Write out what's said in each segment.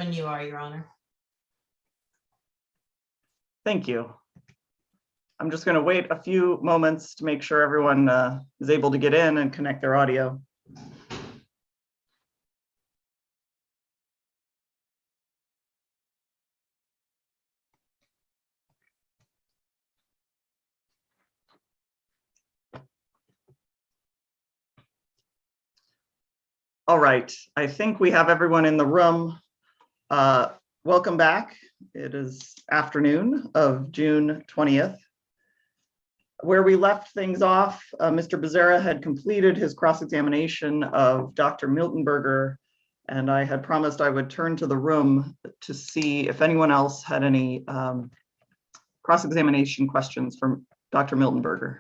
Chairman, you are, Your Honor. Thank you. I'm just going to wait a few moments to make sure everyone is able to get in and connect their audio. All right, I think we have everyone in the room. Welcome back. It is afternoon of June 20th. Where we left things off, Mr. Becerra had completed his cross-examination of Dr. Miltenberger, and I had promised I would turn to the room to see if anyone else had any cross-examination questions from Dr. Miltenberger.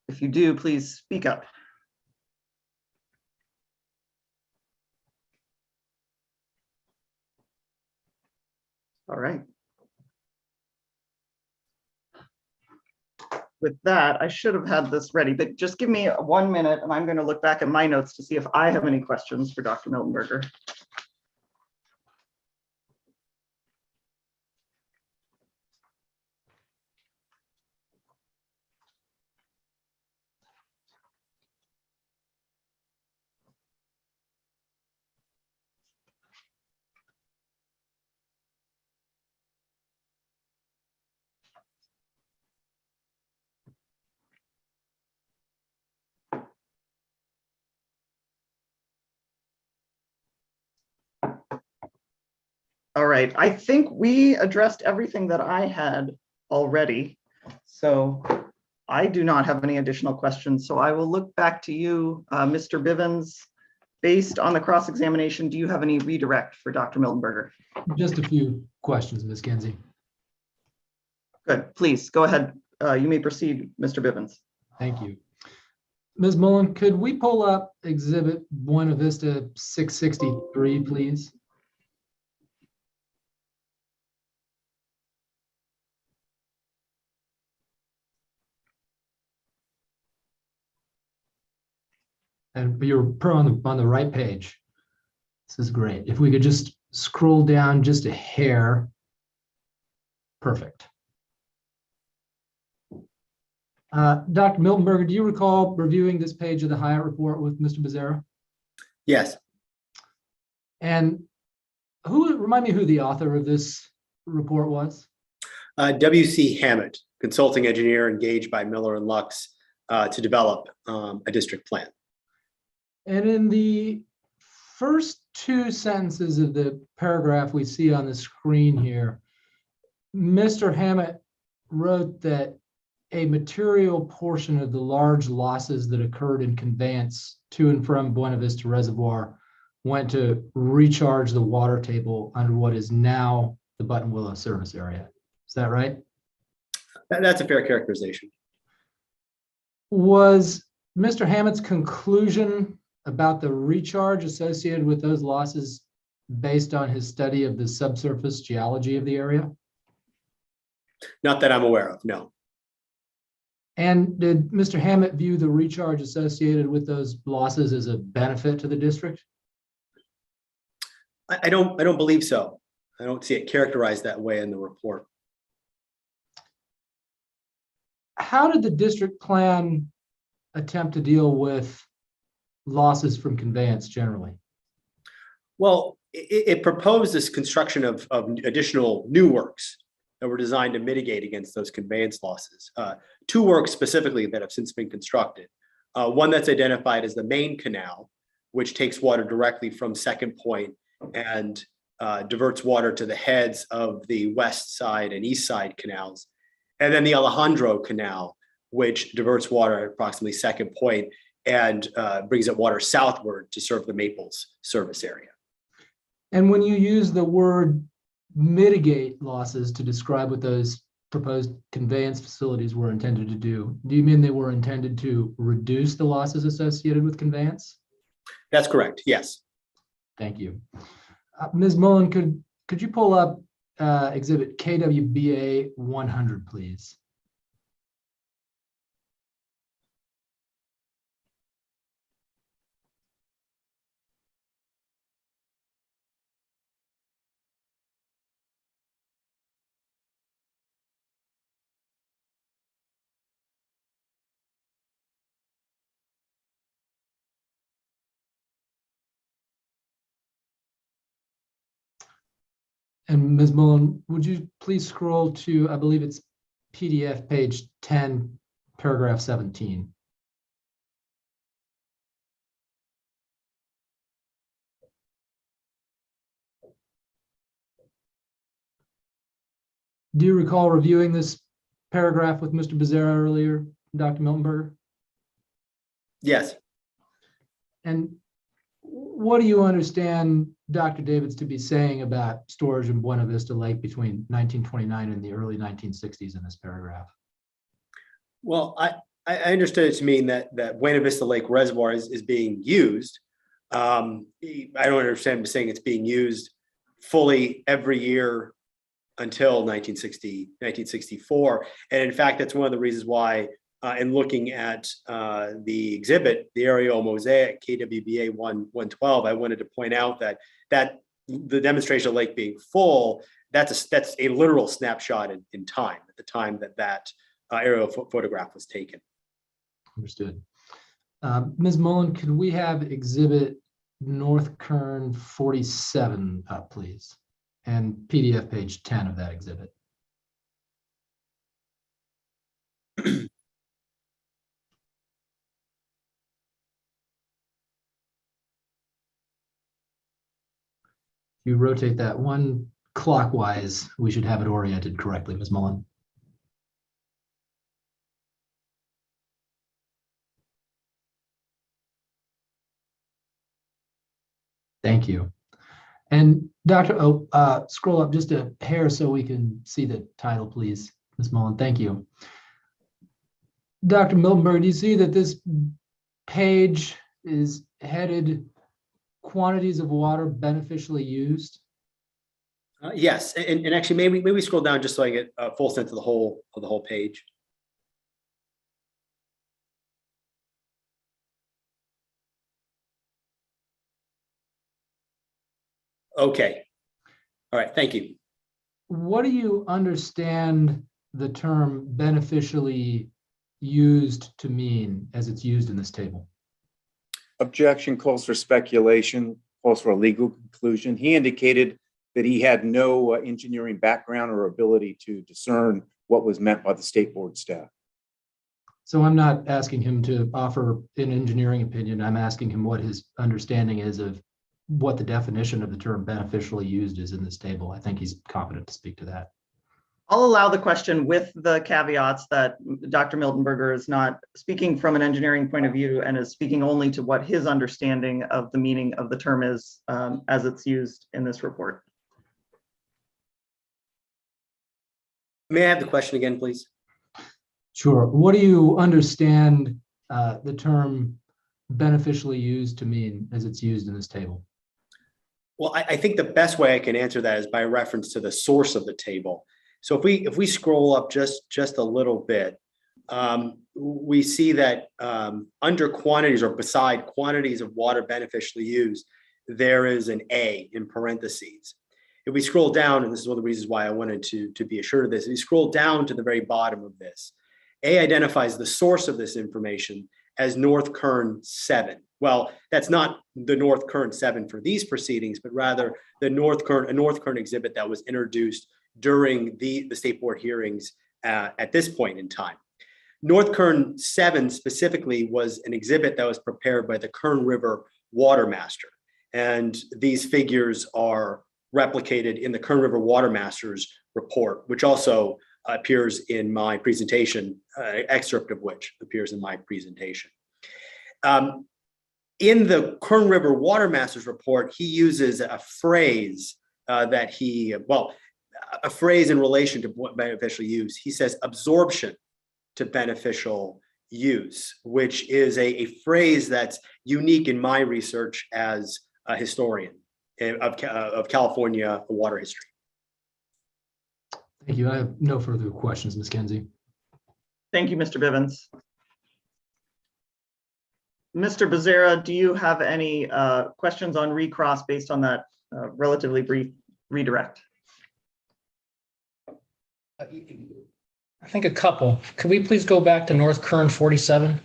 If you do, please speak up. All right. With that, I should have had this ready, but just give me 1 minute and I'm going to look back at my notes to see if I have any questions for Dr. Miltenberger. All right, I think we addressed everything that I had already. So I do not have any additional questions. So I will look back to you, Mr. Bivens. Based on the cross-examination, do you have any redirect for Dr. Miltenberger? Just a few questions, Ms. Kinsey. Good, please go ahead. You may proceed, Mr. Bivens. Thank you. Ms. Mullen, could we pull up Exhibit Buena Vista 663, please? And you're on the right page. This is great. If we could just scroll down just a hair. Perfect. Dr. Miltenberger, do you recall reviewing this page of the Hyatt report with Mr. Becerra? Yes. And remind me who the author of this report was? W.C. Hammett, consulting engineer engaged by Miller and Lux to develop a district plan. And in the first two sentences of the paragraph we see on the screen here, Mr. Hammett wrote that a material portion of the large losses that occurred in conveyance to and from Buena Vista Reservoir went to recharge the water table under what is now the Button Willow service area. Is that right? That's a fair characterization. Was Mr. Hammett's conclusion about the recharge associated with those losses based on his study of the subsurface geology of the area? Not that I'm aware of, no. And did Mr. Hammett view the recharge associated with those losses as a benefit to the district? I don't believe so. I don't see it characterized that way in the report. How did the district plan attempt to deal with losses from conveyance generally? Well, it proposed this construction of additional new works that were designed to mitigate against those conveyance losses. Two works specifically that have since been constructed. One that's identified as the main canal, which takes water directly from Second Point and diverts water to the heads of the west side and east side canals. And then the Alejandro Canal, which diverts water at approximately Second Point and brings it water southward to serve the Maples service area. And when you use the word mitigate losses to describe what those proposed conveyance facilities were intended to do you mean they were intended to reduce the losses associated with conveyance? That's correct, yes. Thank you. Ms. Mullen, could you pull up exhibit KWBA 100, please? And Ms. Mullen, would you please scroll to, I believe it's PDF page 10, paragraph 17. Do you recall reviewing this paragraph with Mr. Becerra earlier, Dr. Miltenberger? Yes. And what do you understand Dr. Davids to be saying about storage in Buena Vista Lake between 1929 and the early 1960s in this paragraph? Well, I understood it to mean that Buena Vista Lake Reservoir is being used. I don't understand him saying it's being used fully every year until 1964. And in fact, that's one of the reasons why in looking at the exhibit, the aerial mosaic KWBA 112, I wanted to point out that the demonstration of lake being full, that's a literal snapshot in time at the time that aerial photograph was taken. Understood. Ms. Mullen, could we have exhibit North Kern 47 up, please? And PDF page 10 of that exhibit. If you rotate that one clockwise, we should have it oriented correctly, Ms. Mullen. Thank you. And Dr. scroll up just a hair so we can see the title, please, Ms. Mullen. Thank you. Dr. Miltenberg, do you see that this page is headed quantities of water beneficially used? Yes, and actually maybe scroll down just so I get a full sense of the whole page. Okay. All right. Thank you. What do you understand the term beneficially used to mean as it's used in this table? Objection calls for speculation, calls for a legal conclusion. He indicated that he had no engineering background or ability to discern what was meant by the state board staff. So I'm not asking him to offer an engineering opinion. I'm asking him what his understanding is of what the definition of the term beneficially used is in this table. I think he's competent to speak to that. I'll allow the question with the caveats that Dr. Miltenberger is not speaking from an engineering point of view and is speaking only to what his understanding of the meaning of the term is as it's used in this report. May I have the question again, please? Sure. What do you understand the term beneficially used to mean as it's used in this table? Well, I think the best way I can answer that is by reference to the source of the table. So if we scroll up just a little bit, we see that under quantities or beside quantities of water beneficially used, there is an A in parentheses. If we scroll down, and this is one of the reasons why I wanted to be assured of this, if we scroll down to the very bottom of this, A identifies the source of this information as North Kern 7. Well, that's not the North Kern 7 for these proceedings, but rather a North Kern exhibit that was introduced during the state board hearings at this point in time. North Kern 7 specifically was an exhibit that was prepared by the Kern River Water Master. And these figures are replicated in the Kern River Water Master's report, which also appears in my presentation, excerpt of which appears in my presentation. In the Kern River Water Master's report, he uses a phrase a phrase in relation to beneficial use. He says absorption to beneficial use, which is a phrase that's unique in my research as a historian of California water history. Thank you. I have no further questions, Ms. Kenzie. Thank you, Mr. Bivens. Mr. Becerra, do you have any questions on recross based on that relatively brief redirect? I think a couple. Could we please go back to North Kern 47?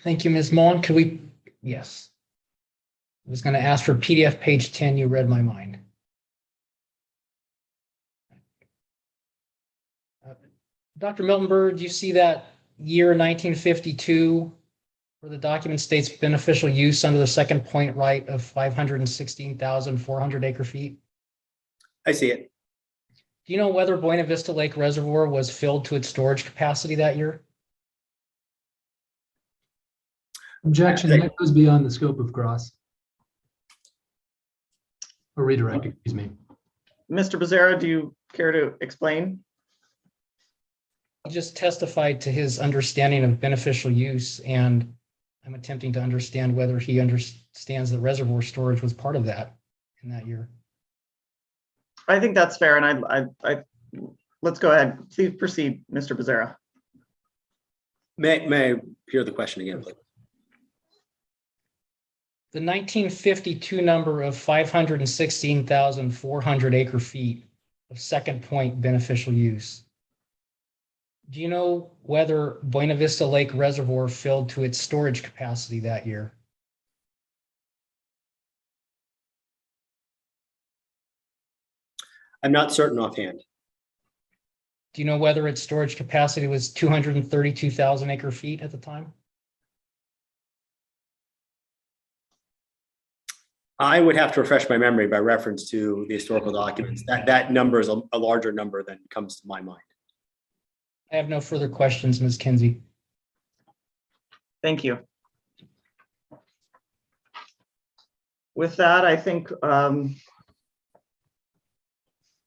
Thank you, Ms. Mullen. Could we, yes. I was going to ask for PDF page 10. You read my mind. Dr. Miltenberg, do you see that year 1952 where the document states beneficial use under the second point right of 516,400 acre feet? I see it. Do you know whether Buena Vista Lake Reservoir was filled to its storage capacity that year? Objection, that goes beyond the scope of cross. Or redirect, excuse me. Mr. Becerra, do you care to explain? He just testified to his understanding of beneficial use, and I'm attempting to understand whether he understands that reservoir storage was part of that in that year. I think that's fair, and I let's go ahead. Please proceed, Mr. Becerra. May I hear the question again, please? The 1952 number of 516,400 acre feet of second point beneficial use. Do you know whether Buena Vista Lake Reservoir filled to its storage capacity that year? I'm not certain offhand. Do you know whether its storage capacity was 232,000 acre feet at the time? I would have to refresh my memory by reference to the historical documents. That number is a larger number than comes to my mind. I have no further questions, Ms. Kinsey. Thank you. With that, I think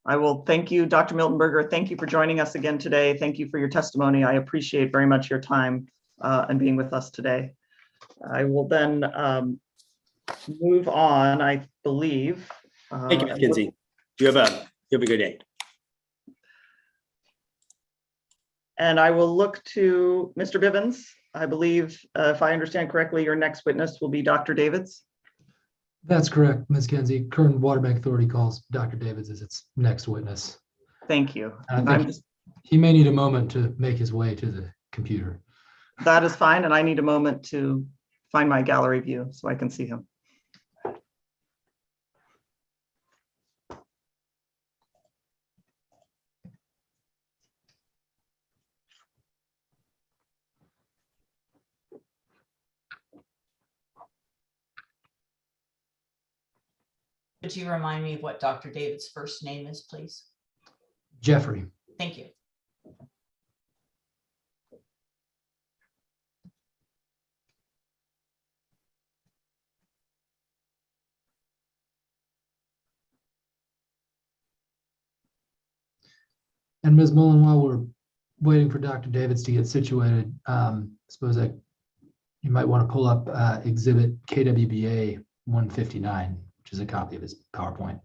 I will thank you, Dr. Miltenberger. Thank you for joining us again today. Thank you for your testimony. I appreciate very much your time and being with us today. I will then move on, I believe. Thank you, Ms. Kinsey. You have a good day. And I will look to Mr. Bivens. I believe, if I understand correctly, your next witness will be Dr. Davids. That's correct, Ms. Kinsey. Kern Waterbank Authority calls Dr. Davids as its next witness. Thank you. I think he may need a moment to make his way to the computer. That is fine, and I need a moment to find my gallery view so I can see him. Could you remind me of what Dr. David's first name is, please? Jeffrey. Thank you. And Ms. Mullen, while we're waiting for Dr. Davids to get situated, suppose that you might want to pull up exhibit KWBA 159, which is a copy of his PowerPoint.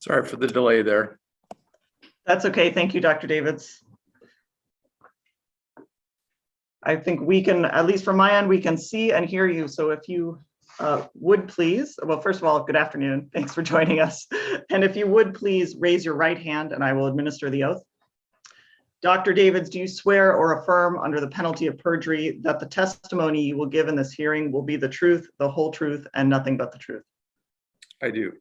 Sorry for the delay there. That's okay. Thank you, Dr. Davids. I think we can, at least from my end, we can see and hear you. So if you would please, well, first of all, good afternoon. Thanks for joining us. And if you would please raise your right hand and I will administer the oath. Dr. Davids, do you swear or affirm under the penalty of perjury that the testimony you will give in this hearing will be the truth, the whole truth, and nothing but the truth? I do.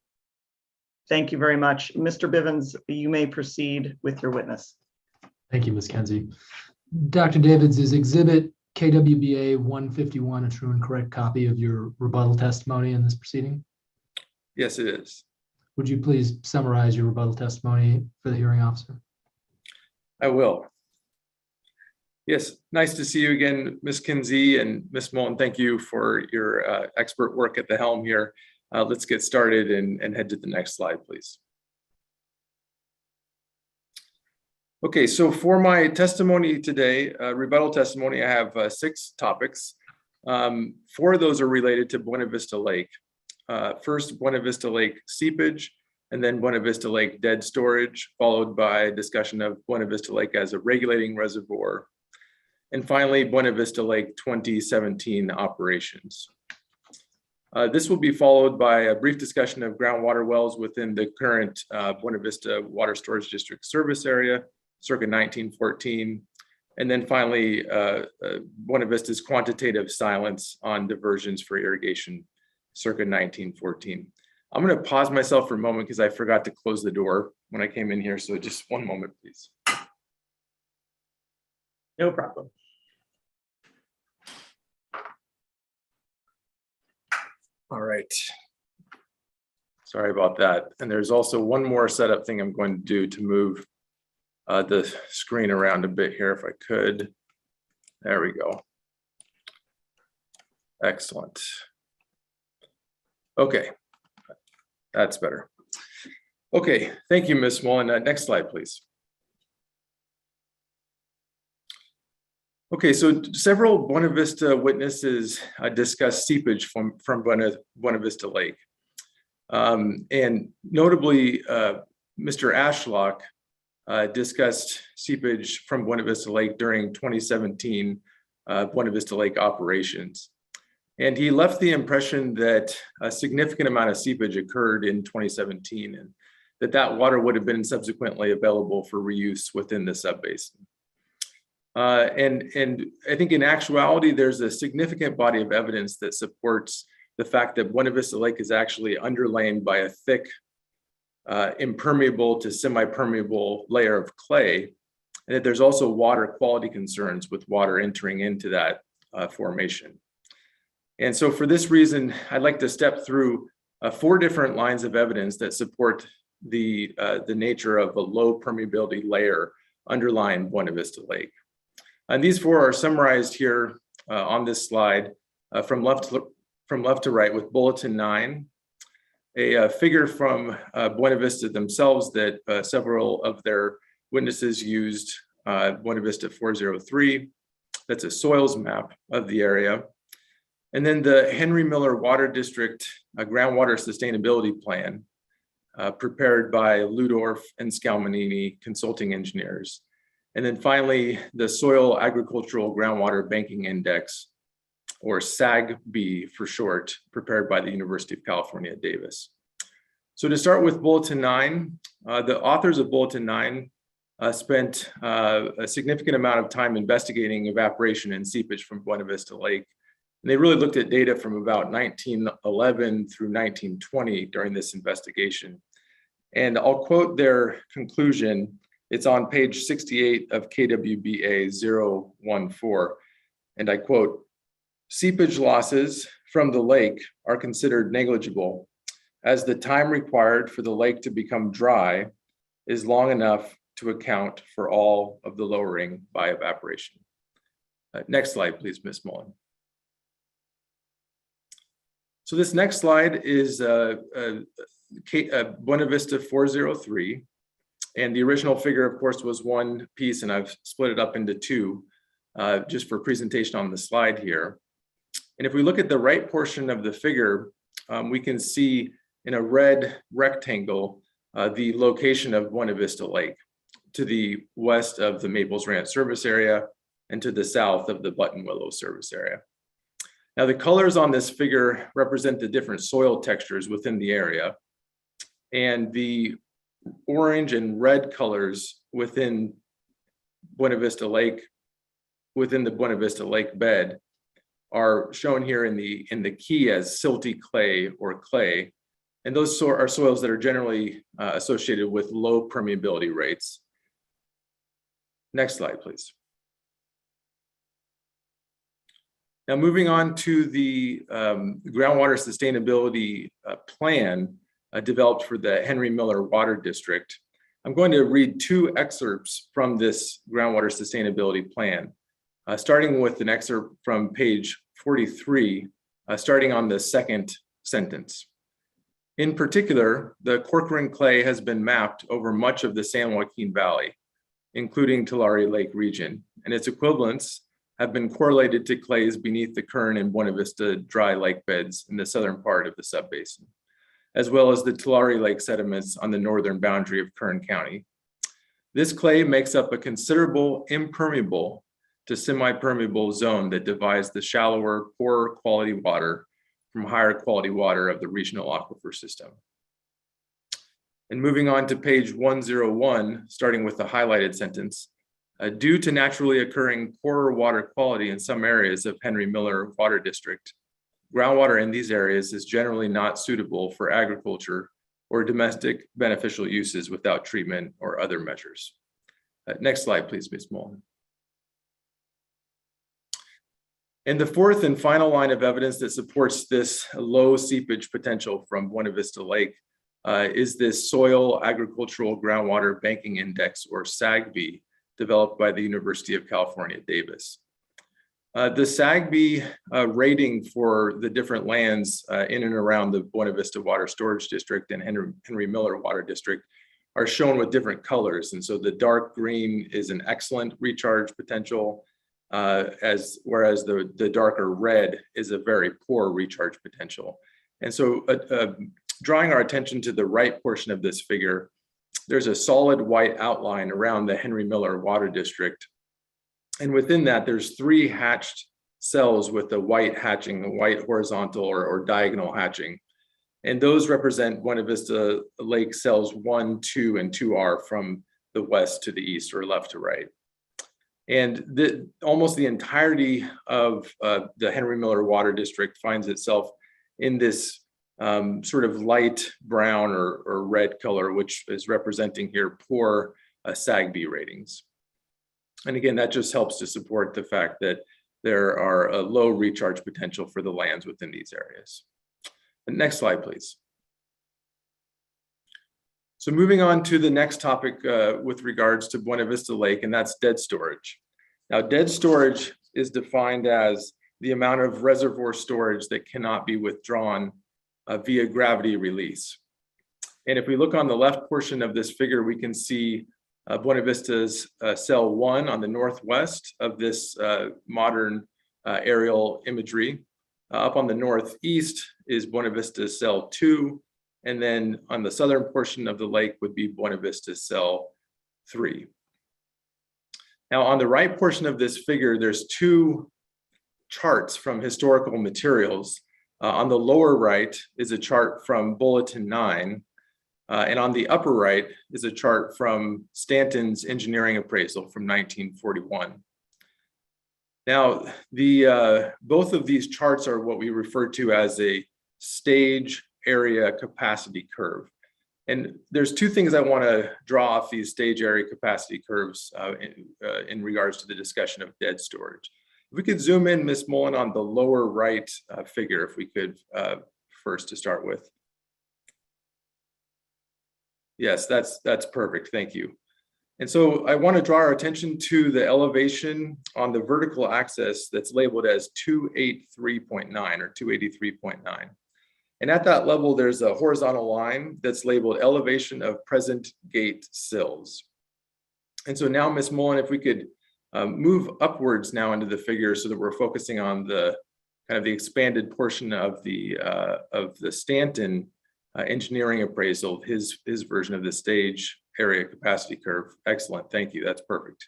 Thank you very much. Mr. Bivens, you may proceed with your witness. Thank you, Ms. Kinsey. Dr. Davids, is exhibit KWBA 151 a true and correct copy of your rebuttal testimony in this proceeding? Yes, it is. Would you please summarize your rebuttal testimony for the hearing officer? I will. Yes, nice to see you again, Ms. Kinsey and Ms. Moulton. Thank you for your expert work at the helm here. Let's get started and head to the next slide, please. Okay, so for my testimony today, rebuttal testimony, I have 6 topics. 4 of those are related to Buena Vista Lake. First, Buena Vista Lake seepage, and then Buena Vista Lake dead storage, followed by discussion of Buena Vista Lake as a regulating reservoir. And finally, Buena Vista Lake 2017 operations. This will be followed by a brief discussion of groundwater wells within the current Buena Vista Water Storage District service area, circa 1914. And then finally, Buena Vista's quantitative silence on diversions for irrigation, circa 1914. I'm going to pause myself for a moment because I forgot to close the door when I came in here. So just one moment, please. No problem. All right. Sorry about that. And there's also one more setup thing I'm going to do to move the screen around a bit here if I could. There we go. Excellent. Okay, that's better. Okay, thank you, Ms. Mullen. Next slide, please. Okay, so several Buena Vista witnesses discussed seepage from Buena Vista Lake. And notably, Mr. Ashlock discussed seepage from Buena Vista Lake during 2017 Buena Vista Lake operations. And he left the impression that a significant amount of seepage occurred in 2017 and that water would have been subsequently available for reuse within the subbasin. And I think in actuality, there's a significant body of evidence that supports the fact that Buena Vista Lake is actually underlain by a thick, impermeable to semi-permeable layer of clay, and that there's also water quality concerns with water entering into that formation. And so for this reason, I'd like to step through 4 different lines of evidence that support the nature of a low permeability layer underlying Buena Vista Lake. And these 4 are summarized here on this slide from left to right with bulletin 9, a figure from Buena Vista themselves that several of their witnesses used, Buena Vista 403. That's a soils map of the area. And then the Henry Miller Water District groundwater sustainability plan prepared by Ludorf and Scalmanini consulting engineers. And then finally, the Soil Agricultural Groundwater Banking Index, or SAG-B for short, prepared by the University of California, Davis. So to start with Bulletin 9, the authors of Bulletin 9 spent a significant amount of time investigating evaporation and seepage from Buena Vista Lake. And they really looked at data from about 1911 through 1920 during this investigation. And I'll quote their conclusion. It's on page 68 of KWBA 014. And I quote, "Seepage losses from the lake are considered negligible as the time required for the lake to become dry is long enough to account for all of the lowering by evaporation." Next slide, please, Ms. Mullen. So this next slide is Buena Vista 403. And the original figure, of course, was one piece, and I've split it up into 2 just for presentation on the slide here. And if we look at the right portion of the figure, we can see in a red rectangle the location of Buena Vista Lake to the west of the Maples Ranch service area and to the south of the Button Willow service area. Now, the colors on this figure represent the different soil textures within the area, and the orange and red colors within Buena Vista Lake, within the Buena Vista Lake bed, are shown here in the key as silty clay or clay. And those are soils that are generally associated with low permeability rates. Next slide, please. Now, moving on to the groundwater sustainability plan developed for the Henry Miller Water District. I'm going to read 2 excerpts from this groundwater sustainability plan. starting with an excerpt from page 43, starting on the second sentence. In particular, the Corcoran clay has been mapped over much of the San Joaquin Valley, including Tulare Lake region, and its equivalents have been correlated to clays beneath the Kern and Buena Vista dry lake beds in the southern part of the subbasin, as well as the Tulare Lake sediments on the northern boundary of Kern County. This clay makes up a considerable impermeable to semi-permeable zone that divides the shallower, poorer quality water from higher quality water of the regional aquifer system. And moving on to page 101, starting with the highlighted sentence, due to naturally occurring poorer water quality in some areas of Henry Miller Water District, groundwater in these areas is generally not suitable for agriculture or domestic beneficial uses without treatment or other measures. Next slide, please, Ms. Mullen. And the fourth and final line of evidence that supports this low seepage potential from Buena Vista Lake is this Soil Agricultural Groundwater Banking Index, or SAGB, developed by the University of California, Davis. The SAGB rating for the different lands in and around the Buena Vista Water Storage District and Henry Miller Water District are shown with different colors. And so the dark green is an excellent recharge potential, whereas the darker red is a very poor recharge potential. And so drawing our attention to the right portion of this figure, there's a solid white outline around the Henry Miller Water District. And within that, there's 3 hatched cells with the white hatching, the white horizontal or diagonal hatching. And those represent Buena Vista Lake cells 1, 2, and 2R from the west to the east, or left to right. And almost the entirety of the Henry Miller Water District finds itself in this sort of light brown or red color, which is representing here poor SAGB ratings. And again, that just helps to support the fact that there are a low recharge potential for the lands within these areas. Next slide, please. So moving on to the next topic with regards to Buena Vista Lake, and that's dead storage. Now, dead storage is defined as the amount of reservoir storage that cannot be withdrawn via gravity release. And if we look on the left portion of this figure, we can see Buena Vista's cell 1 on the northwest of this modern aerial imagery. Up on the northeast is Buena Vista's cell 2, and then on the southern portion of the lake would be Buena Vista's cell 3. Now, on the right portion of this figure, there's 2 charts from historical materials. On the lower right is a chart from Bulletin 9, and on the upper right is a chart from Stanton's engineering appraisal from 1941. Now, both of these charts are what we refer to as a stage area capacity curve. And there's 2 things I want to draw off these stage area capacity curves in regards to the discussion of dead storage. If we could zoom in, Ms. Mullen, on the lower right figure, if we could first to start with. Yes, that's perfect. Thank you. And so I want to draw our attention to the elevation on the vertical axis that's labeled as 283.9 or 283.9. And at that level, there's a horizontal line that's labeled elevation of present gate sills. And so now, Ms. Mullen, if we could move upwards now into the figure so that we're focusing on the kind of the expanded portion of the Stanton engineering appraisal, his version of the stage area capacity curve. Excellent, thank you, that's perfect.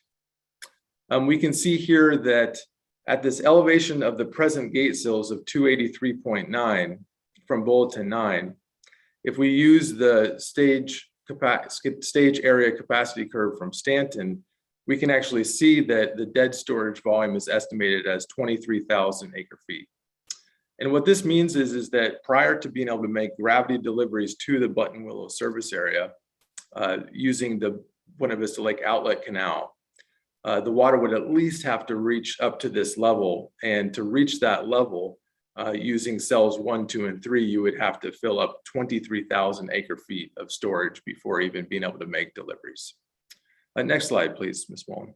We can see here that at this elevation of the present gate sills of 283.9 from Bulletin 9, if we use the stage area capacity curve from Stanton, we can actually see that the dead storage volume is estimated as 23,000 acre feet. And what this means is that prior to being able to make gravity deliveries to the Buttonwillow service area using the Buena Vista Lake Outlet Canal, the water would at least have to reach up to this level. And to reach that level, using cells 1, 2, and 3, you would have to fill up 23,000 acre feet of storage before even being able to make deliveries. Next slide, please, Ms. Mullen.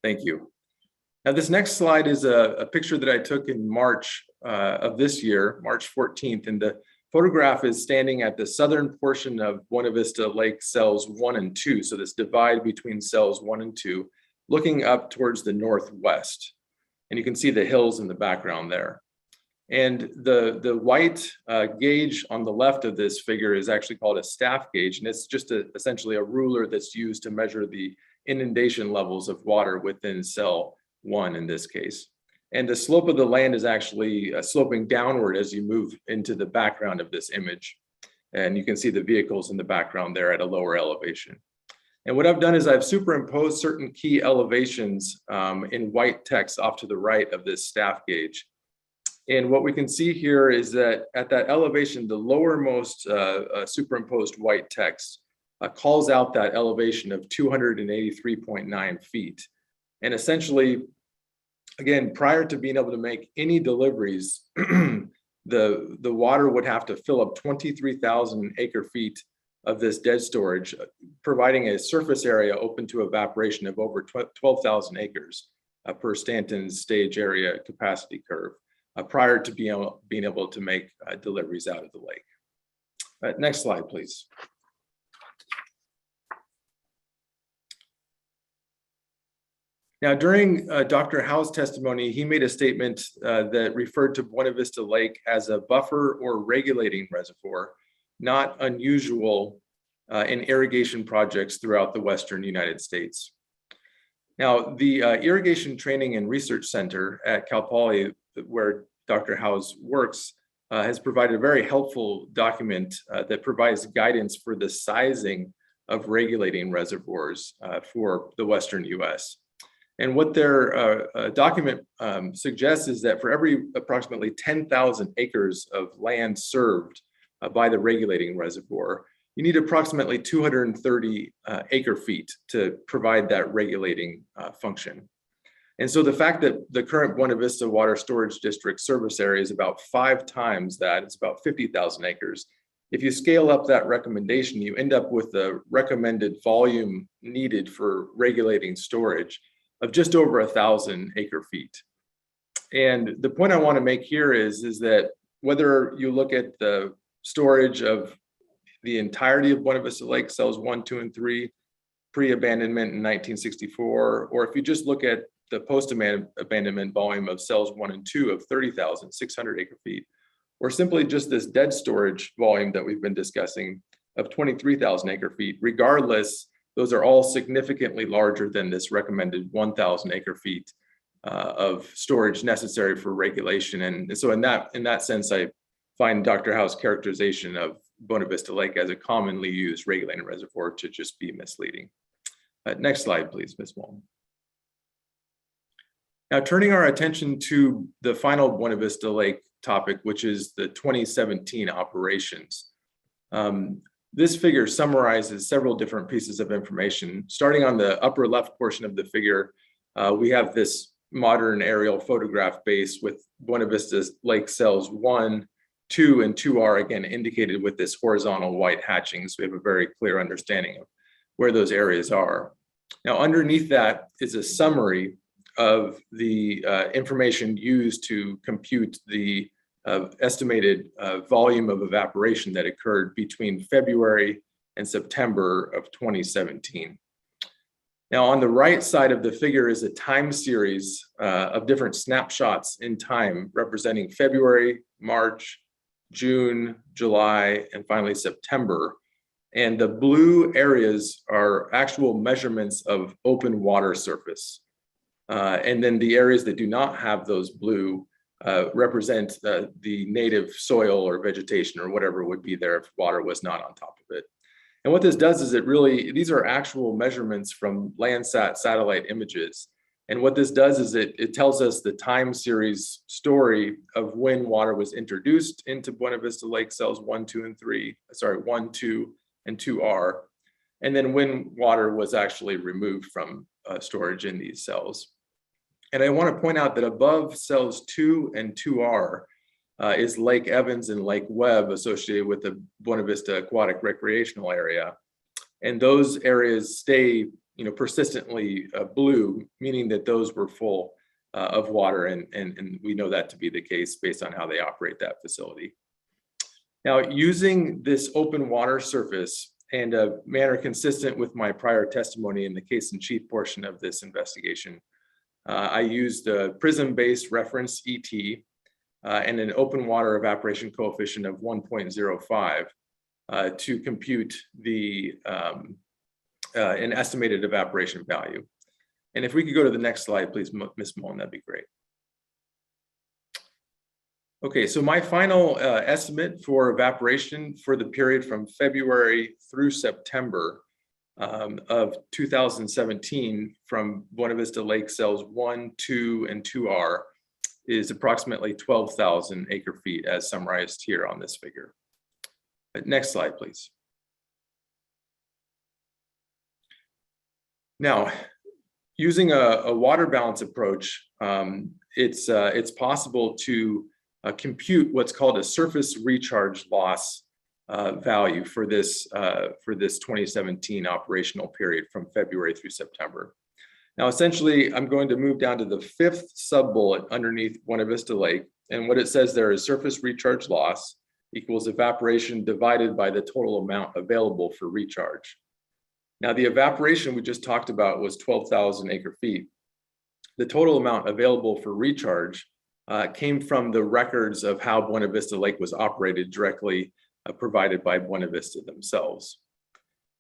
Thank you. Now, this next slide is a picture that I took in March of this year, March 14th, and the photograph is standing at the southern portion of Buena Vista Lake cells 1 and 2. So this divide between cells 1 and 2, looking up towards the northwest. And you can see the hills in the background there. And the white gauge on the left of this figure is actually called a staff gauge. And it's just essentially a ruler that's used to measure the inundation levels of water within cell 1 in this case. And the slope of the land is actually sloping downward as you move into the background of this image. And you can see the vehicles in the background there at a lower elevation. And what I've done is I've superimposed certain key elevations in white text off to the right of this staff gauge. And what we can see here is that at that elevation, the lowermost superimposed white text calls out that elevation of 283.9 feet. And essentially, again, prior to being able to make any deliveries, the water would have to fill up 23,000 acre feet of this dead storage, providing a surface area open to evaporation of over 12,000 acres per Stanton's stage area capacity curve, prior to being able to make deliveries out of the lake. Next slide, please. Now, during Dr. Howe's testimony, he made a statement that referred to Buena Vista Lake as a buffer or regulating reservoir, not unusual in irrigation projects throughout the Western United States. Now, the Irrigation Training and Research Center at Cal Poly, where Dr. Howe's works, has provided a very helpful document that provides guidance for the sizing of regulating reservoirs for the Western US. And what their document suggests is that for every approximately 10,000 acres of land served by the regulating reservoir, you need approximately 230 acre feet to provide that regulating function. And so the fact that the current Buena Vista Water Storage District service area is about 5 times that, it's about 50,000 acres. If you scale up that recommendation, you end up with the recommended volume needed for regulating storage of just over 1,000 acre feet. And the point I want to make here is that whether you look at the storage of the entirety of Buena Vista Lake cells 1, 2, and 3, pre-abandonment in 1964, or if you just look at the post-abandonment volume of cells 1 and 2 of 30,600 acre feet, or simply just this dead storage volume that we've been discussing of 23,000 acre feet, regardless, those are all significantly larger than this recommended 1,000 acre feet of storage necessary for regulation. And so in that sense, I find Dr. Howe's characterization of Buena Vista Lake as a commonly used regulating reservoir to just be misleading. Next slide, please, Ms. Walton. Now, turning our attention to the final Buena Vista Lake topic, which is the 2017 operations. This figure summarizes several different pieces of information. Starting on the upper left portion of the figure, we have this modern aerial photograph base with Buena Vista Lake cells 1, 2, and 2R, again, indicated with this horizontal white hatching. So we have a very clear understanding of where those areas are. Now, underneath that is a summary of the information used to compute the estimated volume of evaporation that occurred between February and September of 2017. Now, on the right side of the figure is a time series of different snapshots in time representing February, March, June, July, and finally September. And the blue areas are actual measurements of open water surface. And then the areas that do not have those blue represent the native soil or vegetation or whatever would be there if water was not on top of it. And what this does is these are actual measurements from Landsat satellite images. And what this does is it tells us the time series story of when water was introduced into Buena Vista Lake cells 1, 2, and 1, 2, and 2R, and then when water was actually removed from storage in these cells. And I want to point out that above cells 2 and 2R is Lake Evans and Lake Webb associated with the Buena Vista Aquatic Recreational Area. And those areas stay persistently blue, meaning that those were full of water, and we know that to be the case based on how they operate that facility. Now, using this open water surface and a manner consistent with my prior testimony in the case in chief portion of this investigation, I used a prism-based reference ET and an open water evaporation coefficient of 1.05 to compute an estimated evaporation value. And if we could go to the next slide, please, Ms. Mullen, that'd be great. Okay, so my final estimate for evaporation for the period from February through September of 2017 from Buena Vista Lake cells 1, 2, and 2R is approximately 12,000 acre feet as summarized here on this figure. Next slide, please. Now, using a water balance approach, it's possible to compute what's called a surface recharge loss value for this 2017 operational period from February through September. Now, essentially, I'm going to move down to the 5th sub-bullet underneath Buena Vista Lake, and what it says there is surface recharge loss equals evaporation divided by the total amount available for recharge. Now, the evaporation we just talked about was 12,000 acre feet. The total amount available for recharge came from the records of how Buena Vista Lake was operated directly provided by Buena Vista themselves.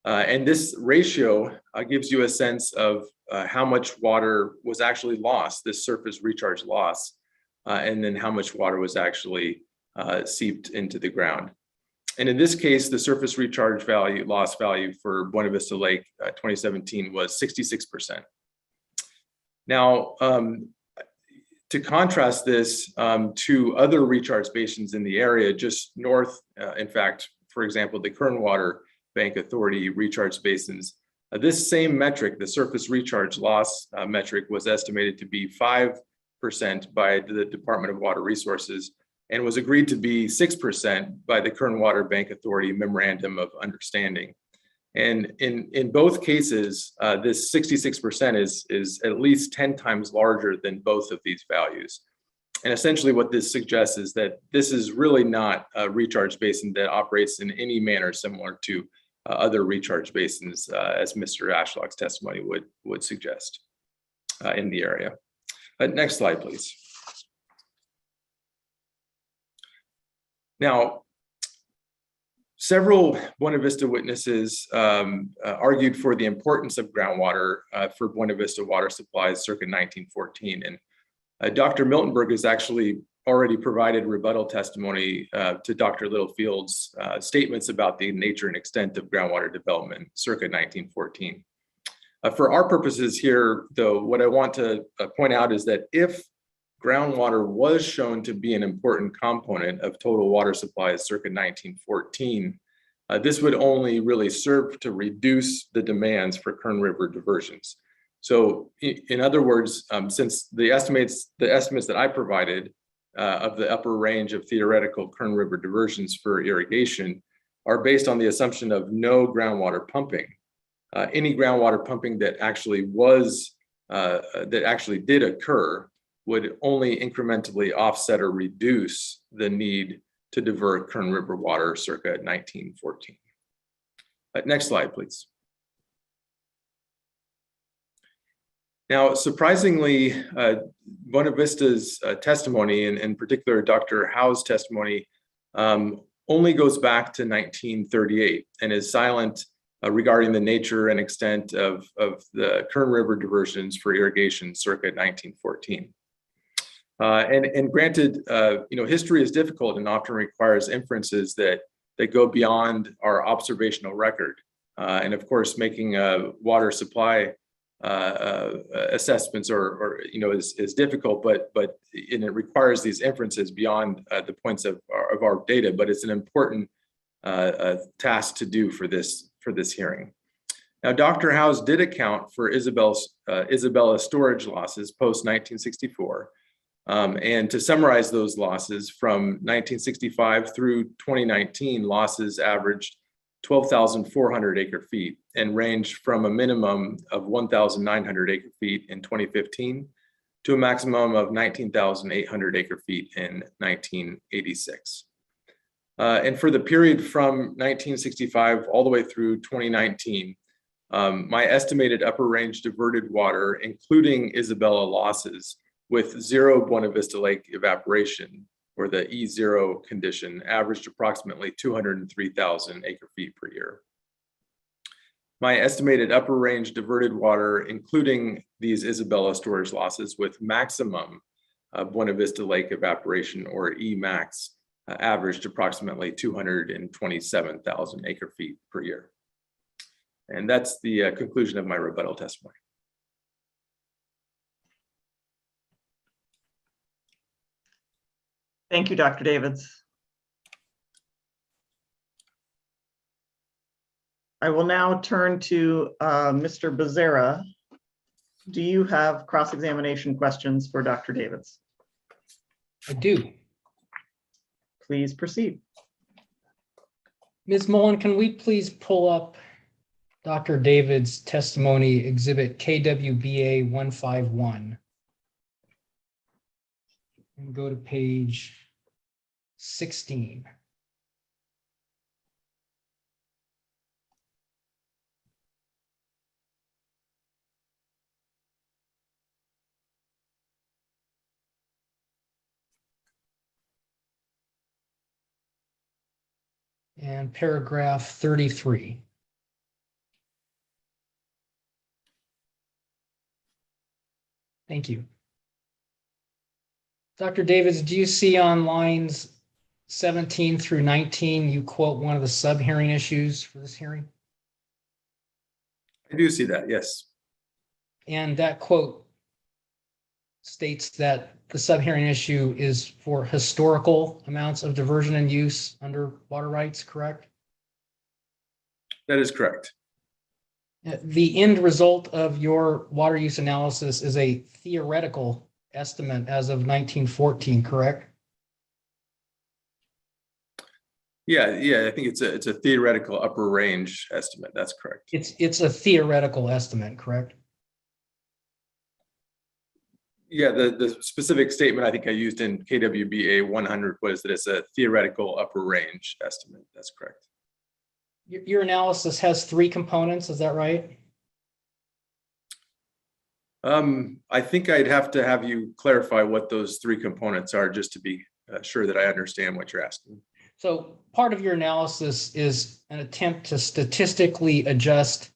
And this ratio gives you a sense of how much water was actually lost, this surface recharge loss, and then how much water was actually seeped into the ground. And in this case, the surface recharge value, loss value for Buena Vista Lake 2017 was 66%. Now, to contrast this to other recharge basins in the area just north, in fact, for example, the Kern Water Bank Authority recharge basins, this same metric, the surface recharge loss metric, was estimated to be 5% by the Department of Water Resources and was agreed to be 6% by the Kern Water Bank Authority Memorandum of Understanding. And in both cases, this 66% is at least 10 times larger than both of these values. And essentially what this suggests is that this is really not a recharge basin that operates in any manner similar to other recharge basins, as Mr. Ashlock's testimony would suggest in the area. Next slide, please. Now, several Buena Vista witnesses argued for the importance of groundwater for Buena Vista water supplies circa 1914. And Dr. Miltenberg has actually already provided rebuttal testimony to Dr. Littlefield's statements about the nature and extent of groundwater development circa 1914. For our purposes here, though, what I want to point out is that if groundwater was shown to be an important component of total water supplies circa 1914, this would only really serve to reduce the demands for Kern River diversions. So in other words, since the estimates that I provided of the upper range of theoretical Kern River diversions for irrigation are based on the assumption of no groundwater pumping, any groundwater pumping that actually did occur would only incrementally offset or reduce the need to divert Kern River water circa 1914. Next slide, please. Now, surprisingly, Buena Vista's testimony, and in particular Dr. Howe's testimony, only goes back to 1938 and is silent regarding the nature and extent of the Kern River diversions for irrigation circa 1914. And granted, history is difficult and often requires inferences that go beyond our observational record. And of course, making water supply assessments is difficult, but it requires these inferences beyond the points of our data. But it's an important task to do for this hearing. Now, Dr. Howes did account for Isabella storage losses post 1964. And to summarize those losses from 1965 through 2019, losses averaged 12,400 acre feet and ranged from a minimum of 1,900 acre feet in 2015 to a maximum of 19,800 acre feet in 1986. And for the period from 1965 all the way through 2019, my estimated upper range diverted water, including Isabella losses with zero Buena Vista Lake evaporation, or the E0 condition, averaged approximately 203,000 acre feet per year. My estimated upper range diverted water, including these Isabella storage losses with maximum Buena Vista Lake evaporation, or Emax, averaged approximately 227,000 acre feet per year. And that's the conclusion of my rebuttal testimony. Thank you, Dr. Davids. I will now turn to Mr. Becerra. Do you have cross-examination questions for Dr. Davids? I do. Please proceed. Ms. Mullen, can we please pull up Dr. David's testimony exhibit KWBA 151 and go to page 16. And paragraph 33. Thank you. Dr. Davids, do you see on lines 17 through 19, you quote one of the sub-hearing issues for this hearing? I do see that, yes. And that quote states that the sub-hearing issue is for historical amounts of diversion and use under water rights, correct? That is correct. The end result of your water use analysis is a theoretical estimate as of 1914, correct? Yeah, I think it's a theoretical upper range estimate. That's correct. It's a theoretical estimate, correct? Yeah, the specific statement I think I used in KWBA 100 was that it's a theoretical upper range estimate. That's correct. Your analysis has three components, is that right? I think I'd have to have you clarify what those three components are just to be sure that I understand what you're asking. So part of your analysis is an attempt to statistically adjust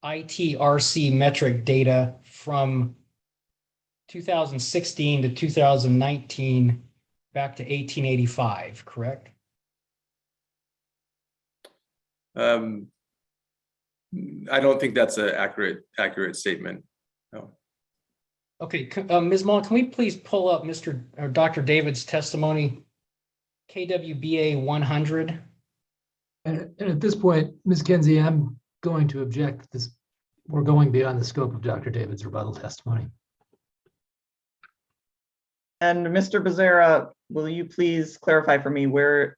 ITRC metric data from 2016 to 2019 back to 1885, correct? I don't think that's an accurate statement. No. Okay, Ms. Mullen, can we please pull up Dr. David's testimony, KWBA 100? And at this point, Ms. Kinsey, I'm going to object this. We're going beyond the scope of Dr. David's rebuttal testimony. And Mr. Becerra, will you please clarify for me where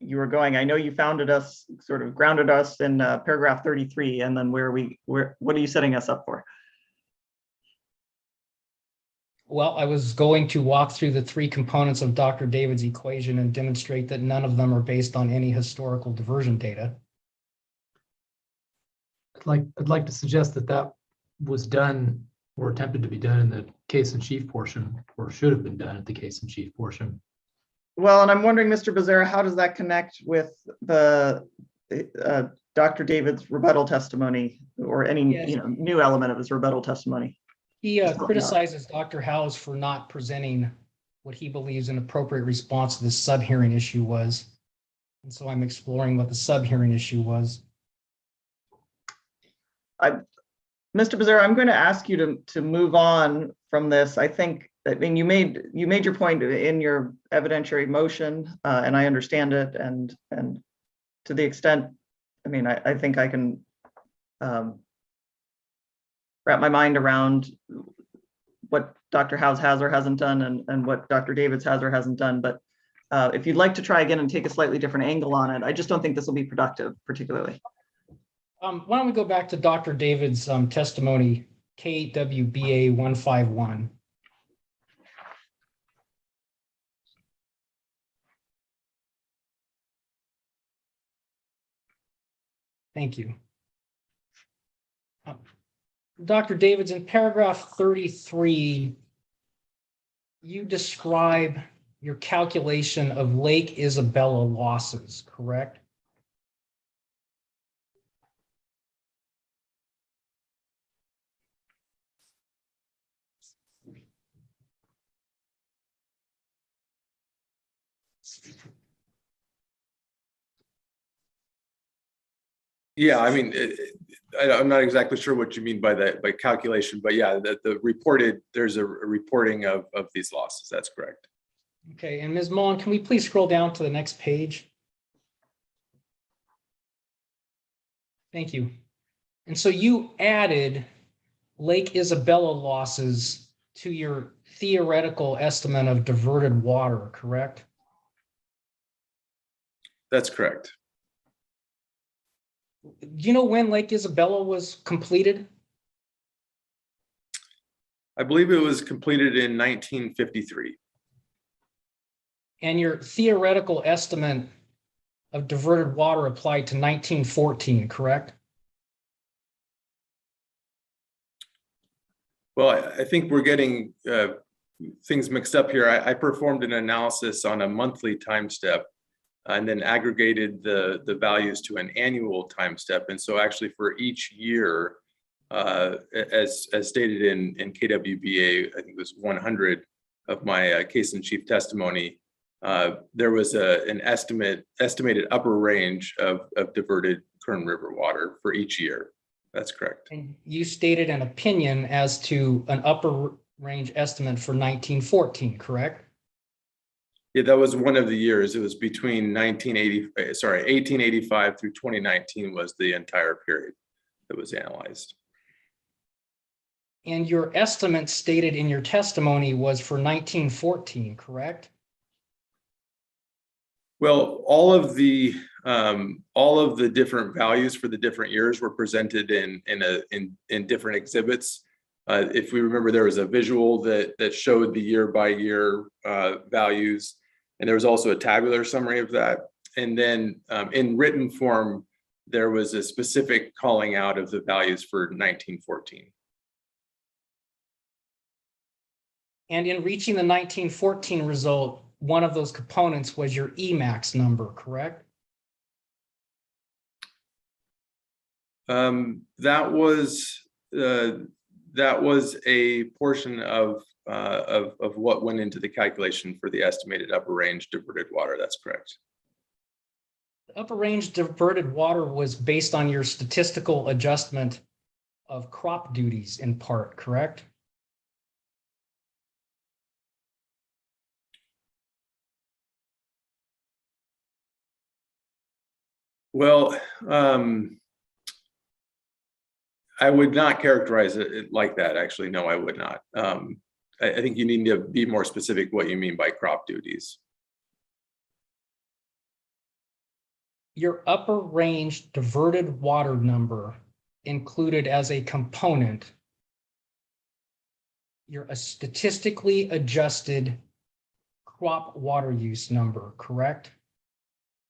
you were going? I know you grounded us in paragraph 33, and then what are you setting us up for? Well, I was going to walk through the three components of Dr. David's equation and demonstrate that none of them are based on any historical diversion data. I'd like to suggest that was done or attempted to be done in the case in chief portion, or should have been done at the case in chief portion. Well, and I'm wondering, Mr. Becerra, how does that connect with the Dr. David's rebuttal testimony, or any new element of his rebuttal testimony? He criticizes Dr. Howes for not presenting what he believes an appropriate response to this sub-hearing issue was. And so I'm exploring what the sub-hearing issue was. Mr. Becerra, I'm going to ask you to move on from this. I mean, you made your point in your evidentiary motion, and I understand it. And to the extent, I mean, I think I can wrap my mind around what Dr. Howes has or hasn't done, and what Dr. Davids has or hasn't done. But If you'd like to try again and take a slightly different angle on it, I just don't think this will be productive particularly. Why don't we go back to Dr. David's testimony, KWBA 151. Thank you. Dr. Davids, in paragraph 33, you describe your calculation of Lake Isabella losses, correct? Yeah, I mean, I'm not exactly sure what you mean by that, by calculation, but yeah, the reported, there's a reporting of these losses. That's correct. Okay, and Ms. Mullen, can we please scroll down to the next page? Thank you. And so you added Lake Isabella losses to your theoretical estimate of diverted water, correct? That's correct. Do you know when Lake Isabella was completed? I believe it was completed in 1953. And your theoretical estimate of diverted water applied to 1914, correct? Well, I think we're getting things mixed up here. I performed an analysis on a monthly time step and then aggregated the values to an annual time step. And so actually for each year, as stated in KWBA, I think it was 100 of my case in chief testimony, there was an estimated upper range of diverted Kern River water for each year. That's correct. And you stated an opinion as to an upper range estimate for 1914, correct? Yeah, that was one of the years. It was between 1885 through 2019 was the entire period that was analyzed. And your estimate stated in your testimony was for 1914, correct? Well, all of the different values for the different years were presented in different exhibits. If we remember, there was a visual that showed the year by year values, and there was also a tabular summary of that. And then in written form, there was a specific calling out of the values for 1914. And in reaching the 1914 result, one of those components was your Emax number, correct? That was a portion of what went into the calculation for the estimated upper range diverted water. That's correct. The upper range diverted water was based on your statistical adjustment of crop duties in part, correct? Well, I would not characterize it like that. Actually, no, I would not. I think you need to be more specific what you mean by crop duties. Your upper range diverted water number included as a component your statistically adjusted crop water use number, correct?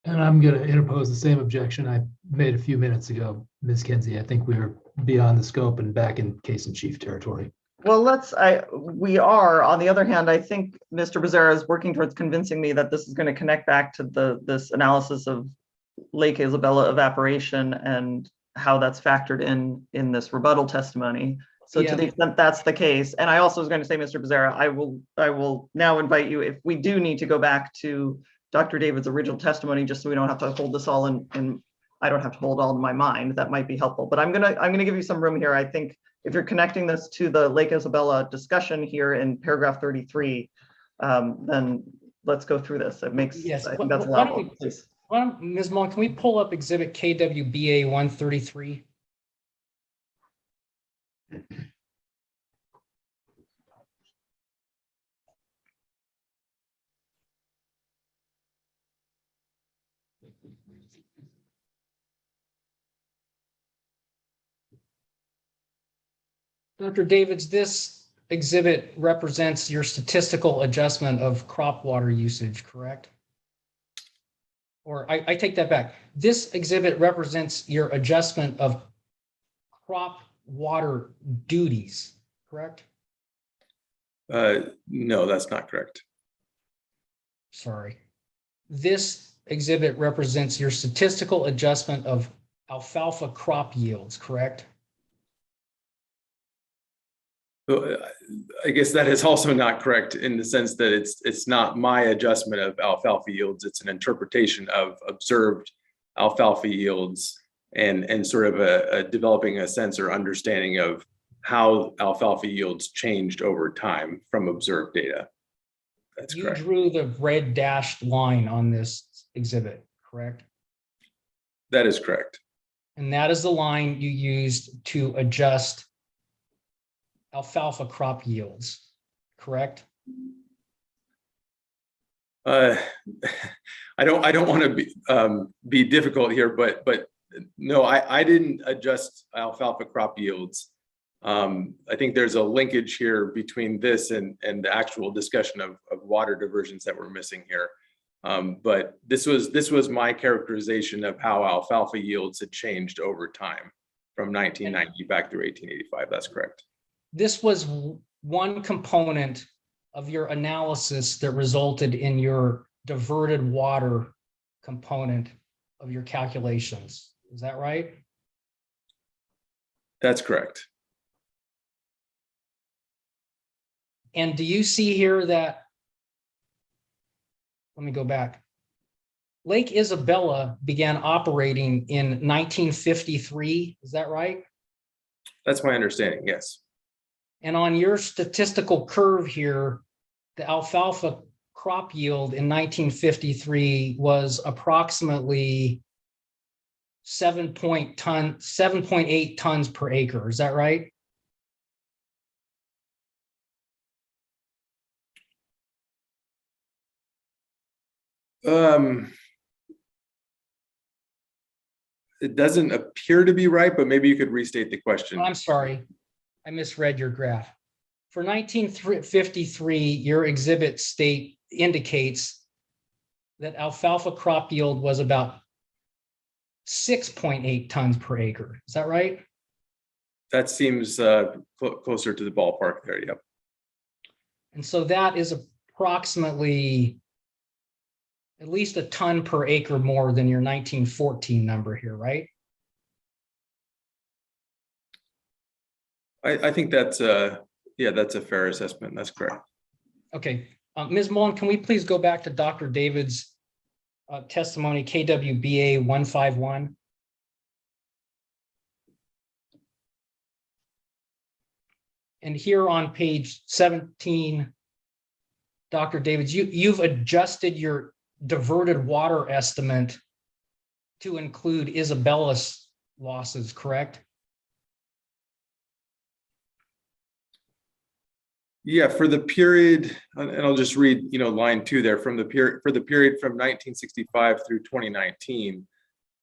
And I'm going to interpose the same objection I made a few minutes ago, Ms. Kinsey. I think we're beyond the scope and back in case in chief territory. Well, we are. On the other hand, I think Mr. Becerra is working towards convincing me that this is going to connect back to this analysis of Lake Isabella evaporation and how that's factored in this rebuttal testimony. So Yeah. to the extent that's the case, and I also was going to say, Mr. Becerra, I will now invite you, if we do need to go back to Dr. David's original testimony, just so we don't have to hold this all in I don't have to hold all in my mind, that might be helpful. But I'm gonna give you some room here. I think if you're connecting this to the Lake Isabella discussion here in paragraph 33, then let's go through this. It makes, Yes. I think that's Why don't allowable, please. Ms. Mullen, can we pull up exhibit KWBA 133? Dr. Davids, this exhibit represents your statistical adjustment of crop water usage, correct? Or I take that back. This exhibit represents your adjustment of crop water duties, correct? No, that's not correct. Sorry. This exhibit represents your statistical adjustment of alfalfa crop yields, correct? Well, I guess that is also not correct in the sense that it's not my adjustment of alfalfa yields. It's an interpretation of observed alfalfa yields and sort of a developing a sense or understanding of how alfalfa yields changed over time from observed data. That's You correct. drew the red dashed line on this exhibit, correct? That is correct. And that is the line you used to adjust alfalfa crop yields, correct? I don't want to be difficult here, but no, I didn't adjust alfalfa crop yields. I think there's a linkage here between this and the actual discussion of water diversions that we're missing here. But this was my characterization of how alfalfa yields had changed over time from 1990 back through 1885. That's correct. This was one component of your analysis that resulted in your diverted water component of your calculations. Is that right? That's correct. And do you see here that, let me go back. Lake Isabella began operating in 1953, is that right? That's my understanding, yes. And on your statistical curve here, the alfalfa crop yield in 1953 was approximately 7.8 tons per acre. Is that right? It doesn't appear to be right, but maybe you could restate the question. I'm sorry, I misread your graph. For 1953, your exhibit state indicates that alfalfa crop yield was about 6.8 tons per acre. Is that right? That seems closer to the ballpark there, yep. And so that is approximately at least a ton per acre more than your 1914 number here, right? I think that's yeah, that's a fair assessment. That's correct. Okay, Ms. Mullen, can we please go back to Dr. David's testimony, KWBA 151? And here on page 17, Dr. Davids, you've adjusted your diverted water estimate to include Isabella's losses, correct? Yeah, for the period, and I'll just read, line 2 there, from the period from 1965 through 2019.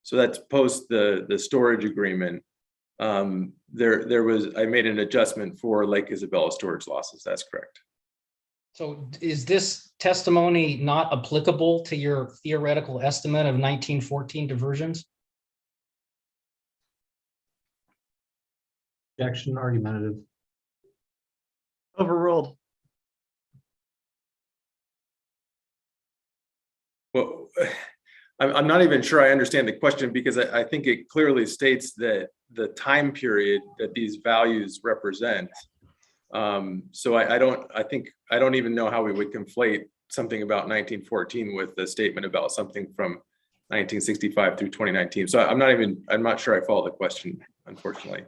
So that's post the storage agreement. I made an adjustment for Lake Isabella storage losses. That's correct. So is this testimony not applicable to your theoretical estimate of 1914 diversions? Objection, argumentative. Overruled. Well, I'm not even sure I understand the question, because I think it clearly states that the time period that these values represent. So I don't even know how we would conflate something about 1914 with the statement about something from 1965 through 2019. So I'm not sure I follow the question, unfortunately.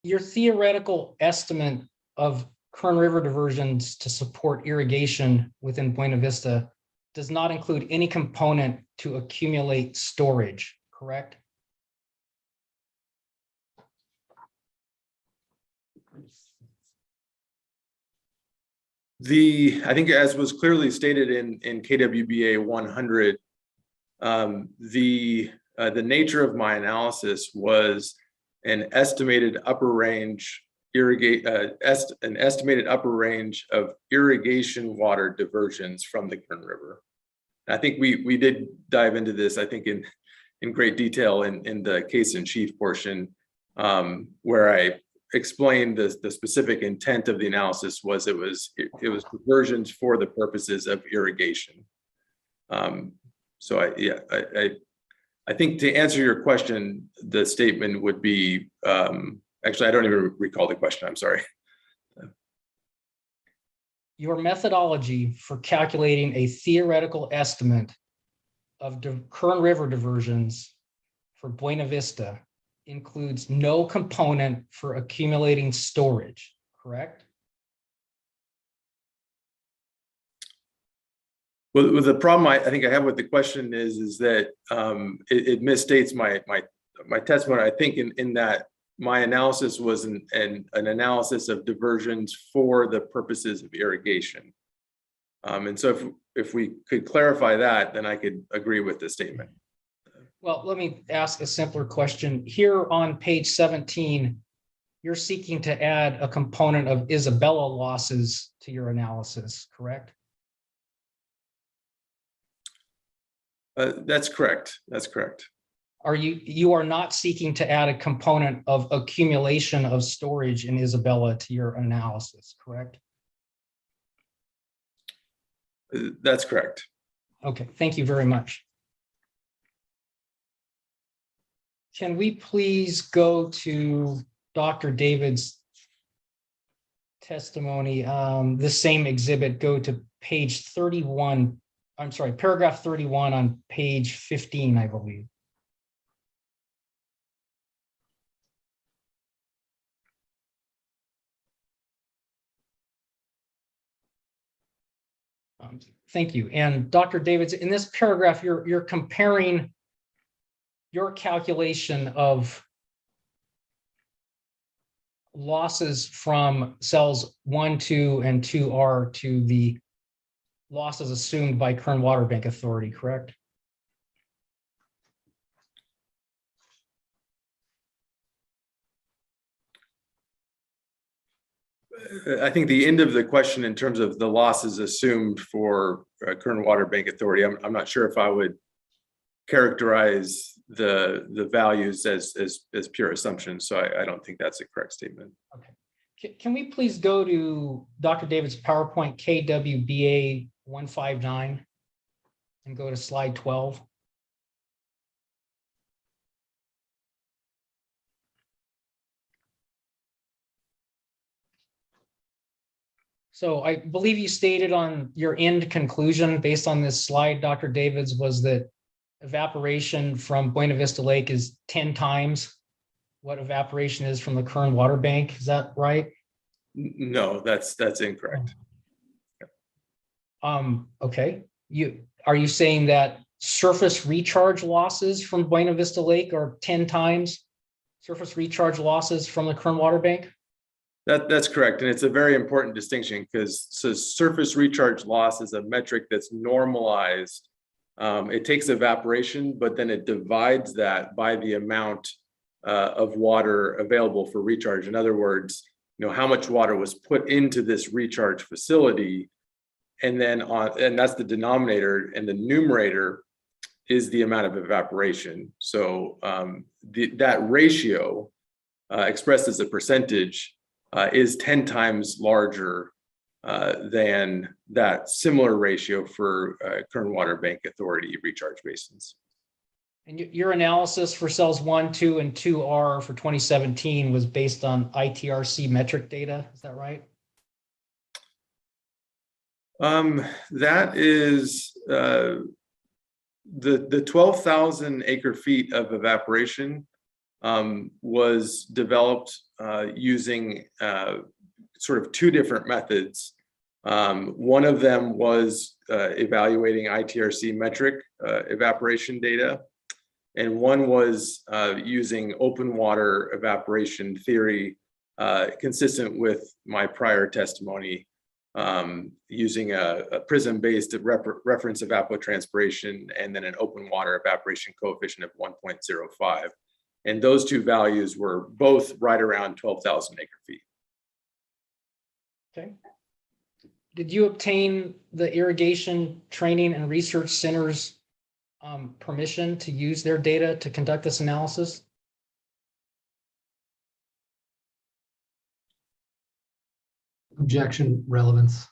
Your theoretical estimate of Kern River diversions to support irrigation within Buena Vista does not include any component to accumulate storage, correct? I think as was clearly stated in KWBA 100, the nature of my analysis was an estimated upper range an estimated upper range of irrigation water diversions from the Kern River. I think we did dive into this, I think in great detail in the case in chief portion, where I explained the specific intent of the analysis was it was diversions for the purposes of irrigation. So I think to answer your question, the statement would be, actually, I don't even recall the question, I'm sorry. Your methodology for calculating a theoretical estimate of Kern River diversions for Buena Vista includes no component for accumulating storage, correct? Well, the problem I think I have with the question is that it misstates my testimony. I think in that my analysis was an analysis of diversions for the purposes of irrigation. And so if we could clarify that, then I could agree with the statement. Well, let me ask a simpler question. Here on page 17, you're seeking to add a component of Isabella losses to your analysis, correct? That's correct. That's correct. You are not seeking to add a component of accumulation of storage in Isabella to your analysis, correct? That's correct. Okay, thank you very much. Can we please go to Dr. David's testimony? The same exhibit, go to page 31. I'm sorry, paragraph 31 on page 15, I believe. Thank you. And Dr. Davids, in this paragraph, you're comparing your calculation of losses from cells 1, 2, and 2R to the losses assumed by Kern Water Bank Authority, correct? I think the end of the question in terms of the losses assumed for Kern Water Bank Authority, I'm not sure if I would characterize the values as pure assumptions. So I don't think that's a correct statement. Okay. Can we please go to Dr. David's PowerPoint KWBA 159 and go to slide 12? So I believe you stated on your end conclusion based on this slide, Dr. Davids, was that evaporation from Buena Vista Lake is 10 times what evaporation is from the Kern Water Bank. Is that right? No, that's incorrect. Okay. Are you saying that surface recharge losses from Buena Vista Lake are 10 times surface recharge losses from the Kern Water Bank? That's correct. And it's a very important distinction because surface recharge loss is a metric that's normalized. It takes evaporation, but then it divides that by the amount of water available for recharge. In other words, how much water was put into this recharge facility, and then and that's the denominator, and the numerator is the amount of evaporation. So that ratio expressed as a percentage is 10 times larger than that similar ratio for Kern Water Bank Authority recharge basins. And your analysis for cells 1, 2, and 2R for 2017 was based on ITRC metric data. Is that right? That is the 12,000 acre feet of evaporation was developed using sort of two different methods. One of them was evaluating ITRC metric evaporation data, and one was using open water evaporation theory consistent with my prior testimony using a prism-based reference evapotranspiration and then an open water evaporation coefficient of 1.05. And those two values were both right around 12,000 acre feet. Okay. Did you obtain the Irrigation Training and Research Center's permission to use their data to conduct this analysis? Objection, relevance.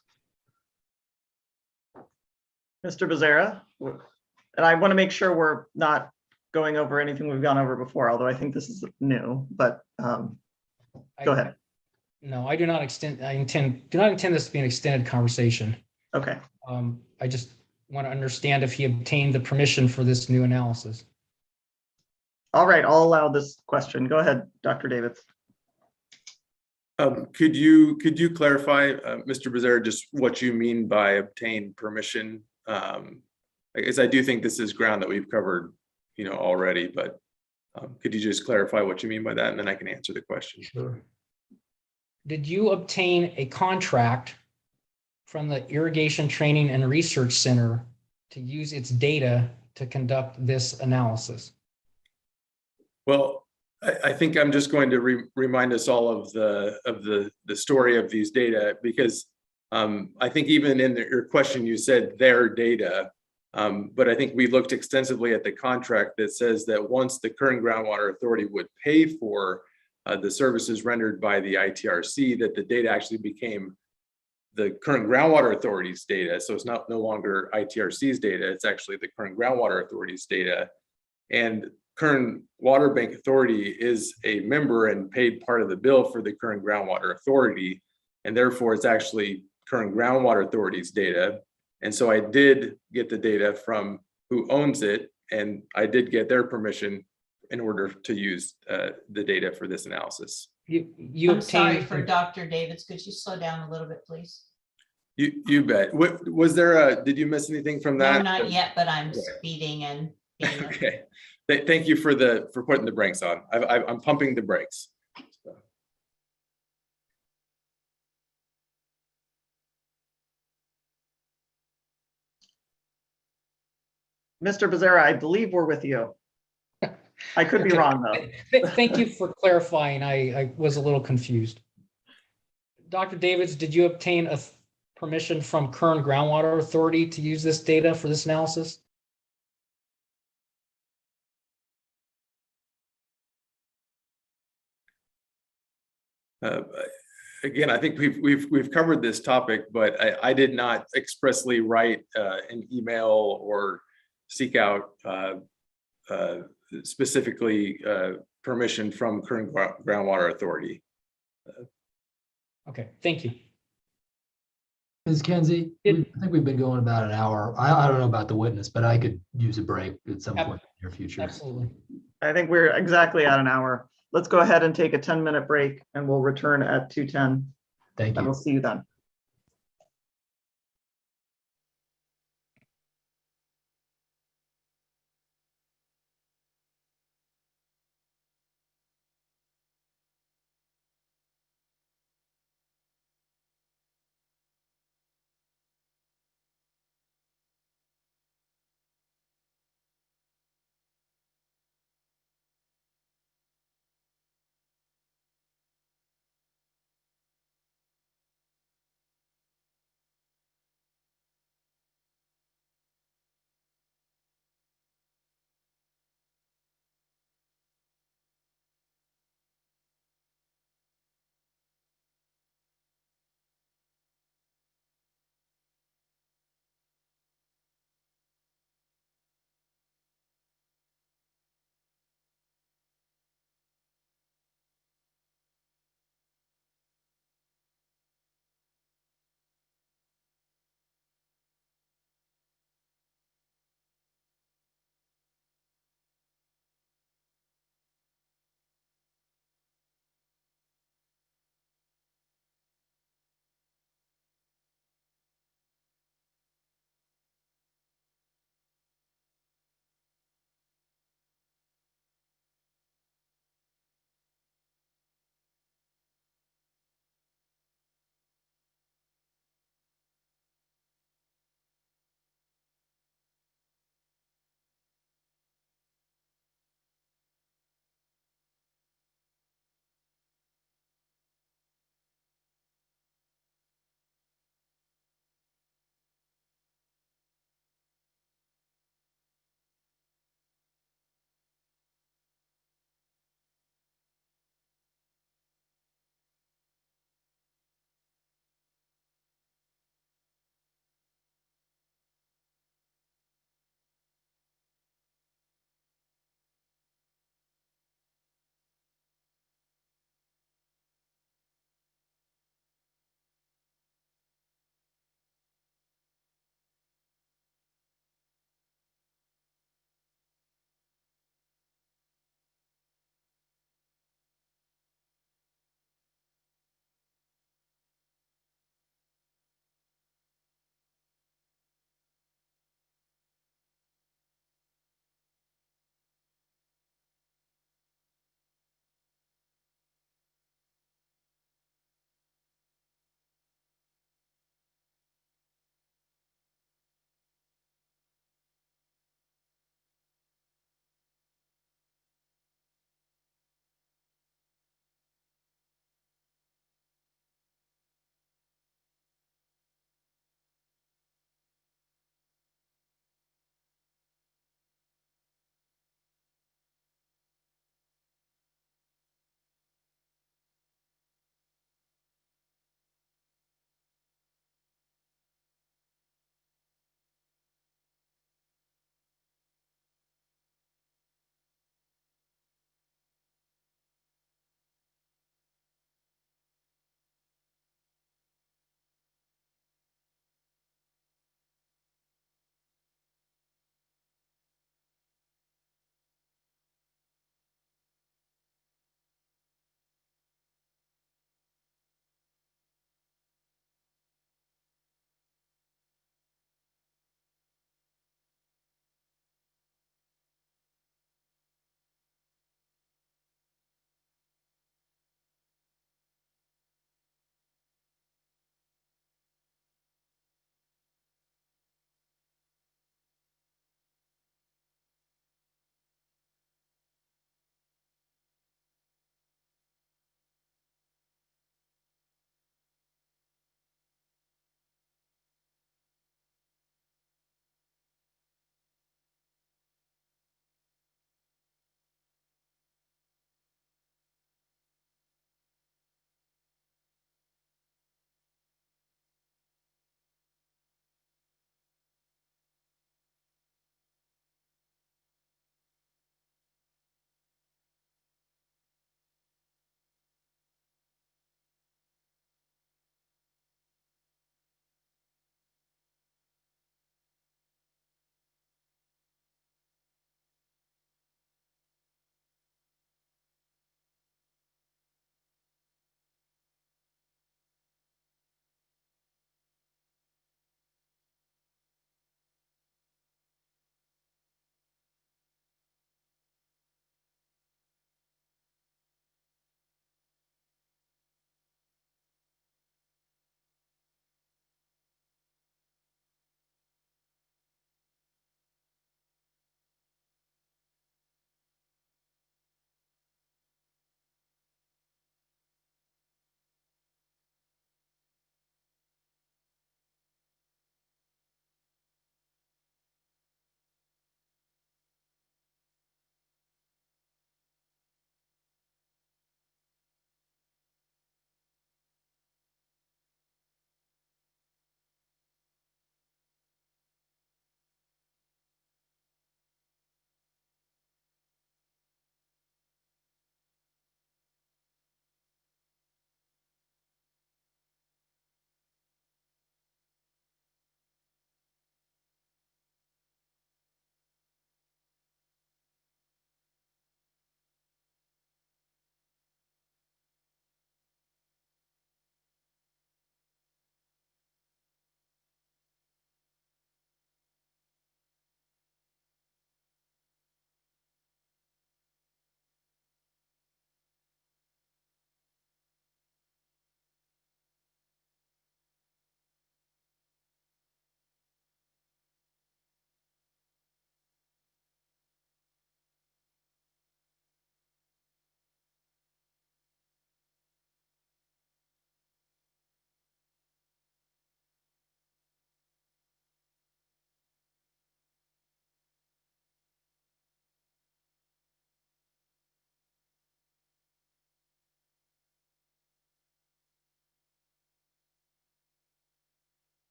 Mr. Becerra, and I want to make sure we're not going over anything we've gone over before, although I think this is new, but go ahead. No, I do not do not intend this to be an extended conversation. Okay. I just want to understand if he obtained the permission for this new analysis. All right, I'll allow this question. Go ahead, Dr. Davids. Could you clarify, Mr. Becerra, just what you mean by obtain permission? Because I do think this is ground that we've covered, already, but could you just clarify what you mean by that, and then I can answer the question. Sure. Did you obtain a contract from the Irrigation Training and Research Center to use its data to conduct this analysis? Well, I think I'm just going to remind us all of the story of these data, because I think even in your question you said their data, but I think we looked extensively at the contract that says that once the Kern Groundwater Authority would pay for the services rendered by the ITRC, that the data actually became the Kern Groundwater Authority's data. So it's no longer ITRC's data, it's actually the Kern Groundwater Authority's data. And Kern Water Bank Authority is a member and paid part of the bill for the Kern Groundwater Authority. And therefore it's actually Kern Groundwater Authority's data. And so I did get the data from who owns it, and I did get their permission in order to use the data for this analysis. You I'm sorry obtained for Dr. Davids. Could you slow down a little bit, please? You bet. What was there? Did you miss anything from No, that? not yet, but I'm Okay. speeding and being Okay. Thank you for putting the brakes on. I'm pumping the brakes. So. Mr. Becerra, I believe we're with you. I could be Okay. wrong, though. Thank you for clarifying. I was a little confused. Dr. Davids, did you obtain a permission from Kern Groundwater Authority to use this data for this analysis? Again, I think we've covered this topic, but I did not expressly write an email or seek out specifically permission from Kern Groundwater Authority. Okay, thank you. Ms. Kenzie, I think we've been going about an hour. I don't know about the witness, but I could use a break at some point in the near future. Absolutely. I think we're exactly at an hour. Let's go ahead and take a 10-minute break, and we'll return at 2:10. Thank And you. we'll see you then.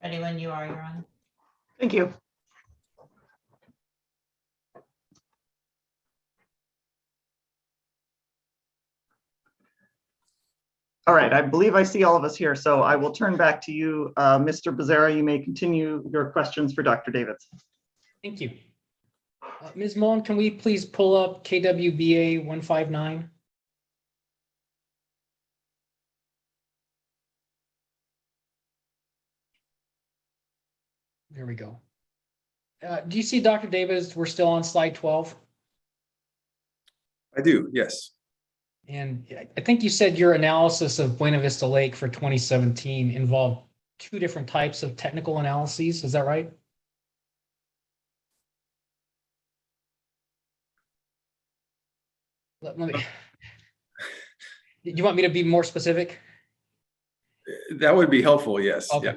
Ready when you are, Your Honor. Thank you. All right, I believe I see all of us here, so I will turn back to you, Mr. Becerra. You may continue your questions for Dr. Davids. Thank you. Ms. Mullen, can we please pull up KWBA 159? There we go. Do you see, Dr. Davids, we're still on slide 12? I do, yes. And I think you said your analysis of Buena Vista Lake for 2017 involved two different types of technical analyses. Is that right? Let me. Do you want me to be more specific? That would be helpful, yes. Okay. Yeah.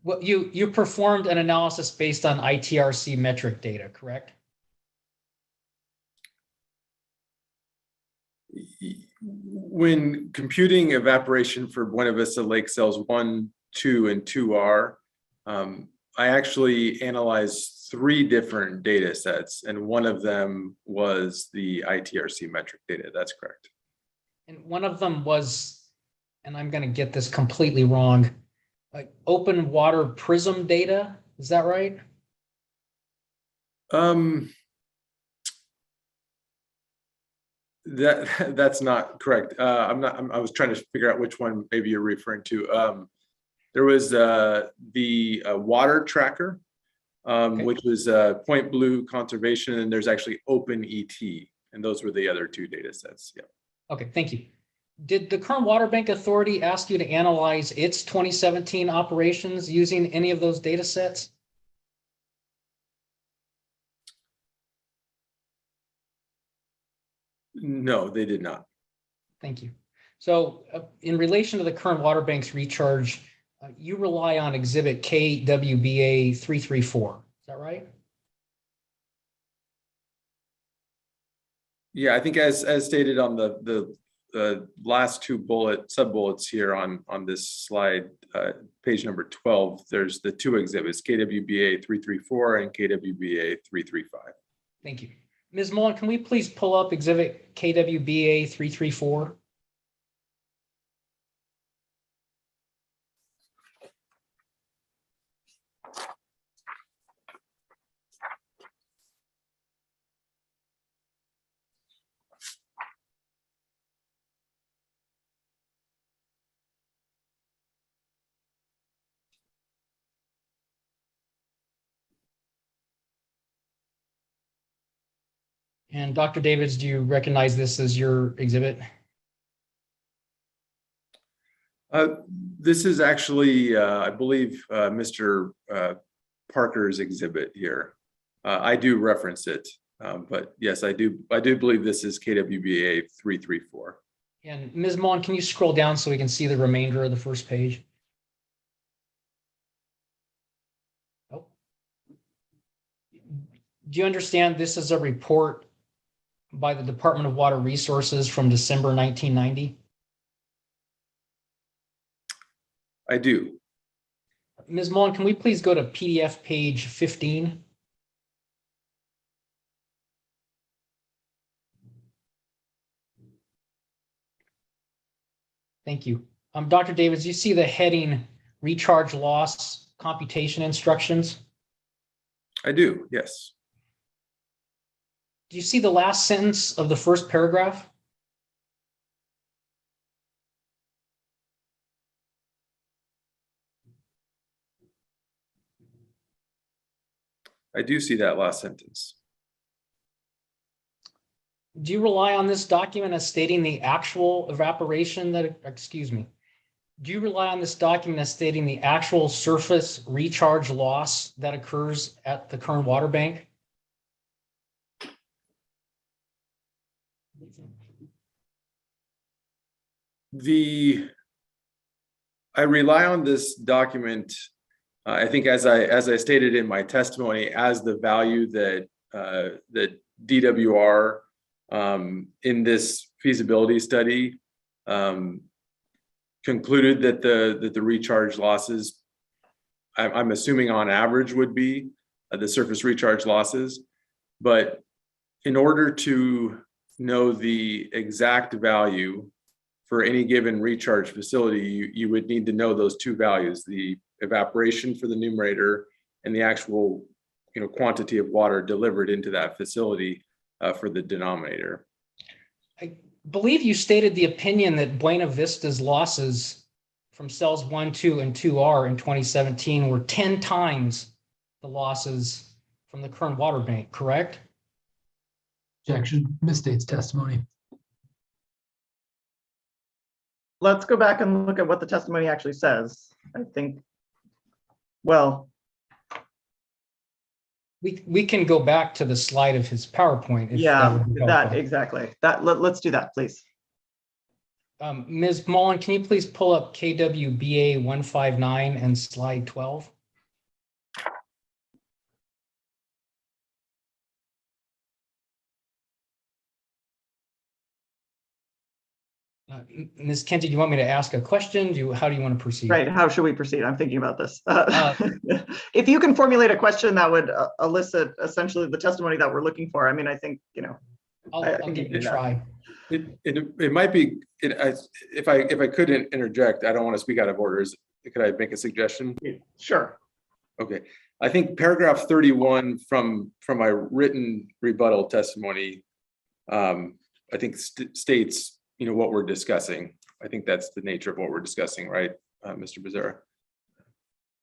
Well, you performed an analysis based on ITRC metric data, correct? When computing evaporation for Buena Vista Lake cells 1, 2, and 2R, I actually analyzed 3 different data sets, and one of them was the ITRC metric data. That's correct. And one of them was, and I'm going to get this completely wrong, like open water prism data. Is that right? That's not correct. I was trying to figure out which one maybe you're referring to. There was the water tracker, Okay. which was Point Blue Conservation, and there's actually Open ET, and those were the other 2 data sets. Yeah. Okay, thank you. Did the Kern Water Bank Authority ask you to analyze its 2017 operations using any of those data sets? No, they did not. Thank you. So in relation to the Kern Water Bank's recharge, you rely on exhibit KWBA 334. Is that right? Yeah, I think as stated on the last 2 sub bullets here on this slide, page number 12, there's the 2 exhibits, KWBA 334 and KWBA 335. Thank you. Ms. Mullen, can we please pull up exhibit KWBA 334? And Dr. Davids, do you recognize this as your exhibit? This is actually, I believe, Mr. Parker's exhibit here. I do reference it, but yes, I do believe this is KWBA 334. And Ms. Mullen, can you scroll down so we can see the remainder of the first page? Oh. Do you understand this is a report by the Department of Water Resources from December 1990? I do. Ms. Mullen, can we please go to PDF page 15? Thank you. Dr. Davids, you see the heading recharge loss computation instructions? I do, yes. Do you see the last sentence of the first paragraph? I do see that last sentence. Do you rely on this document as stating the actual evaporation that, excuse me, do you rely on this document as stating the actual surface recharge loss that occurs at the Kern Water Bank? I rely on this document, I think as I stated in my testimony, as the value that DWR in this feasibility study concluded that the recharge losses I'm assuming on average would be the surface recharge losses. But in order to know the exact value for any given recharge facility, you would need to know those two values, the evaporation for the numerator and the actual quantity of water delivered into that facility for the denominator. I believe you stated the opinion that Buena Vista's losses from cells 1, 2, and 2R in 2017 were 10 times the losses from the Kern water bank, correct? Objection, misstates testimony. Let's go back and look at what the testimony actually says. I think, well, We can go back to the slide of his PowerPoint. If yeah, would be that helpful. exactly. Let's do that, please. Ms. Mullen, can you please pull up KWBA 159 and slide 12? Ms. Kent, do you want me to ask a question? How do you want to proceed? Right, how should we proceed? I'm thinking about this. If you can formulate a question that would elicit essentially the testimony that we're looking for, I mean, I think, I'll can give it do a that. try. It might be, if I could interject, I don't want to speak out of orders. Could I make a suggestion? Sure. Okay, I think paragraph 31 from my written rebuttal testimony, I think states, what we're discussing. I think that's the nature of what we're discussing, right, Mr. Becerra?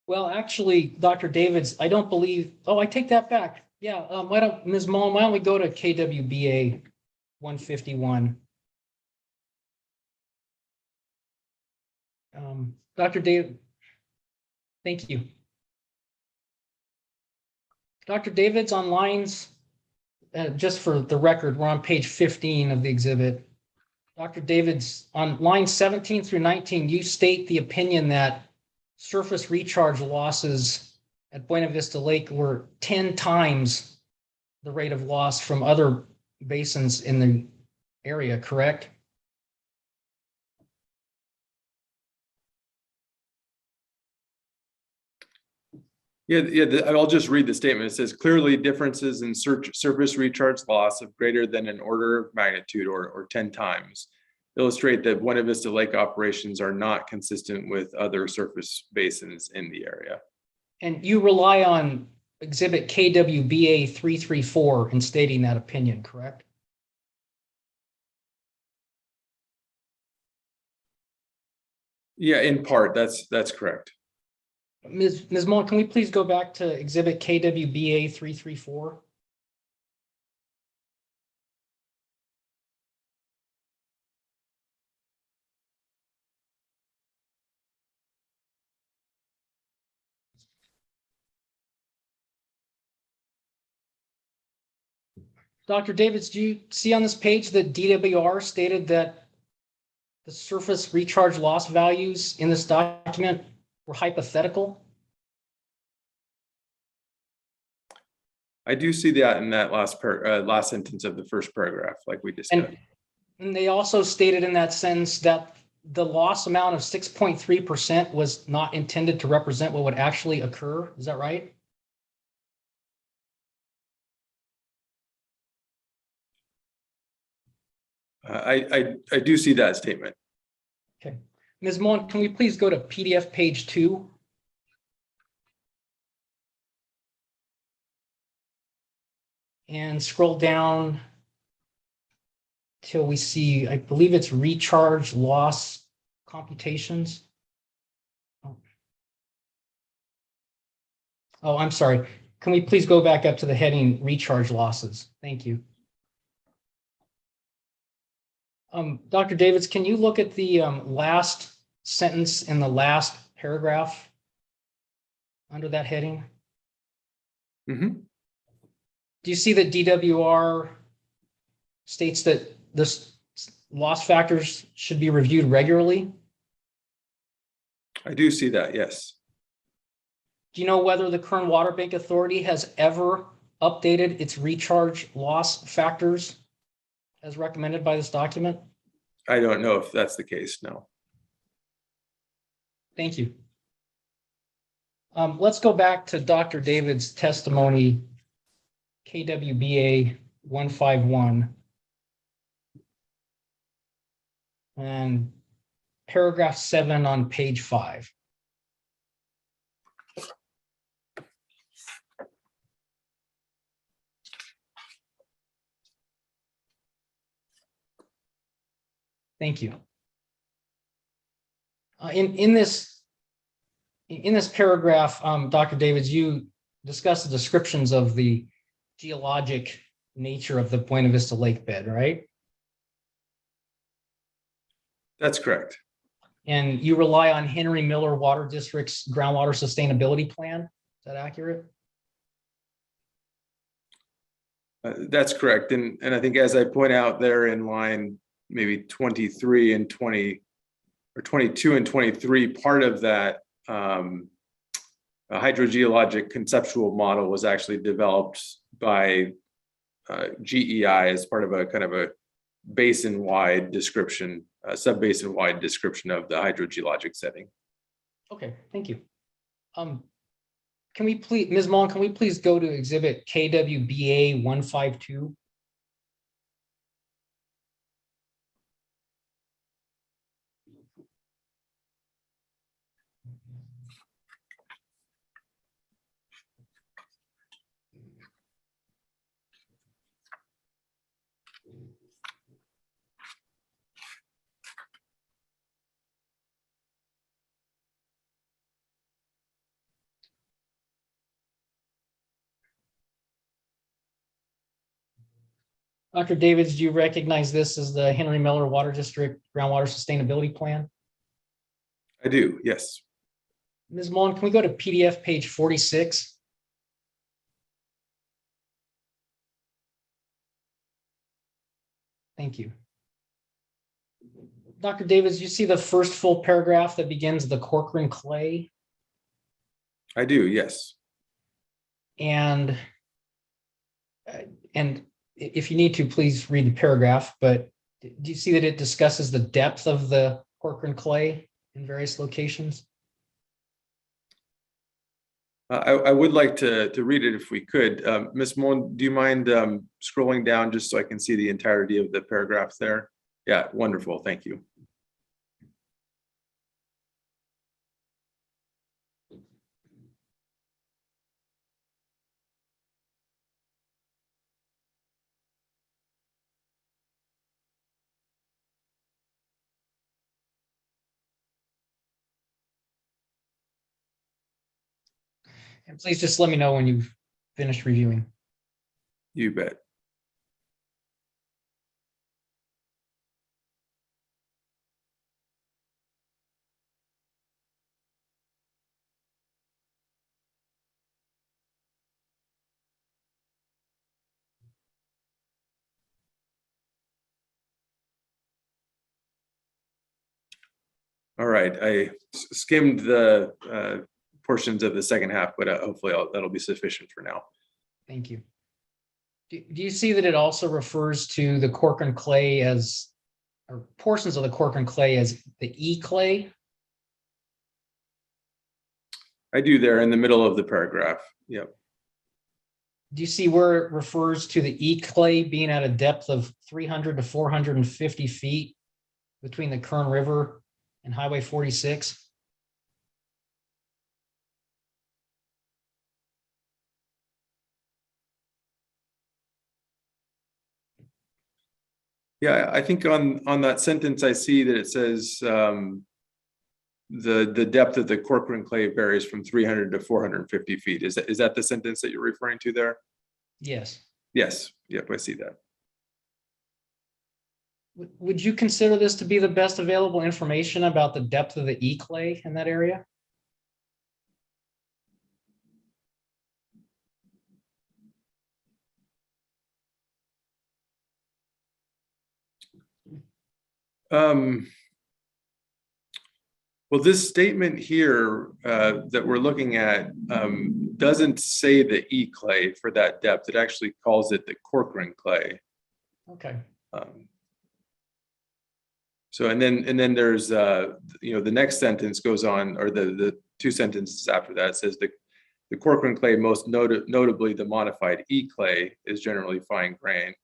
Well, actually, Dr. Davids, I don't believe, I take that back. Yeah, Ms. Mullen, why don't we go to KWBA 151? Dr. David, thank you. Dr. Davids, on lines, just for the record, we're on page 15 of the exhibit. Dr. Davids, on line 17 through 19, you state the opinion that surface recharge losses at Buena Vista Lake were 10 times the rate of loss from other basins in the area, correct? Yeah. I'll just read the statement. It says clearly differences in surface recharge loss of greater than an order of magnitude or 10 times illustrate that Buena Vista Lake operations are not consistent with other surface basins in the area. And you rely on exhibit KWBA 334 in stating that opinion, correct? Yeah, in part, that's correct. Ms. Mullen, can we please go back to exhibit KWBA 334? Dr. Davids, do you see on this page that DWR stated that the surface recharge loss values in this document were hypothetical? I do see that in that last sentence of the first paragraph, like we discussed. And they also stated in that sentence that the loss amount of 6.3% was not intended to represent what would actually occur. Is that right? I do see that statement. Okay. Ms. Mullen, can we please go to PDF page 2? And scroll down till we see, I believe it's recharge loss computations. Oh, I'm sorry. Can we please go back up to the heading recharge losses? Thank you. Dr. Davids, can you look at the last sentence in the last paragraph under that heading? Mm-hmm. Do you see that DWR states that this loss factors should be reviewed regularly? I do see that, yes. Do you know whether the Kern Water Bank Authority has ever updated its recharge loss factors as recommended by this document? I don't know if that's the case, no. Thank you. Let's go back to Dr. David's testimony, KWBA 151. And paragraph 7 on page 5. Thank you. In this paragraph, Dr. Davids, you discuss the descriptions of the geologic nature of the Buena Vista Lake bed, right? That's correct. And you rely on Henry Miller Water District's groundwater sustainability plan. Is that accurate? That's correct. And I think as I point out there in line maybe 23 and 20 or 22 and 23, part of that a hydrogeologic conceptual model was actually developed by GEI as part of a kind of a basin-wide description, sub-basin-wide description of the hydrogeologic setting. Okay, thank you. Can we please, Ms. Mullen, can we please go to exhibit KWBA 152? Dr. Davids, do you recognize this as the Henry Miller Water District Groundwater Sustainability Plan? I do, yes. Ms. Mullen, can we go to PDF page 46? Thank you. Dr. Davids, you see the first full paragraph that begins the Corcoran clay? I do, yes. And if you need to, please read the paragraph, but do you see that it discusses the depth of the Corcoran clay in various locations? I would like to read it if we could. Ms. Mullen, do you mind scrolling down just so I can see the entirety of the paragraphs there? Yeah, wonderful, thank you. And please just let me know when you've finished reviewing. You bet. All right, I skimmed the portions of the second half, but hopefully that'll be sufficient for now. Thank you. Do you see that it also refers to the Corcoran clay as, or portions of the Corcoran clay as the E clay? I do there in the middle of the paragraph. Yep. Do you see where it refers to the E clay being at a depth of 300 to 450 feet between the Kern River and Highway 46? Yeah, I think on that sentence, I see that it says the depth of the Corcoran clay varies from 300 to 450 feet. Is that the sentence that you're referring to there? Yes. Yes. Yep, I see that. Would you consider this to be the best available information about the depth of the E clay in that area? Well, this statement here that we're looking at doesn't say the E clay for that depth. It actually calls it the Corcoran clay. Okay. So and then there's the next sentence goes on, or the two sentences after that, it says the Corcoran clay, most notably the modified E clay, is generally fine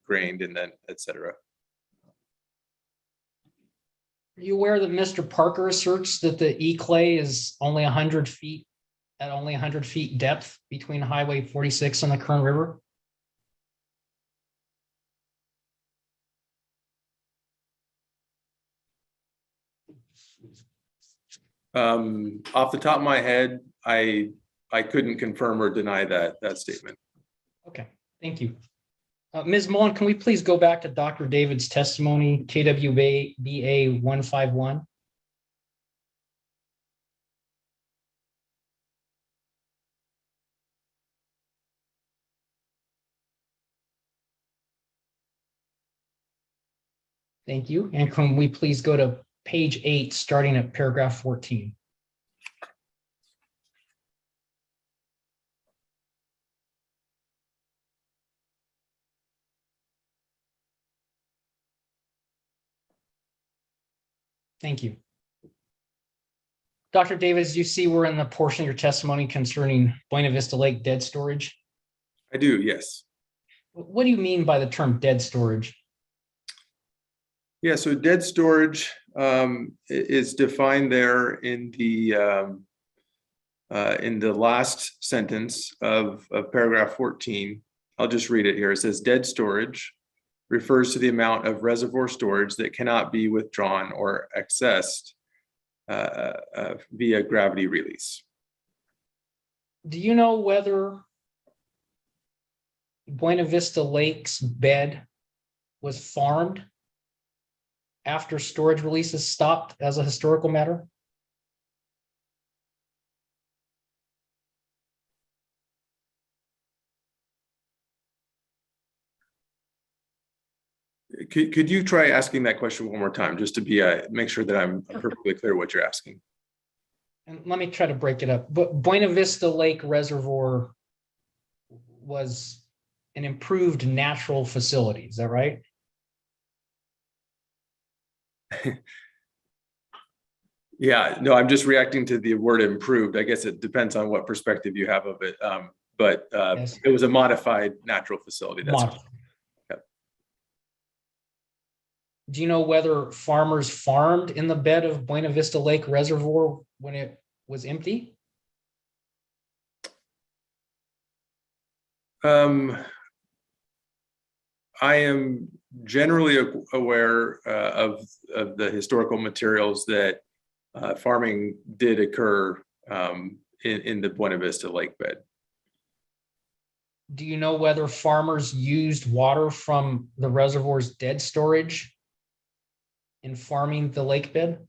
grained, and then et cetera. Are you aware that Mr. Parker asserts that the E clay is only 100 feet at only 100 feet depth between Highway 46 and the Kern River? Off the top of my head, I couldn't confirm or deny that statement. Okay, thank you. Ms. Mullen, can we please go back to Dr. David's testimony, KWBA 151? Thank you. And can we please go to page 8, starting at paragraph 14? Thank you. Dr. Davis, you see we're in the portion of your testimony concerning Buena Vista Lake dead storage. I do, yes. What do you mean by the term dead storage? Yeah, so dead storage is defined there in the last sentence of paragraph 14. I'll just read it here. It says dead storage refers to the amount of reservoir storage that cannot be withdrawn or accessed via gravity release. Do you know whether Buena Vista Lake's bed was farmed after storage releases stopped as a historical matter? Could you try asking that question one more time, just to be make sure that I'm perfectly clear what you're asking? And let me try to break it up. But Buena Vista Lake Reservoir was an improved natural facility. Is that right? Yeah, no, I'm just reacting to the word improved. I guess it depends on what perspective you have of it. But Yes. it was a modified natural facility. That's Modified. Do you know whether farmers farmed in the bed of Buena Vista Lake Reservoir when it was empty? I am generally aware of the historical materials that farming did occur in the Buena Vista Lake bed. Do you know whether farmers used water from the reservoir's dead storage in farming the lake bed?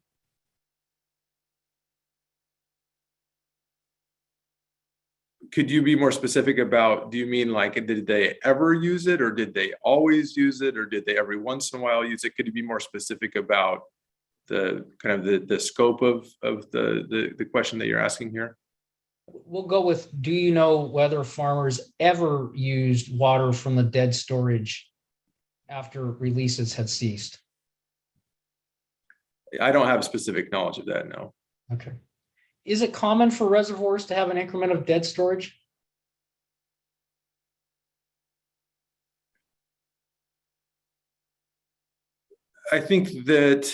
Could you be more specific about, do you mean like, did they ever use it, or did they always use it, or did they every once in a while use it? Could you be more specific about the kind of the scope of the question that you're asking here? We'll go with, do you know whether farmers ever used water from the dead storage after releases had ceased? I don't have specific knowledge of that, no. Okay. Is it common for reservoirs to have an increment of dead storage? I think that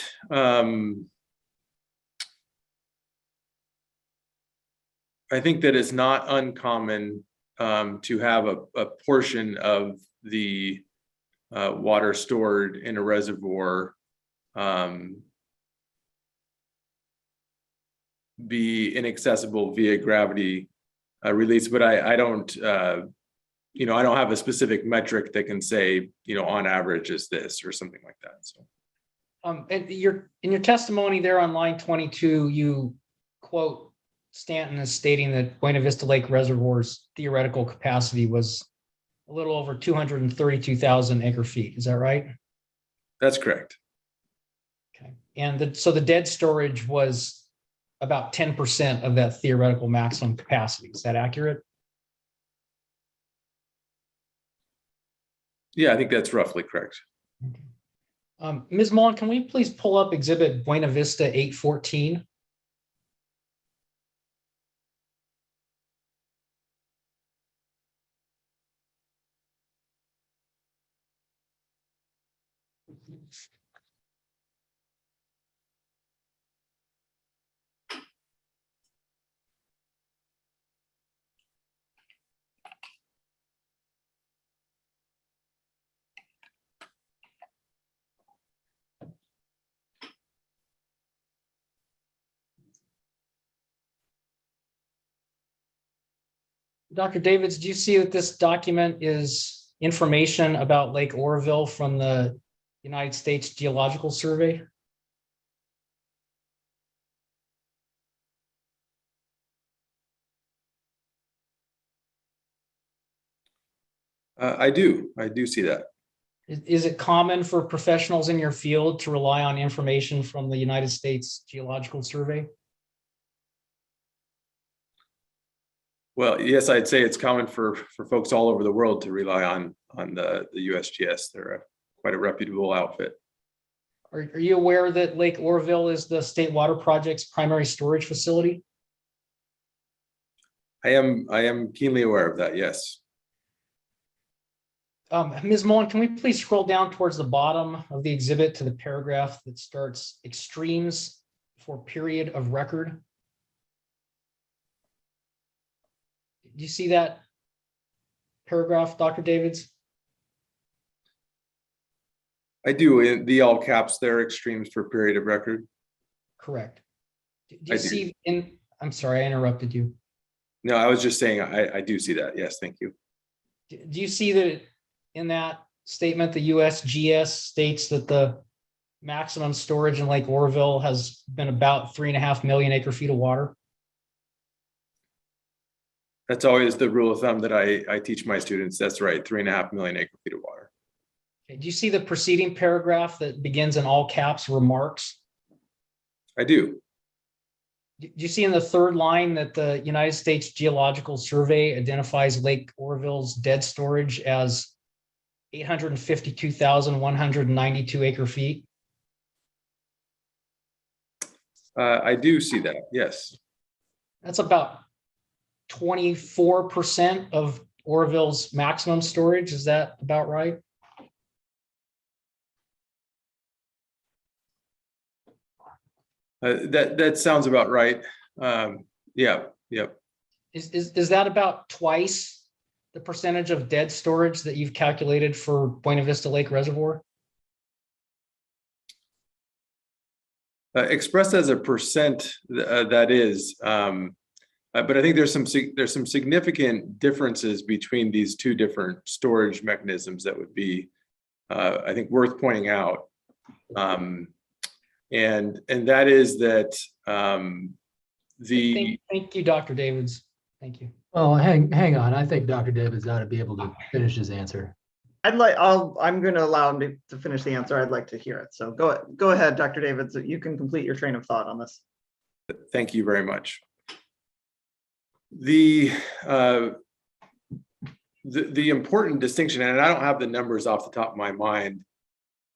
it's not uncommon to have a portion of the water stored in a reservoir be inaccessible via gravity release, but I don't, I don't have a specific metric that can say, on average is this or something like that. So, And in your testimony there on line 22, you quote Stanton as stating that Buena Vista Lake Reservoir's theoretical capacity was a little over 232,000 acre feet. Is that right? That's correct. Okay. And so the dead storage was about 10% of that theoretical maximum capacity. Is that accurate? Yeah, I think that's roughly correct. Okay. Ms. Mullen, can we please pull up exhibit Buena Vista 814? Dr. Davids, do you see that this document is information about Lake Oroville from the United States Geological Survey? I do see that. Is it common for professionals in your field to rely on information from the United States Geological Survey? Well, yes, I'd say it's common for folks all over the world to rely on the USGS. They're quite a reputable outfit. Are you aware that Lake Oroville is the State Water Project's primary storage facility? I am keenly aware of that, yes. Ms. Mullen, can we please scroll down towards the bottom of the exhibit to the paragraph that starts extremes for period of record? Do you see that paragraph, Dr. Davids? I do. In the all caps there, extremes for period of record. Correct. Do I you do. see in, I'm sorry, I interrupted you. No, I was just saying, I do see that. Yes, thank you. Do you see that in that statement, the USGS states that the maximum storage in Lake Oroville has been about 3.5 million acre feet of water? That's always the rule of thumb that I teach my students. That's right, 3.5 million acre feet of water. Okay, do you see the preceding paragraph that begins in all caps remarks? I do. Do you see in the third line that the United States Geological Survey identifies Lake Oroville's dead storage as 852,192 acre feet? I do see that, yes. That's about 24% of Oroville's maximum storage. Is that about right? That sounds about right. Yeah. Is that about twice the percentage of dead storage that you've calculated for Buena Vista Lake Reservoir? Expressed as a percent, that is. But I think there's some significant differences between these two different storage mechanisms that would be, I think, worth pointing out. And that is that Thank you, Dr. Davids. Thank you. Well, hang on. I think Dr. Davids ought to be able to finish his answer. I'm going to allow him to finish the answer. I'd like to hear it. So go ahead, Dr. Davids. You can complete your train of thought on this. Thank you very much. The important distinction, and I don't have the numbers off the top of my mind.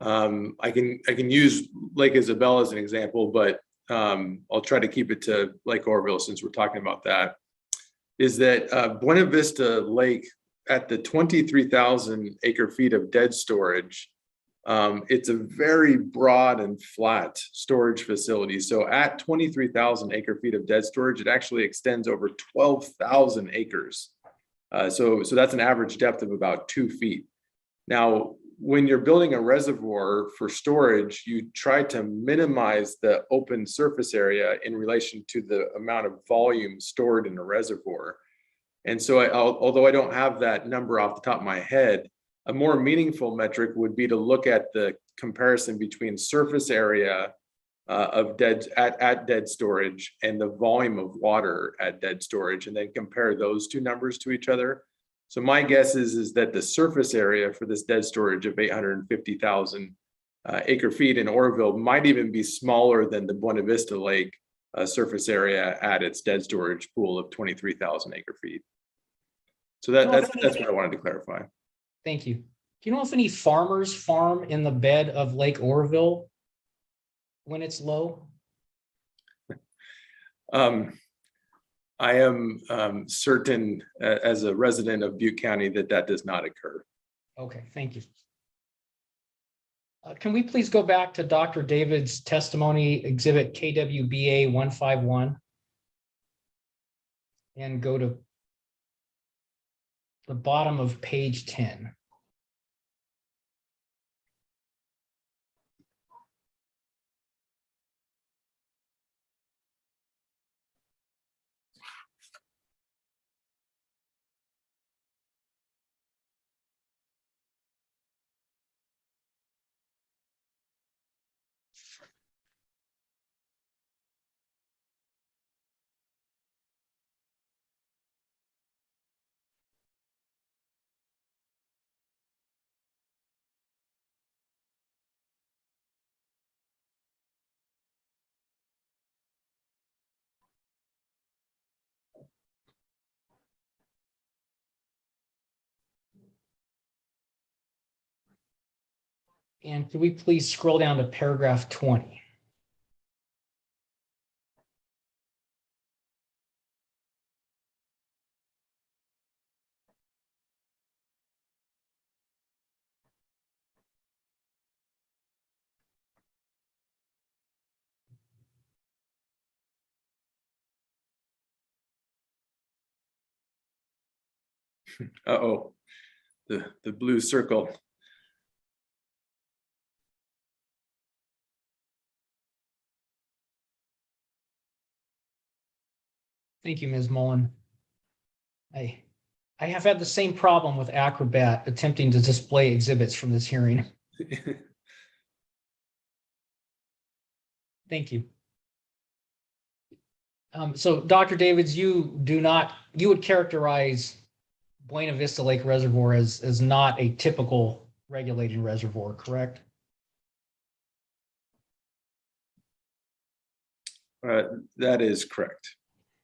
I can use Lake Isabel as an example, but I'll try to keep it to Lake Oroville since we're talking about that. Is that Buena Vista Lake at the 23,000 acre feet of dead storage? It's a very broad and flat storage facility. So at 23,000 acre feet of dead storage, it actually extends over 12,000 acres. So that's an average depth of about 2 feet. Now, when you're building a reservoir for storage, you try to minimize the open surface area in relation to the amount of volume stored in a reservoir. And so although I don't have that number off the top of my head, a more meaningful metric would be to look at the comparison between surface area of dead storage and the volume of water at dead storage, and then compare those two numbers to each other. So my guess is that the surface area for this dead storage of 850,000 acre feet in Oroville might even be smaller than the Buena Vista Lake surface area at its dead storage pool of 23,000 acre feet. So that's what I wanted to clarify. Thank you. Do you know if any farmers farm in the bed of Lake Oroville when it's low? I am certain as a resident of Butte County that does not occur. Okay, thank you. Can we please go back to Dr. David's testimony, exhibit KWBA 151? And go to the bottom of page 10. And could we please scroll down to paragraph 20? Uh-oh, the blue circle. Thank you, Ms. Mullen. I have had the same problem with Acrobat attempting to display exhibits from this hearing. Thank you. So Dr. Davids, you would characterize Buena Vista Lake Reservoir as not a typical regulating reservoir, correct? That is correct.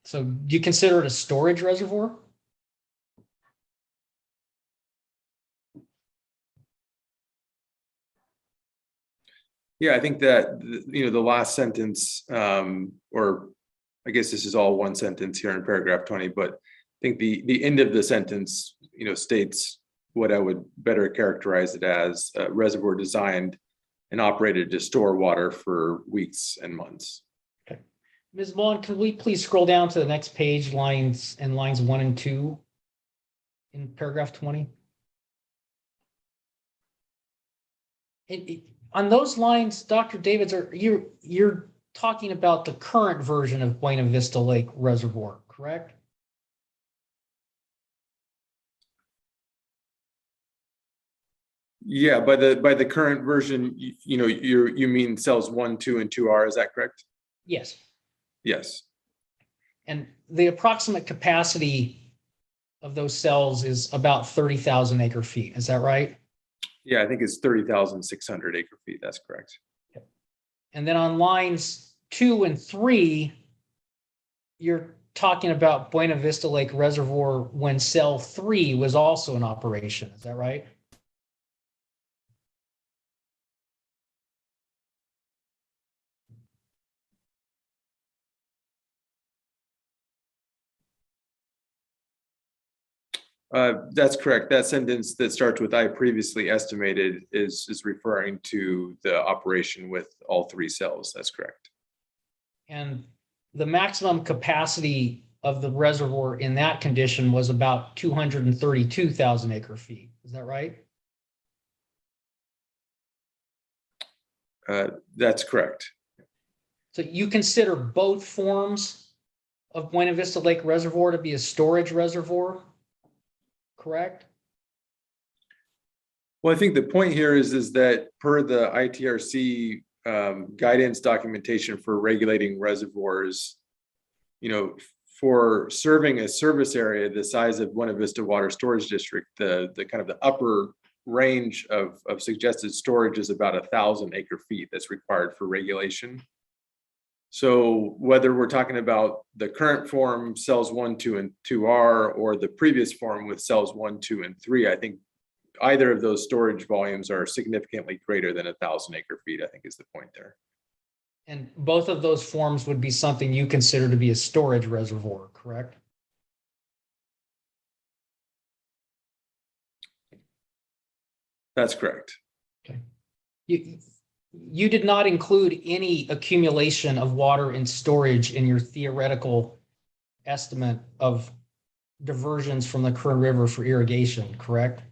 So do you consider it a storage reservoir? Yeah, I think that, the last sentence, or I guess this is all one sentence here in paragraph 20, but I think the end of the sentence, states what I would better characterize it as: a reservoir designed and operated to store water for weeks and months. Okay. Ms. Mullen, could we please scroll down to the next page, lines 1 and 2 in paragraph 20? On those lines, Dr. Davids, you're talking about the current version of Buena Vista Lake Reservoir, correct? Yeah, by the current version, you mean cells 1, 2, and 2R, is that correct? Yes. Yes. And the approximate capacity of those cells is about 30,000 acre feet. Is that right? Yeah, I think it's 30,600 acre feet. That's correct. And then on lines 2 and 3, you're talking about Buena Vista Lake Reservoir when cell 3 was also in operation. Is that right? That's correct. That sentence that starts with "I previously estimated" is referring to the operation with all 3 cells. That's correct. And the maximum capacity of the reservoir in that condition was about 232,000 acre feet. Is that right? That's correct. So you consider both forms of Buena Vista Lake Reservoir to be a storage reservoir, correct? Well, I think the point here is that per the ITRC guidance documentation for regulating reservoirs, for serving a service area the size of Buena Vista Water Storage District, the kind of the upper range of suggested storage is about 1,000 acre feet that's required for regulation. So whether we're talking about the current form, cells 1, 2, and 2R, or the previous form with cells 1, 2, and 3, I think either of those storage volumes are significantly greater than 1,000 acre feet, I think is the point there. And both of those forms would be something you consider to be a storage reservoir, correct? That's correct. Okay. You did not include any accumulation of water and storage in your theoretical estimate of diversions from the Kern River for irrigation, correct?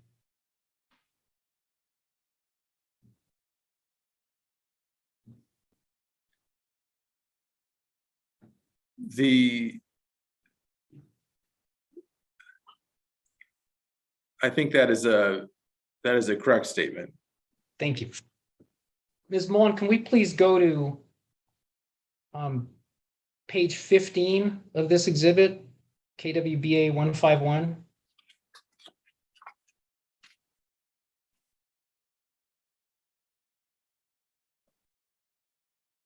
I think that is a correct statement. Thank you. Ms. Mullen, can we please go to page 15 of this exhibit, KWBA 151?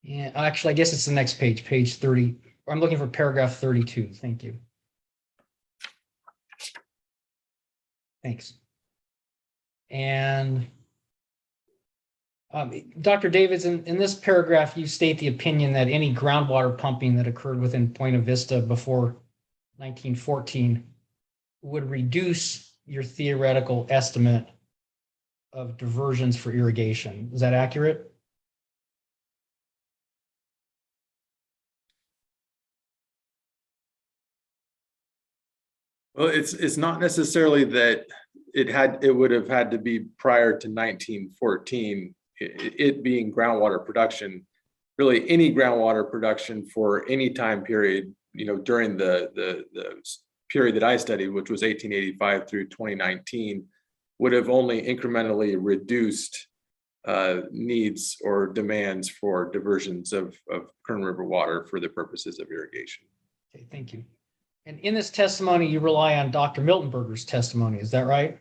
Yeah, actually, I guess it's the next page, page 30. I'm looking for paragraph 32. Thank you. Thanks. And Dr. Davids, in this paragraph, you state the opinion that any groundwater pumping that occurred within Point Vista before 1914 would reduce your theoretical estimate of diversions for irrigation. Is that accurate? Well, it's not necessarily that it would have had to be prior to 1914, it being groundwater production, really any groundwater production for any time period, during the period that I studied, which was 1885 through 2019, would have only incrementally reduced needs or demands for diversions of Kern River water for the purposes of irrigation. Okay, thank you. And in this testimony, you rely on Dr. Miltenberger's testimony, is that right?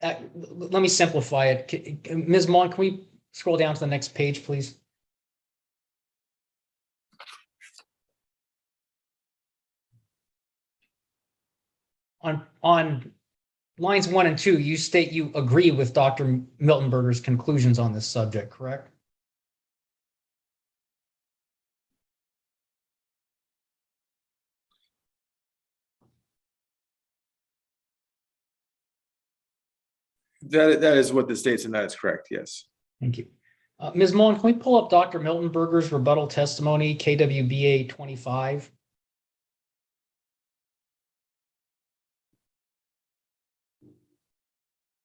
Let me simplify it. Ms. Mon, can we scroll down to the next page, please? On lines 1 and 2, you state you agree with Dr. Miltenberger's conclusions on this subject, correct? That is what the states, and that is correct. Yes. Thank you. Ms. Mullen, can we pull up Dr. Miltenberger's rebuttal testimony, KWBA 25?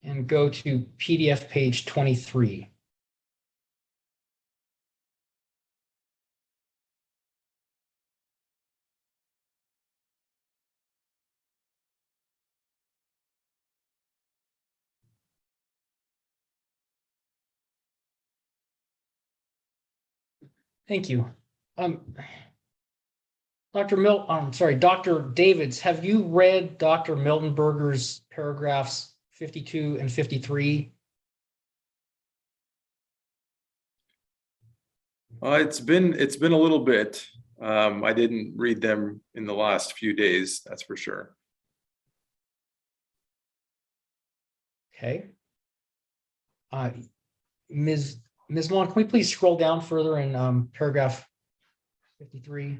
And go to PDF page 23. Thank you. Dr. Davids, have you read Dr. Miltenberger's paragraphs 52 and 53? It's been a little bit. I didn't read them in the last few days, that's for sure. Okay. Ms. Mullen, can we please scroll down further in paragraph 53?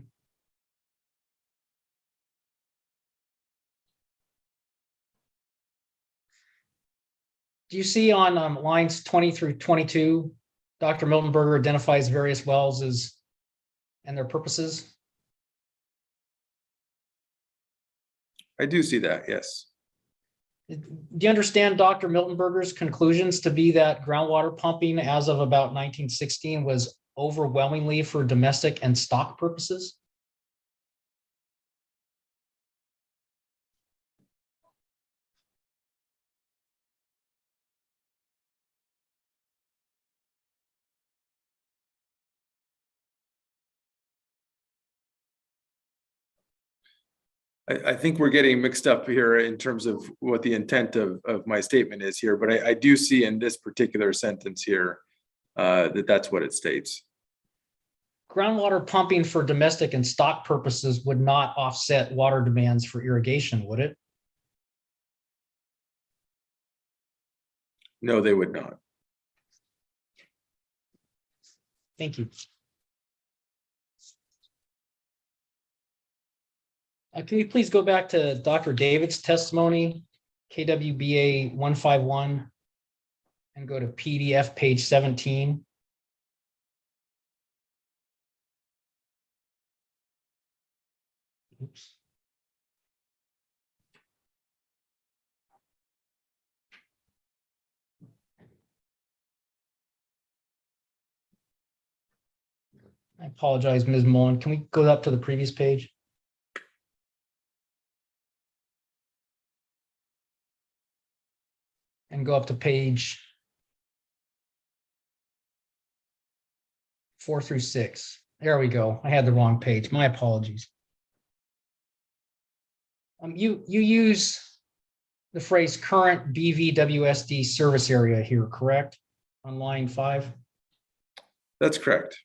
Do you see on lines 20 through 22, Dr. Miltenberger identifies various wells and their purposes? I do see that, yes. Do you understand Dr. Miltenberger's conclusions to be that groundwater pumping as of about 1916 was overwhelmingly for domestic and stock purposes? I think we're getting mixed up here in terms of what the intent of my statement is here, but I do see in this particular sentence here that's what it states. Groundwater pumping for domestic and stock purposes would not offset water demands for irrigation, would it? No, they would not. Thank you. Can you please go back to Dr. David's testimony, KWBA 151, and go to PDF page 17? Oops. I apologize, Ms. Mullen. Can we go up to the previous page? And go up to page 4 through 6. There we go. I had the wrong page. My apologies. You use the phrase current BVWSD service area here, correct? On line 5. That's correct.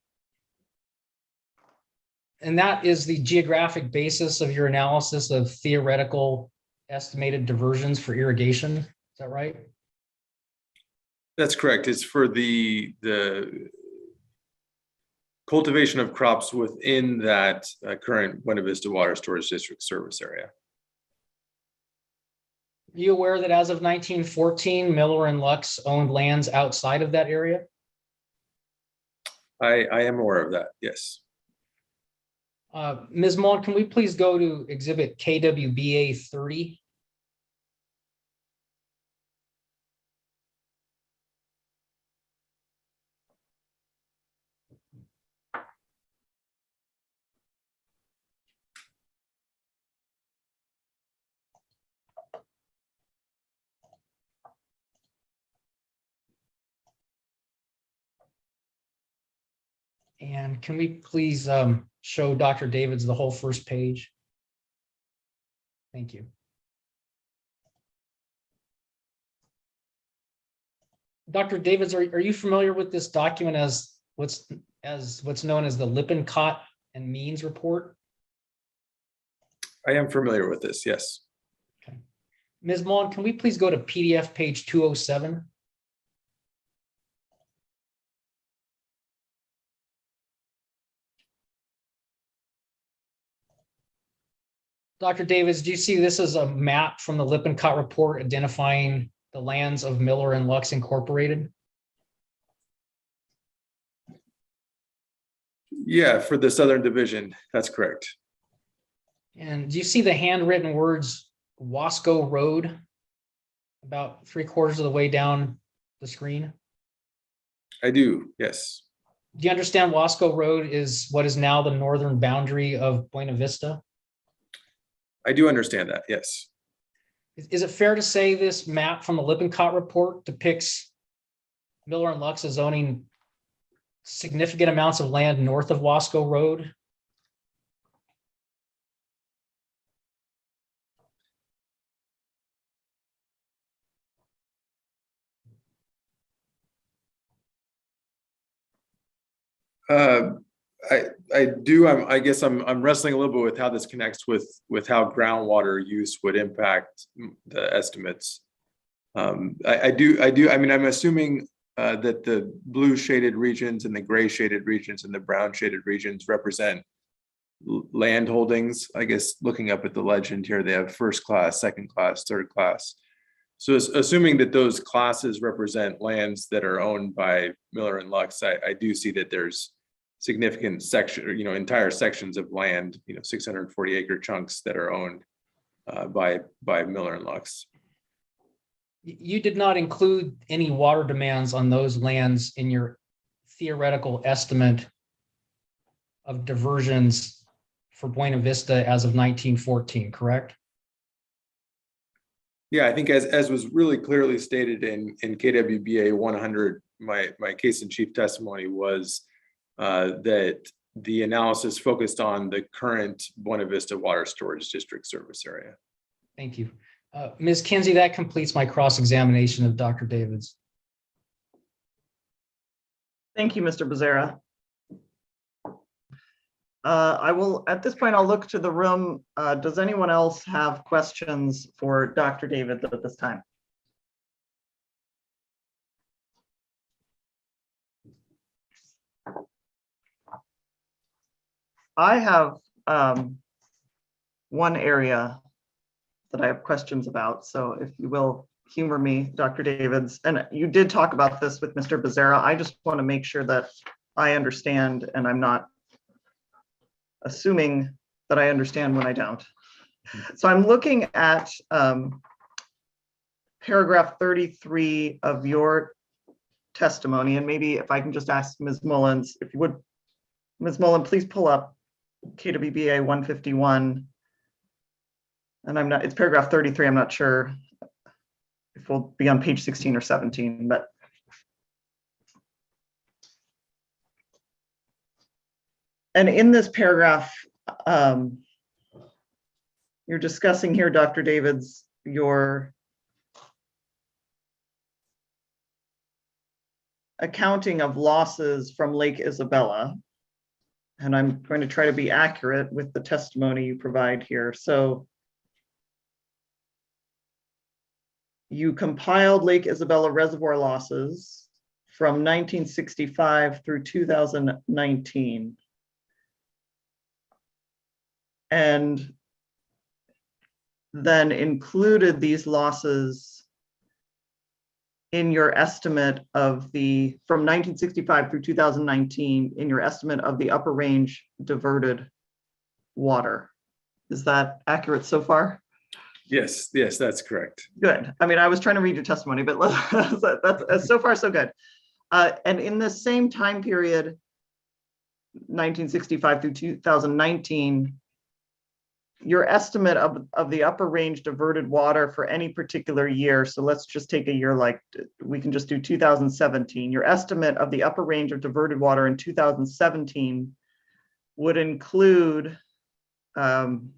And that is the geographic basis of your analysis of theoretical estimated diversions for irrigation. Is that right? That's correct. It's for the cultivation of crops within that current Buena Vista Water Storage District service area. Are you aware that as of 1914, Miller and Lux owned lands outside of that area? I am aware of that, yes. Ms. Mullen, can we please go to exhibit KWBA 30? And can we please show Dr. Davids the whole first page? Thank you. Dr. Davids, are you familiar with this document as what's known as the Lippincott and Means report? I am familiar with this, yes. Okay. Ms. Mullen, can we please go to PDF page 207? Dr. Davids, do you see this as a map from the Lippincott report identifying the lands of Miller and Lux Incorporated? Yeah, for the Southern Division, that's correct. And do you see the handwritten words Wasco Road about 3/4 of the way down the screen? I do, yes. Do you understand Wasco Road is what is now the northern boundary of Buena Vista? I do understand that, yes. Is it fair to say this map from the Lippincott report depicts Miller and Lux as owning significant amounts of land north of Wasco Road? I do. I guess I'm wrestling a little bit with how this connects with how groundwater use would impact the estimates. I do. I mean, I'm assuming that the blue shaded regions and the gray shaded regions and the brown shaded regions represent land holdings. I guess looking up at the legend here, they have first class, second class, third class. So assuming that those classes represent lands that are owned by Miller and Lux, I do see that there's significant section, entire sections of land, 640 acre chunks that are owned by Miller and Lux. You did not include any water demands on those lands in your theoretical estimate of diversions for Buena Vista as of 1914, correct? Yeah, I think as was really clearly stated in KWBA 100, my case in chief testimony was that the analysis focused on the current Buena Vista Water Storage District service area. Thank you. Ms. Kinsey, that completes my cross-examination of Dr. Davids. Thank you, Mr. Becerra. I will, at this point, I'll look to the room. Does anyone else have questions for Dr. Davids at this time? I have one area that I have questions about. So if you will humor me, Dr. Davids, and you did talk about this with Mr. Becerra. I just want to make sure that I understand and I'm not assuming that I understand when I don't. So I'm looking at paragraph 33 of your testimony, and maybe if I can just ask Ms. Mullins, if you would, Ms. Mullen, please pull up KWBA 151. And I'm not, it's paragraph 33. I'm not sure if we'll be on page 16 or 17, but. And in this paragraph, you're discussing here, Dr. Davids, your accounting of losses from Lake Isabella. And I'm going to try to be accurate with the testimony you provide here. So you compiled Lake Isabella reservoir losses from 1965 through 2019. And then included these losses in your estimate of the, from 1965 through 2019, in your estimate of the upper range diverted water. Is that accurate so far? Yes, that's correct. Good. I mean, I was trying to read your testimony, but that's so far so good. And in the same time period, 1965 through 2019, your estimate of the upper range diverted water for any particular year, so let's just take a year like, we can just do 2017. Your estimate of the upper range of diverted water in 2017 would include an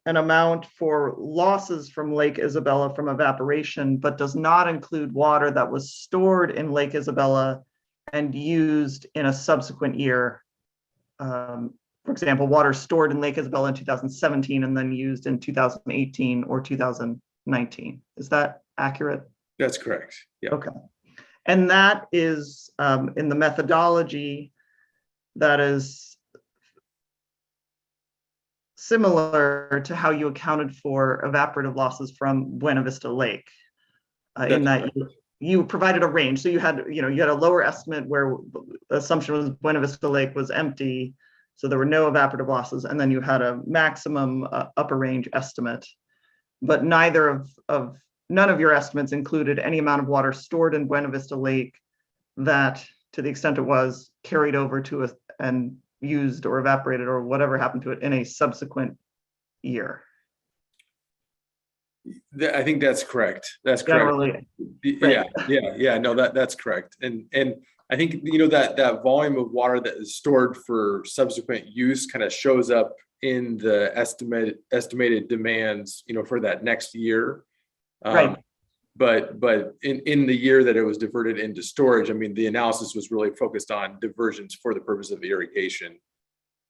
amount for losses from Lake Isabella from evaporation, but does not include water that was stored in Lake Isabella and used in a subsequent year. For example, water stored in Lake Isabella in 2017 and then used in 2018 or 2019. Is that accurate? That's correct. Yeah. Okay. And that is in the methodology that is similar to how you accounted for evaporative losses from Buena Vista Lake. In that you provided a range. So you had a lower estimate where the assumption was Buena Vista Lake was empty, so there were no evaporative losses, and then you had a maximum upper range estimate. But none of your estimates included any amount of water stored in Buena Vista Lake that, to the extent it was, carried over to and used or evaporated or whatever happened to it in a subsequent year. I think that's correct. That's correct. Generally, Yeah. No, that's correct. And I think, that volume of water that is stored for subsequent use kind of shows up in the estimated demands, for that next year. Right. But in the year that it was diverted into storage, I mean, the analysis was really focused on diversions for the purpose of irrigation.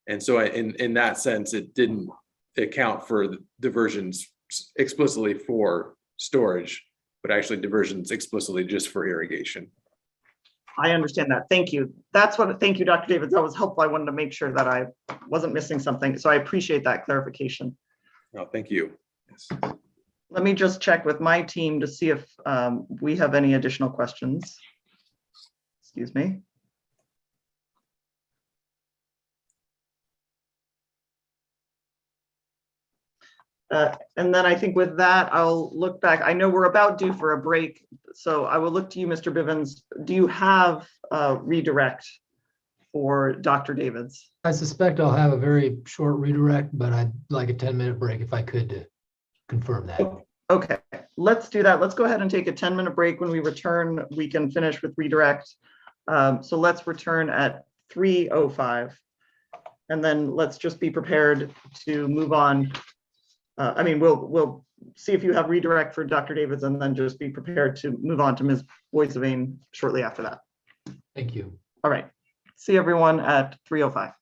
And so in that sense, it didn't account for the diversions explicitly for storage, but actually diversions explicitly just for irrigation. I understand that. Thank you. Thank you, Dr. Davids. That was helpful. I wanted to make sure that I wasn't missing something. So I appreciate that clarification. No, thank you. Yes. Let me just check with my team to see if we have any additional questions. Excuse me. And then I think with that, I'll look back. I know we're about due for a break, so I will look to you, Mr. Bivens. Do you have a redirect for Dr. Davids? I suspect I'll have a very short redirect, but I'd like a 10-minute break if I could to confirm that. Okay, let's do that. Let's go ahead and take a 10-minute break. When we return, we can finish with redirect. So let's return at 3:05, and then let's just be prepared to move on. We'll see if you have redirect for Dr. Davids, and then just be prepared to move on to Ms. Boissevain shortly after that. Thank you. All right. See everyone at 3:05.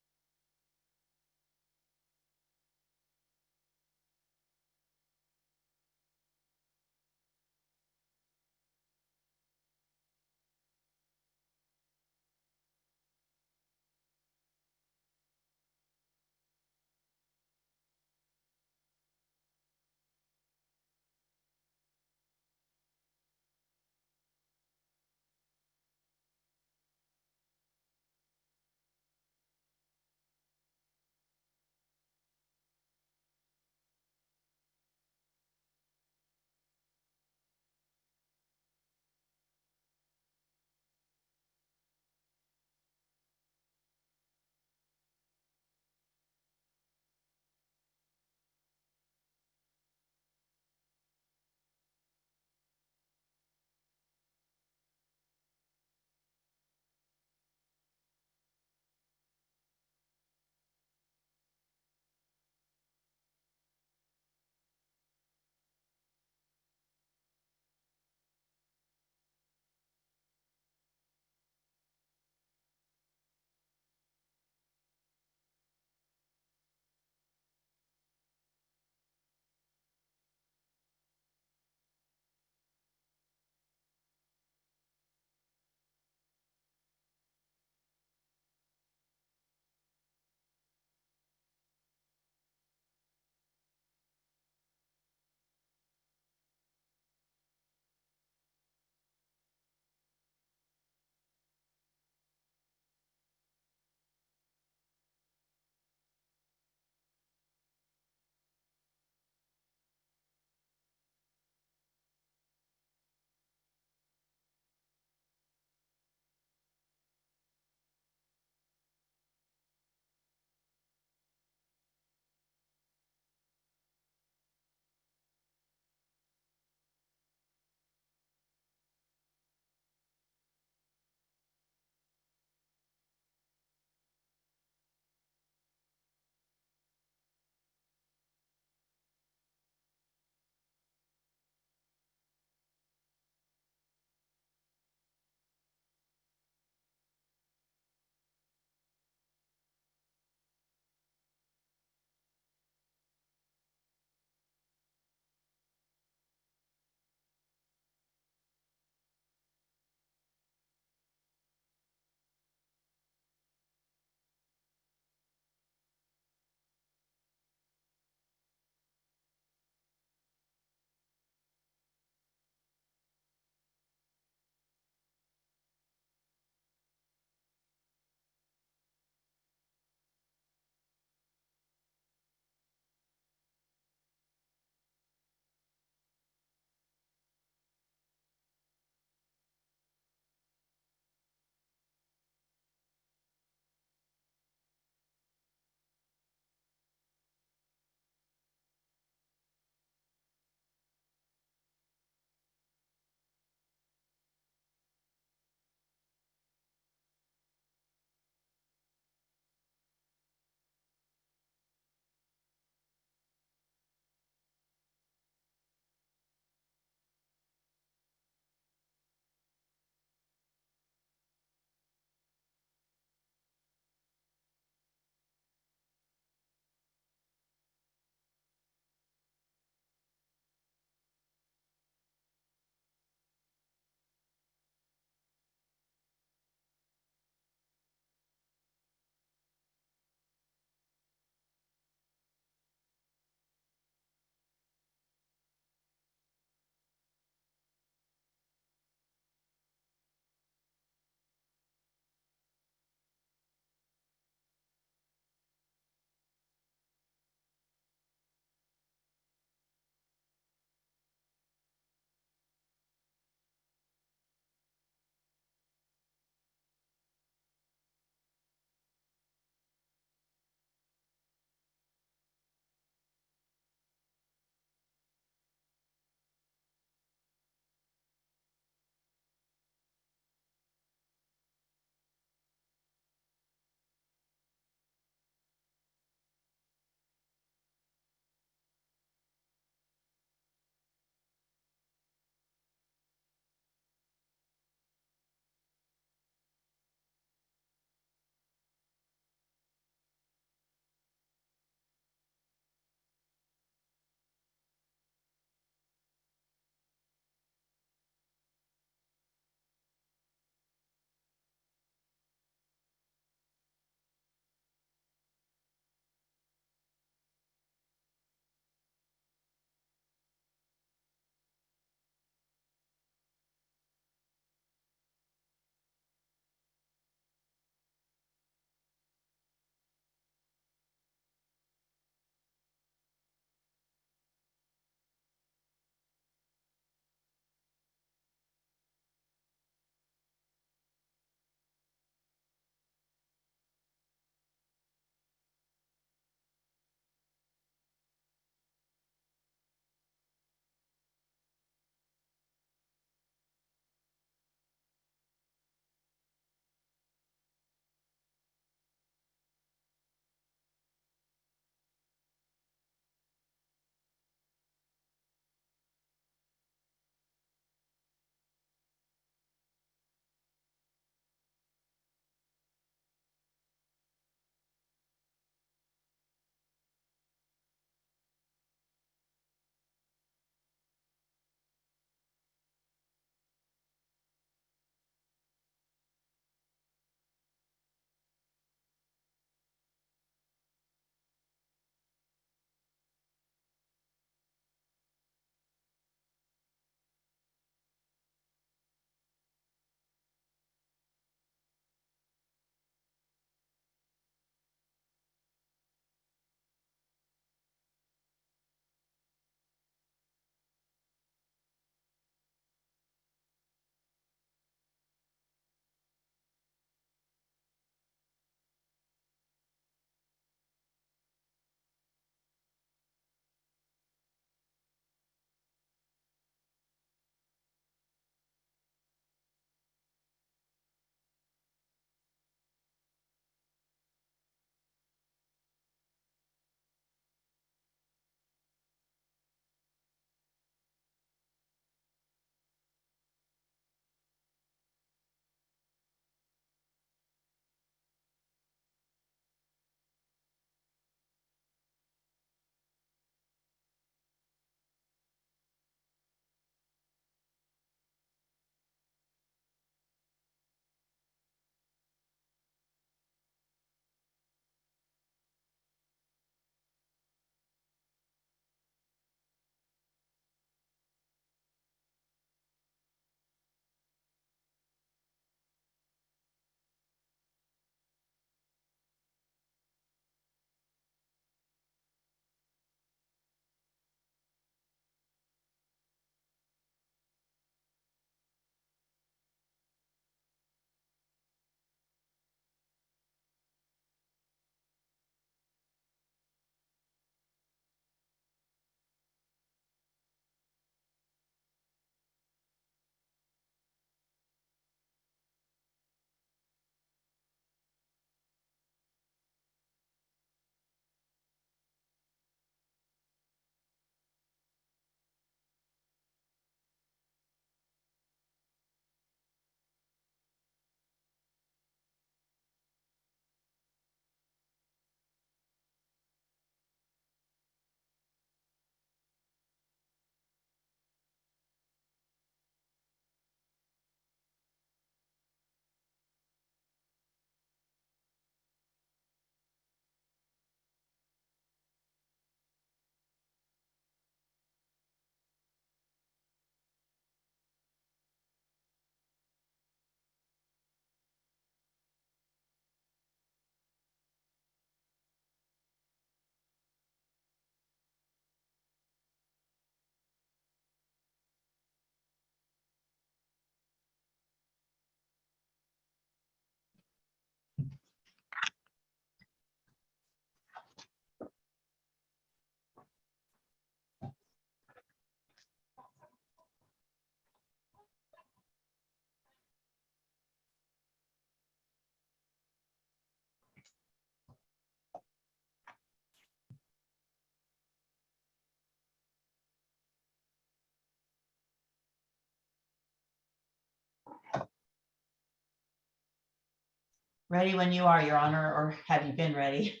Ready when you are, Your Honor, or have you been ready?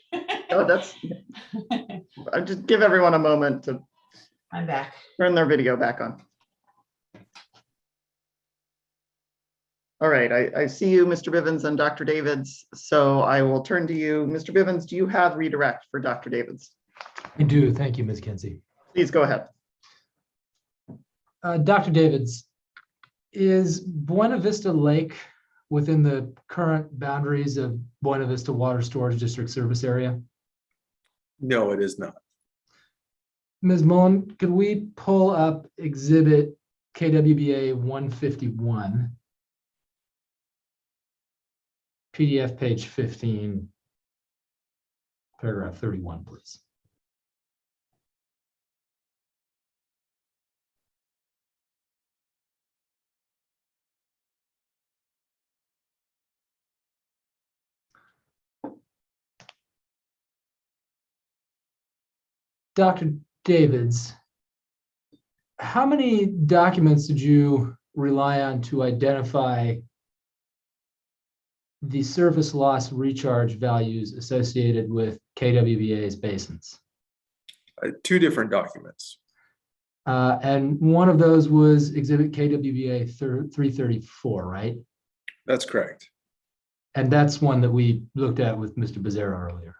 Oh, I just give everyone a moment to I'm back. turn their video back on. All right, I see you, Mr. Bivens and Dr. Davids. So I will turn to you. Mr. Bivens, do you have redirect for Dr. Davids? I do. Thank you, Ms. Kinsey. Please go ahead. Dr. Davids, is Buena Vista Lake within the current boundaries of Buena Vista Water Storage District service area? No, it is not. Ms. Mullen, could we pull up exhibit KWBA 151? PDF page 15, paragraph 31, please. Dr. Davids, how many documents did you rely on to identify the surface loss recharge values associated with KWBA's basins? 2 different documents. And one of those was exhibit KWBA 334, right? That's correct. And that's one that we looked at with Mr. Becerra earlier.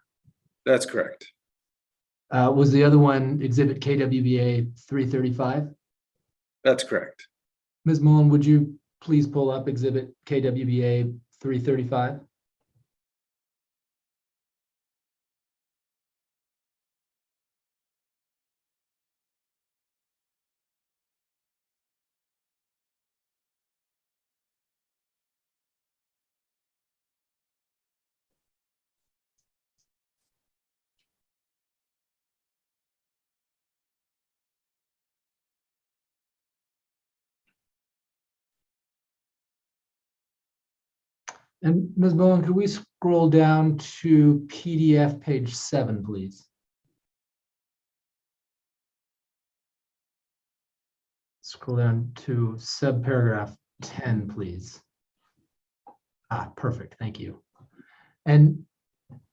That's correct. Was the other one exhibit KWBA 335? That's correct. Ms. Mullen, would you please pull up exhibit KWBA 335? And Ms. Mullen, could we scroll down to PDF page 7, please? Scroll down to subparagraph 10, please. Perfect. Thank you. And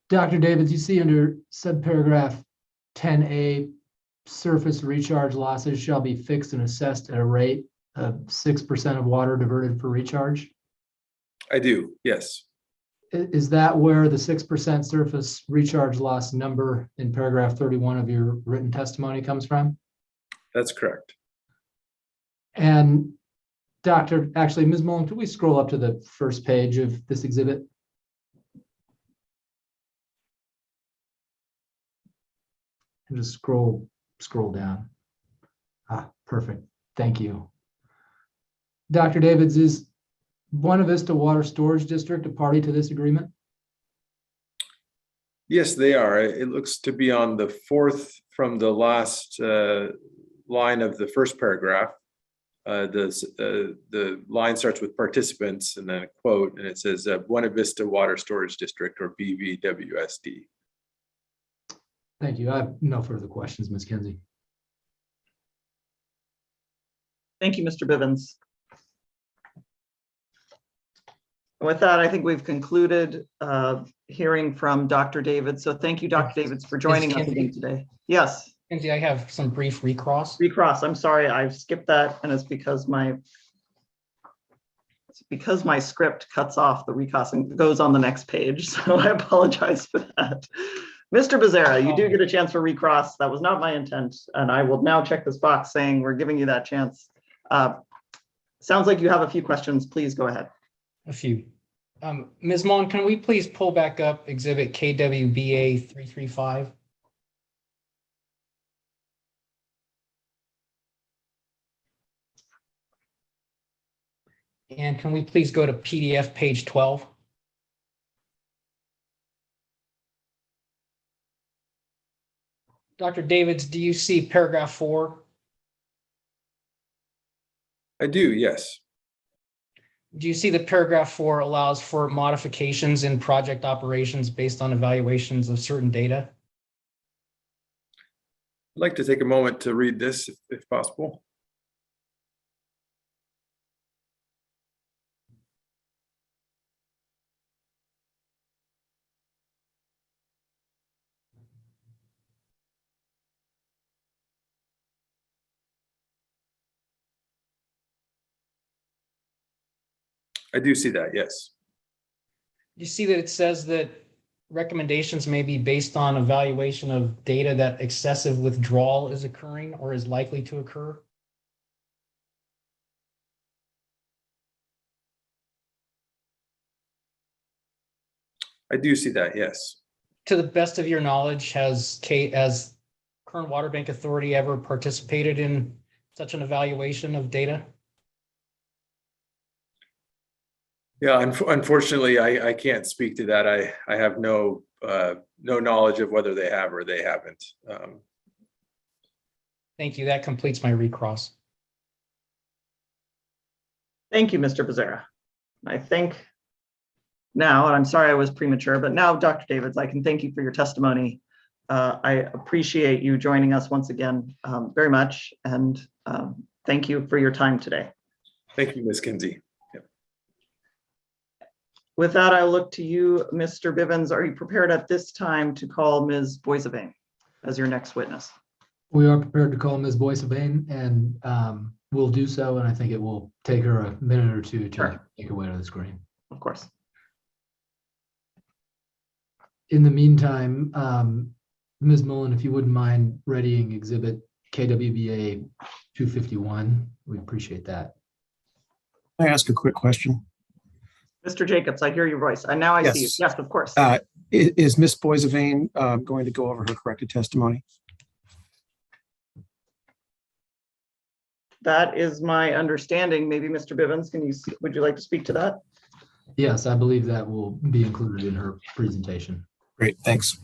Dr. Davids, you see under subparagraph 10A, surface recharge losses shall be fixed and assessed at a rate of 6% of water diverted for recharge. I do, yes. Is that where the 6% surface recharge loss number in paragraph 31 of your written testimony comes from? That's correct. And actually, Ms. Mullen, could we scroll up to the first page of this exhibit? And just scroll down. Perfect. Thank you. Dr. Davids, is Buena Vista Water Storage District a party to this agreement? Yes, they are. It looks to be on the 4th from the last line of the first paragraph. The line starts with participants and then a quote, and it says Buena Vista Water Storage District, or BVWSD. Thank you. I have no further questions, Ms. Kinsey. Thank you, Mr. Bivens. With that, I think we've concluded hearing from Dr. Davids. So thank you, Dr. Davids, for joining us again today. Yes. Kinsey, I have some brief recross. Recross. I'm sorry, I've skipped that, and it's because my script cuts off the recross and goes on the next page. So I apologize for that. Mr. Becerra, you do get a chance for recross. That was not my intent, and I will now check this box saying we're giving you that chance. Sounds like you have a few questions. Please go ahead. A few. Ms. Mullen, can we please pull back up exhibit KWBA 335? And can we please go to PDF page 12? Dr. Davids, do you see paragraph 4? I do, yes. Do you see that paragraph 4 allows for modifications in project operations based on evaluations of certain data? I'd like to take a moment to read this if possible. I do see that, yes. You see that it says that recommendations may be based on evaluation of data that excessive withdrawal is occurring or is likely to occur. I do see that, yes. To the best of your knowledge, has Kern Water Bank Authority ever participated in such an evaluation of data? Yeah, unfortunately, I can't speak to that. I have no knowledge of whether they have or they haven't. Thank you. That completes my recross. Thank you, Mr. Becerra. I think now, and I'm sorry I was premature, but now, Dr. Davids, I can thank you for your testimony. I appreciate you joining us once again very much, and thank you for your time today. Thank you, Ms. Kinsey. With that, I look to you, Mr. Bivens. Are you prepared at this time to call Ms. Boisavane as your next witness? We are prepared to call Ms. Boisavane, and we'll do so, and I think it will take her a minute or two to Sure. make her way to the screen. Of course. In the meantime, Ms. Mullen, if you wouldn't mind readying exhibit KWBA 251, we appreciate that. Can I ask a quick question? Mr. Jacobs, I hear your voice. And now I see you. Yes. Yes, of course. Is Ms. Boisavane going to go over her corrected testimony? That is my understanding. Maybe Mr. Bivens, would you like to speak to that? Yes, I believe that will be included in her presentation. Great, thanks.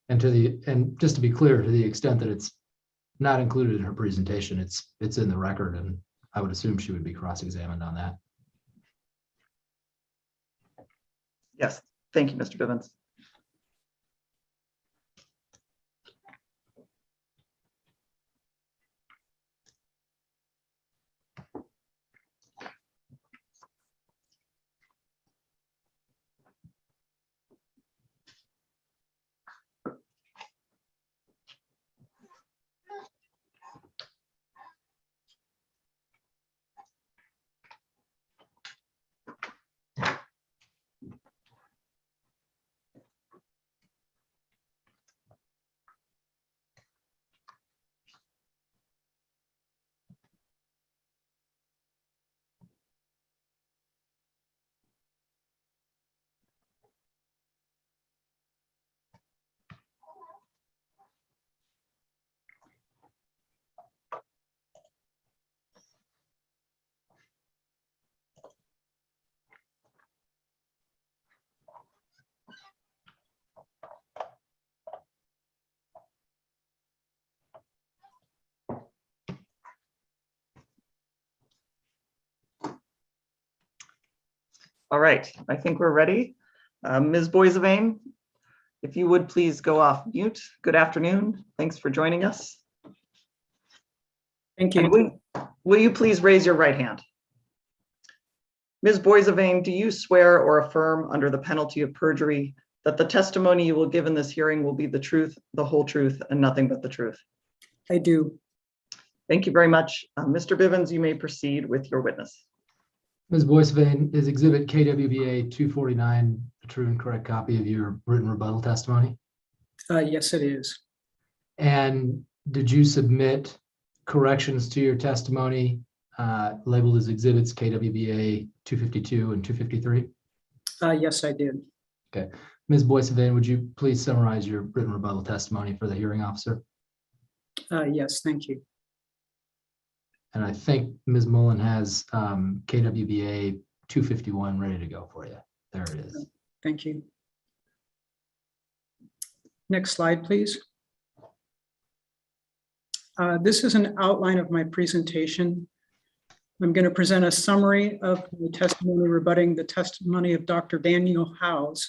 And just to be clear, to the extent that it's not included in her presentation, it's in the record, and I would assume she would be cross-examined on that. Yes. Thank you, Mr. Bivens. All right, I think we're ready. Ms. Boisavane, if you would please go off mute. Good afternoon. Thanks for joining us. Thank you. And will you please raise your right hand? Ms. Boisavane, do you swear or affirm under the penalty of perjury that the testimony you will give in this hearing will be the truth, the whole truth, and nothing but the truth? I do. Thank you very much. Mr. Bivens, you may proceed with your witness. Ms. Boisavane, is exhibit KWBA 249 a true and correct copy of your written rebuttal testimony? Yes, it is. And did you submit corrections to your testimony labeled as exhibits KWBA 252 and 253? Yes, I did. Okay. Ms. Boisavane, would you please summarize your written rebuttal testimony for the hearing officer? Yes, thank you. And I think Ms. Mullen has KWBA 251 ready to go for you. There it is. Thank you. Next slide, please. This is an outline of my presentation. I'm going to present a summary of the testimony rebutting the testimony of Dr. Daniel Howes.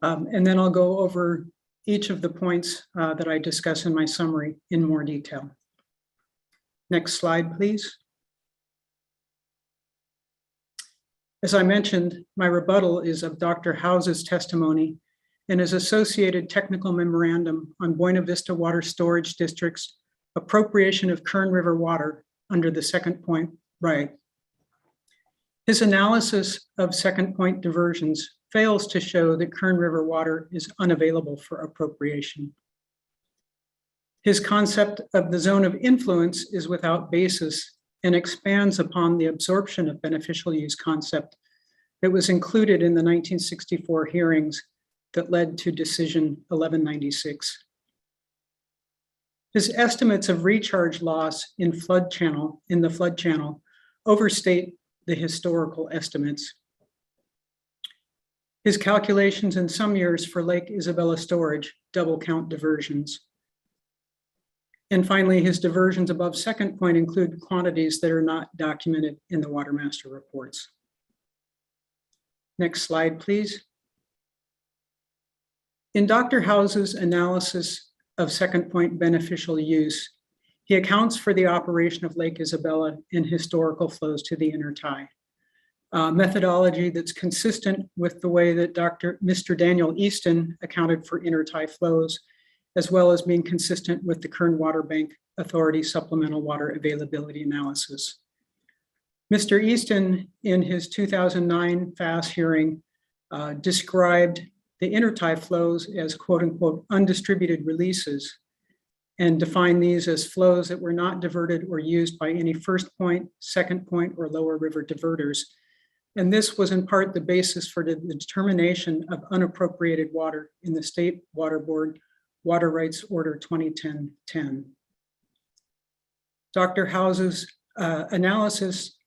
And then I'll go over each of the points that I discuss in my summary in more detail. Next slide, please. As I mentioned, my rebuttal is of Dr. Howes' testimony and his associated technical memorandum on Buena Vista Water Storage District's appropriation of Kern River water under the second point right. His analysis of second point diversions fails to show that Kern River water is unavailable for appropriation. His concept of the zone of influence is without basis and expands upon the absorption of beneficial use concept that was included in the 1964 hearings that led to decision 1196. His estimates of recharge loss in the flood channel overstate the historical estimates. His calculations in some years for Lake Isabella storage double count diversions. And finally, his diversions above second point include quantities that are not documented in the water master reports. Next slide, please. In Dr. House's analysis of second point beneficial use, he accounts for the operation of Lake Isabella and historical flows to the intertie. Methodology that's consistent with the way that Mr. Daniel Easton accounted for intertie flows, as well as being consistent with the Kern Water Bank Authority supplemental water availability analysis. Mr. Easton, in his 2009 FAS hearing, described the intertie flows as quote unquote undistributed releases and defined these as flows that were not diverted or used by any first point, second point, or lower river diverters. And this was in part the basis for the determination of unappropriated water in the State Water Board Water Rights Order 2010-10. Dr. House's analysis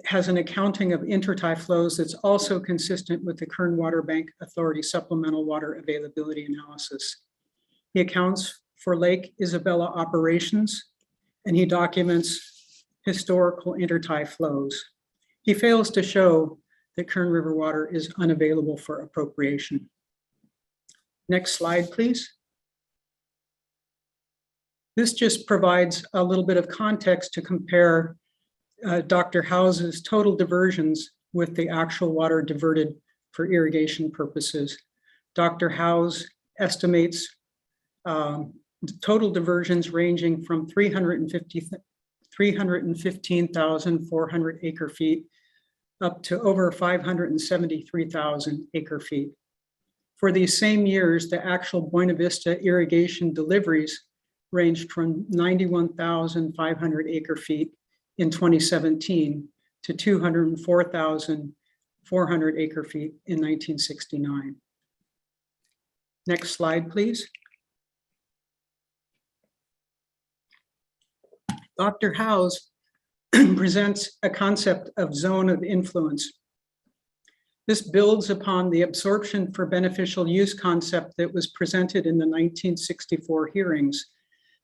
has an accounting of intertie flows that's also consistent with the Kern Water Bank Authority supplemental water availability analysis. He accounts for Lake Isabella operations, and he documents historical intertie flows. He fails to show that Kern River water is unavailable for appropriation. Next slide, please. This just provides a little bit of context to compare Dr. House's total diversions with the actual water diverted for irrigation purposes. Dr. House estimates total diversions ranging from 315,400 acre feet up to over 573,000 acre feet. For these same years, the actual Buena Vista irrigation deliveries ranged from 91,500 acre feet in 2017 to 204,400 acre feet in 1969. Next slide, please. Dr. House presents a concept of zone of influence. This builds upon the absorption for beneficial use concept that was presented in the 1964 hearings.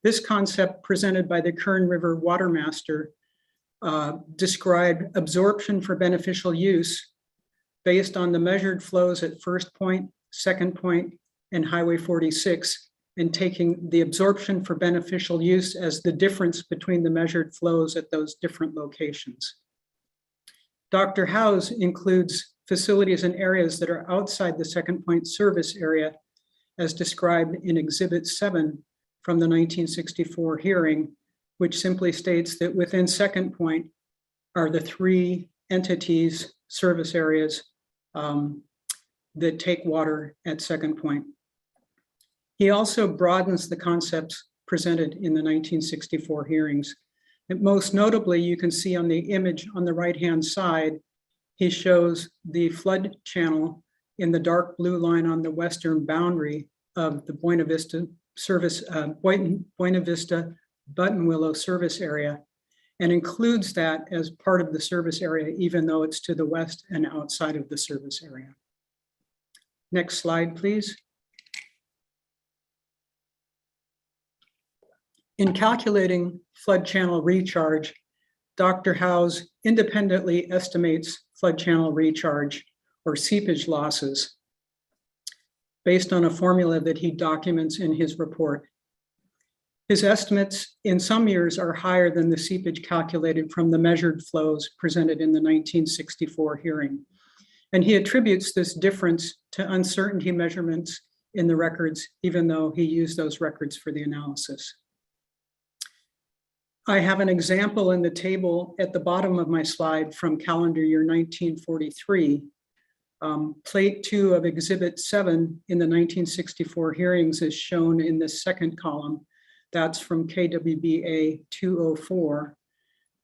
This concept presented by the Kern River Water Master described absorption for beneficial use based on the measured flows at first point, second point, and Highway 46, and taking the absorption for beneficial use as the difference between the measured flows at those different locations. Dr. House includes facilities and areas that are outside the second point service area as described in Exhibit 7 from the 1964 hearing, which simply states that within second point are the three entities, service areas that take water at second point. He also broadens the concepts presented in the 1964 hearings. And most notably, you can see on the image on the right-hand side, he shows the flood channel in the dark blue line on the western boundary of the Buena Vista service, Buena Vista Buttonwillow service area, and includes that as part of the service area, even though it's to the west and outside of the service area. Next slide, please. In calculating flood channel recharge, Dr. House independently estimates flood channel recharge or seepage losses based on a formula that he documents in his report. His estimates in some years are higher than the seepage calculated from the measured flows presented in the 1964 hearing. And he attributes this difference to uncertainty measurements in the records, even though he used those records for the analysis. I have an example in the table at the bottom of my slide from calendar year 1943. Plate 2 of Exhibit 7 in the 1964 hearings is shown in the second column. That's from KWBA 204,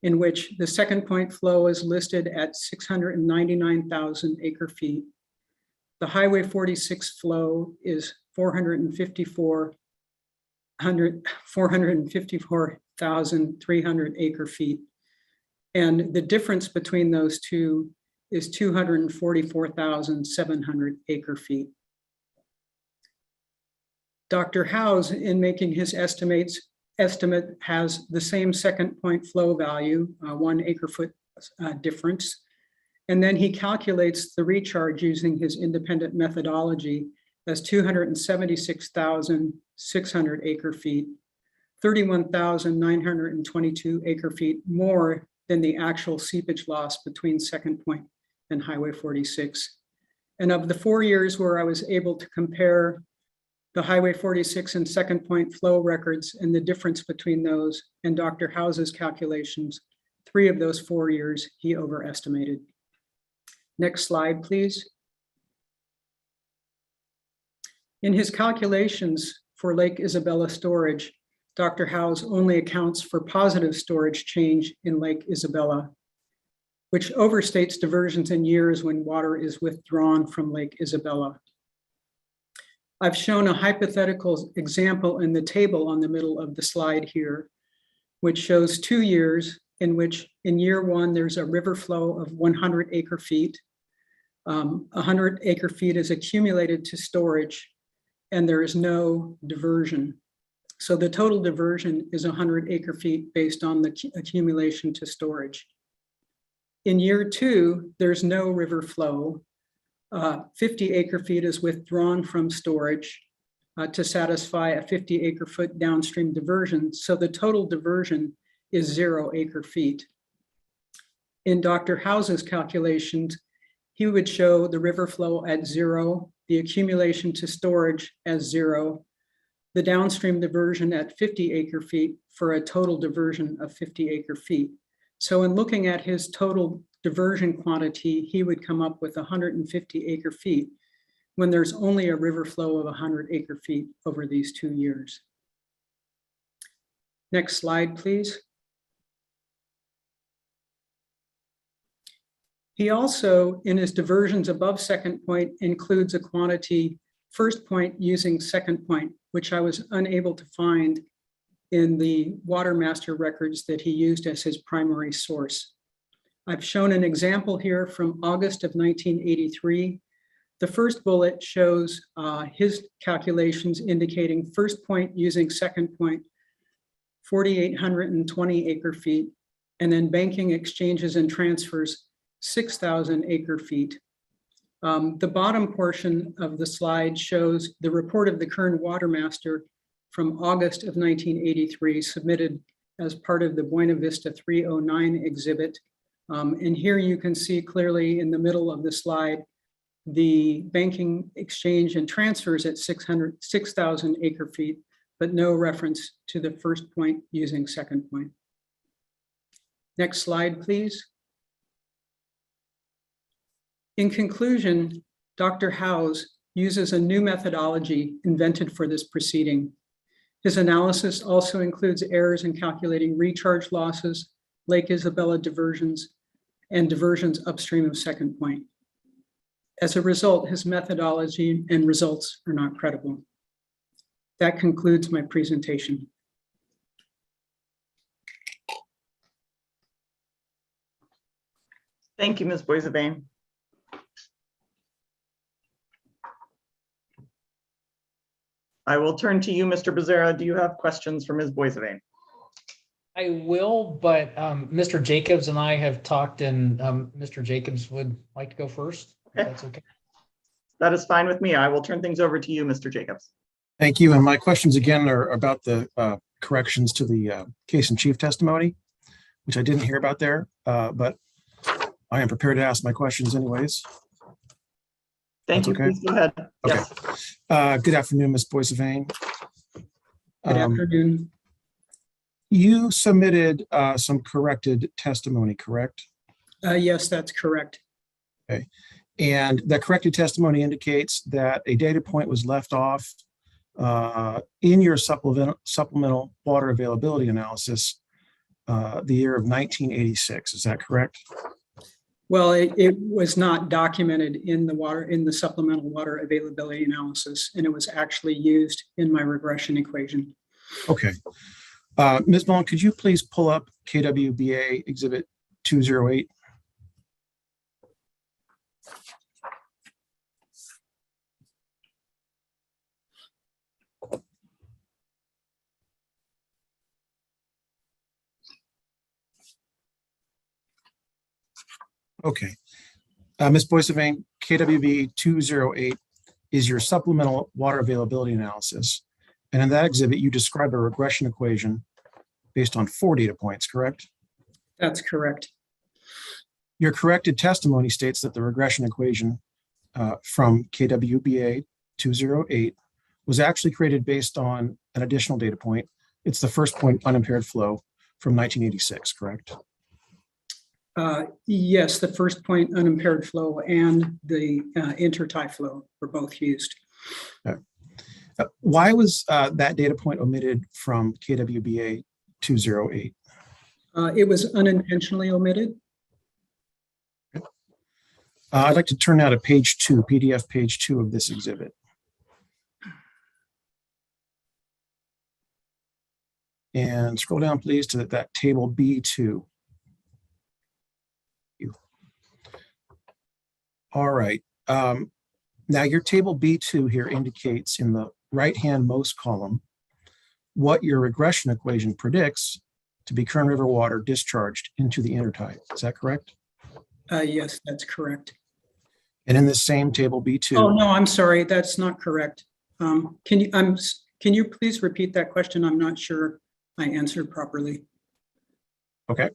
in which the second point flow is listed at 699,000 acre feet. The Highway 46 flow is 454,300 acre feet. And the difference between those two is 244,700 acre feet. Dr. Howes, in making his estimate has the same second point flow value, 1 acre foot difference. And then he calculates the recharge using his independent methodology as 276,600 acre feet, 31,922 acre feet more than the actual seepage loss between second point and Highway 46. And of the 4 years where I was able to compare the Highway 46 and second point flow records and the difference between those and Dr. House's calculations, 3 of those 4 years he overestimated. Next slide, please. In his calculations for Lake Isabella storage, Dr. Howes only accounts for positive storage change in Lake Isabella, which overstates diversions in years when water is withdrawn from Lake Isabella. I've shown a hypothetical example in the table on the middle of the slide here, which shows 2 years in which in year 1, there's a river flow of 100 acre feet. 100 acre feet is accumulated to storage and there is no diversion. So the total diversion is 100 acre feet based on the accumulation to storage. In year 2, there's no river flow. 50 acre feet is withdrawn from storage to satisfy a 50 acre foot downstream diversion. So the total diversion is 0 acre feet. In Dr. House's calculations, he would show the river flow at 0, the accumulation to storage as 0, the downstream diversion at 50 acre feet for a total diversion of 50 acre feet. So in looking at his total diversion quantity, he would come up with 150 acre feet when there's only a river flow of 100 acre feet over these 2 years. Next slide, please. He also, in his diversions above second point, includes a quantity first point using second point, which I was unable to find in the water master records that he used as his primary source. I've shown an example here from August of 1983. The first bullet shows his calculations indicating first point using second point, 4,820 acre feet, and then banking, exchanges, and transfers, 6,000 acre feet. The bottom portion of the slide shows the report of the Kern Water Master from August of 1983, submitted as part of the Buena Vista 309 exhibit. And here you can see clearly in the middle of the slide, the banking, exchange, and transfers at 6,000 acre feet, but no reference to the first point using second point. Next slide, please. In conclusion, Dr. Howes uses a new methodology invented for this proceeding. His analysis also includes errors in calculating recharge losses, Lake Isabella diversions, and diversions upstream of second point. As a result, his methodology and results are not credible. That concludes my presentation. Thank you, Ms. Boissevain. I will turn to you, Mr. Becerra. Do you have questions for Ms. Boissevain? I will, but Mr. Jacobs and I have talked, and Mr. Jacobs would like to go first. If that's okay. That is fine with me. I will turn things over to you, Mr. Jacobs. Thank you. And my questions again are about the corrections to the case in chief testimony, which I didn't hear about there, but I am prepared to ask my questions anyways. Thank That's you. okay? Please go ahead. Okay. Yes. Good afternoon, Ms. Boissevain. Good afternoon. You submitted some corrected testimony, correct? Yes, that's correct. And that corrected testimony indicates that a data point was left off in your supplemental water availability analysis the year of 1986. Is that correct? Well, it was not documented in the supplemental water availability analysis, and it was actually used in my regression equation. Okay. Ms. Mullen, could you please pull up KWBA Exhibit 208? Okay. Ms. Boissevain, KWB 208 is your supplemental water availability analysis. And in that exhibit, you describe a regression equation based on 4 data points, correct? That's correct. Your corrected testimony states that the regression equation from KWBA 208 was actually created based on an additional data point. It's the first point unimpaired flow from 1986, correct? Yes, the first point unimpaired flow and the intertie flow were both used. Why was that data point omitted from KWBA 208? It was unintentionally omitted. I'd like to turn now to page 2, PDF page 2 of this exhibit. And scroll down, please, to that table B2. All right. Now your table B2 here indicates in the right-hand most column what your regression equation predicts to be Kern River water discharged into the intertie. Is that correct? Yes, that's correct. And in this same table B2. Oh, no, I'm sorry, that's not correct. Can you please repeat that question? I'm not sure I answered properly. Okay.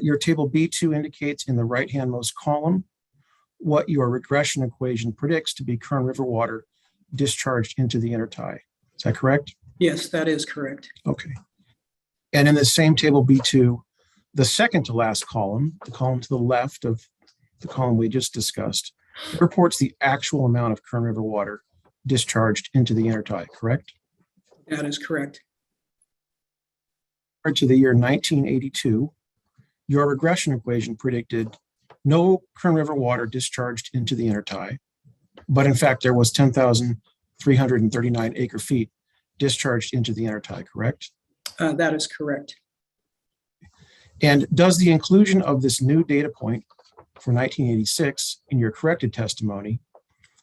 Your table B2 indicates in the right-hand most column what your regression equation predicts to be Kern River water discharged into the intertie. Is that correct? Yes, that is correct. Okay. And in the same table B2, the second to last column, the column to the left of the column we just discussed, reports the actual amount of Kern River water discharged into the intertie, correct? That is correct. Prior to the year 1982, your regression equation predicted no Kern River water discharged into the intertie, but in fact, there was 10,339 acre feet discharged into the intertie, correct? That is correct. And does the inclusion of this new data point for 1986 in your corrected testimony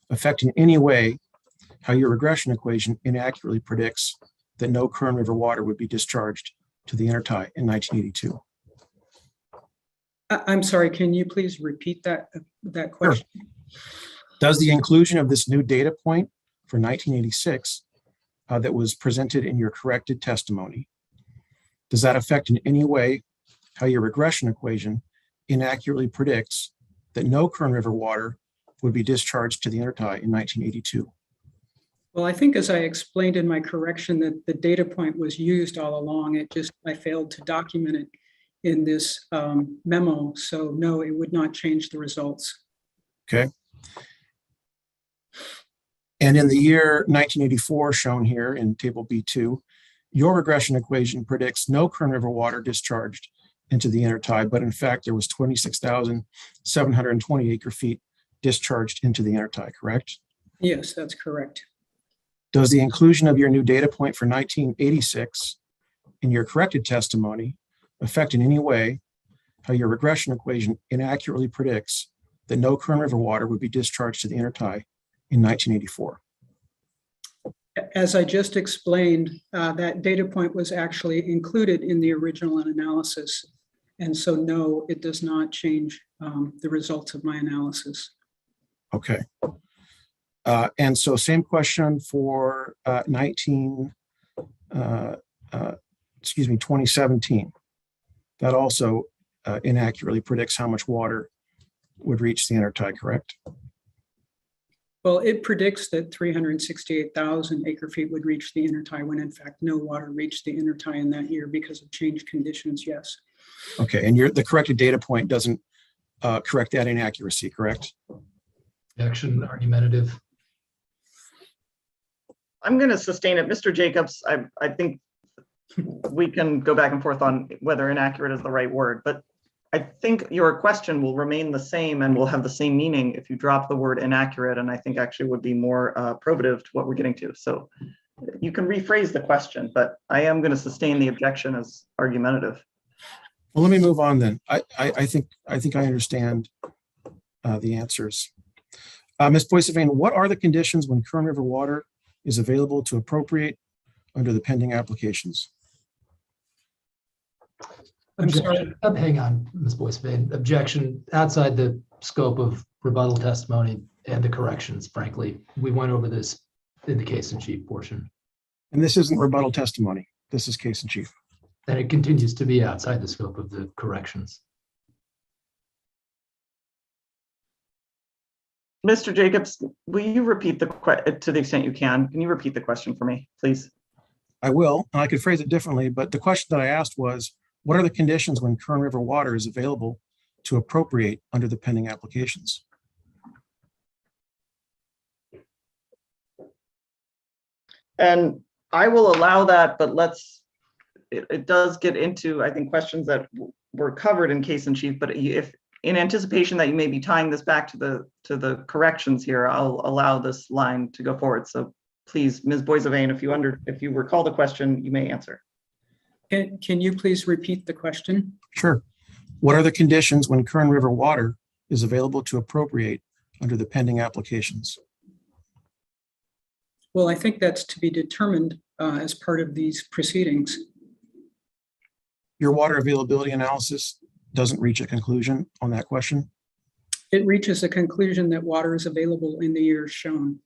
affect in any way how your regression equation inaccurately predicts that no Kern River water would be discharged to the intertie in 1982? I'm sorry, can you please repeat that question? Sure. Does the inclusion of this new data point for 1986 that was presented in your corrected testimony, does that affect in any way how your regression equation inaccurately predicts that no Kern River water would be discharged to the intertie in 1982? Well, I think as I explained in my correction that the data point was used all along, I failed to document it in this memo. So no, it would not change the results. Okay. And in the year 1984, shown here in table B2, your regression equation predicts no Kern River water discharged into the intertie, but in fact, there was 26,720 acre feet discharged into the intertie, correct? Yes, that's correct. Does the inclusion of your new data point for 1986 in your corrected testimony affect in any way how your regression equation inaccurately predicts that no Kern River water would be discharged to the intertie in 1984? As I just explained, that data point was actually included in the original analysis. And so no, it does not change the results of my analysis. Okay. And so same question for 2017. That also inaccurately predicts how much water would reach the intertie, correct? Well, it predicts that 368,000 acre feet would reach the intertie when in fact no water reached the intertie in that year because of changed conditions, yes. Okay, and the corrected data point doesn't correct that inaccuracy, correct? Objection, argumentative. I'm going to sustain it. Mr. Jacobs, I think we can go back and forth on whether inaccurate is the right word, but I think your question will remain the same and will have the same meaning if you drop the word inaccurate, and I think actually would be more probative to what we're getting to. So you can rephrase the question, but I am going to sustain the objection as argumentative. Well, let me move on then. I think I understand the answers. Ms. Boissevain, what are the conditions when Kern River water is available to appropriate under the pending applications? I'm sorry. Hang on, Ms. Boissevain. Objection outside the scope of rebuttal testimony and the corrections, frankly. We went over this in the case in chief portion. And this isn't rebuttal testimony. This is case in chief. And it continues to be outside the scope of the corrections. Mr. Jacobs, will you repeat the question to the extent you can? Can you repeat the question for me, please? I will, and I could phrase it differently, but the question that I asked was, what are the conditions when Kern River water is available to appropriate under the pending applications? And I will allow that, but it does get into, I think, questions that were covered in case in chief, but if in anticipation that you may be tying this back to the corrections here, I'll allow this line to go forward. So please, Ms. Boissevain, if you recall the question, you may answer. Can you please repeat the question? Sure. What are the conditions when Kern River water is available to appropriate under the pending applications? Well, I think that's to be determined as part of these proceedings. Your water availability analysis doesn't reach a conclusion on that question? It reaches a conclusion that water is available in the years shown.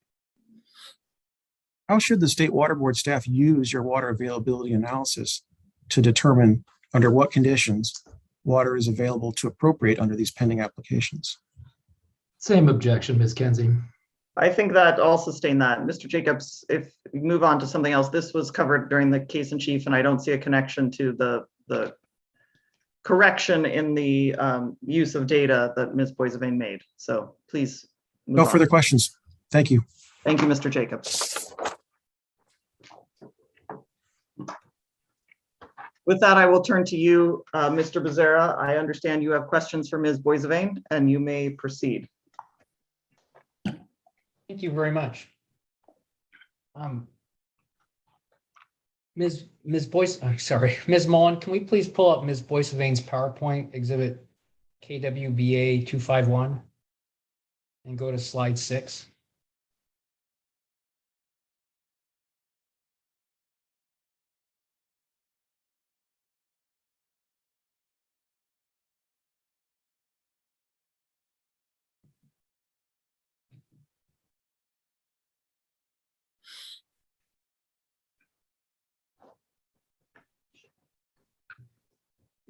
How should the State Water Board staff use your water availability analysis to determine under what conditions water is available to appropriate under these pending applications? Same objection, Ms. Kenzie. I think that I'll sustain that. Mr. Jacobs, if we move on to something else, this was covered during the case in chief, and I don't see a connection to the correction in the use of data that Ms. Boissevain made. So please. No further questions. Thank you. Thank you, Mr. Jacobs. With that, I will turn to you, Mr. Becerra. I understand you have questions for Ms. Boissevain, and you may proceed. Thank you very much. Ms. Mullen, can we please pull up Ms. Boissevain's PowerPoint exhibit KWBA 251 and go to slide 6?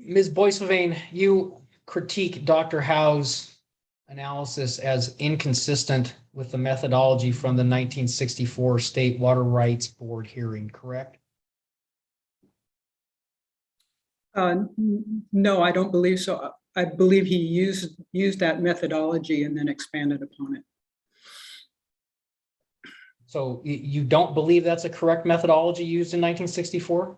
Ms. Boissevain, you critique Dr. Howe's analysis as inconsistent with the methodology from the 1964 State Water Rights Board hearing, correct? No, I don't believe so. I believe he used that methodology and then expanded upon it. So you don't believe that's a correct methodology used in 1964?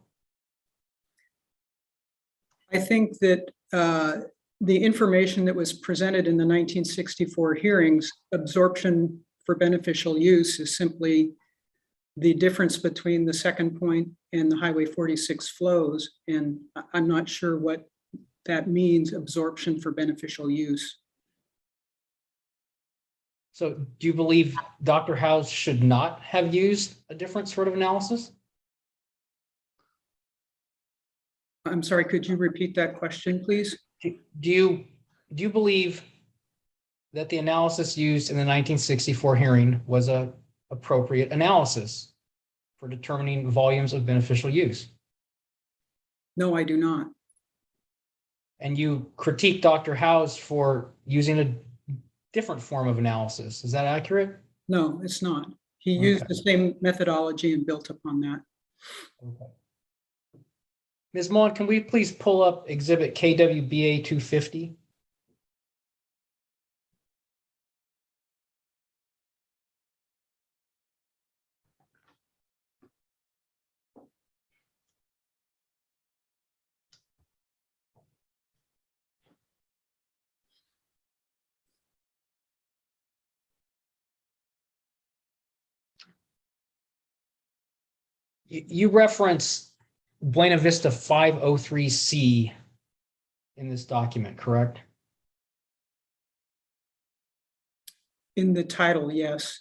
I think that the information that was presented in the 1964 hearings, absorption for beneficial use, is simply the difference between the second point and the Highway 46 flows. And I'm not sure what that means, absorption for beneficial use. So do you believe Dr. Howe should not have used a different sort of analysis? I'm sorry, could you repeat that question, please? Do you believe that the analysis used in the 1964 hearing was a appropriate analysis for determining volumes of beneficial use? No, I do not. And you critique Dr. Howe's for using a different form of analysis. Is that accurate? No, it's not. He used Okay. the same methodology and built upon that. Okay. Ms. Mullen, can we please pull up exhibit KWBA 250? You reference Buena Vista 503C in this document, correct? In the title, yes,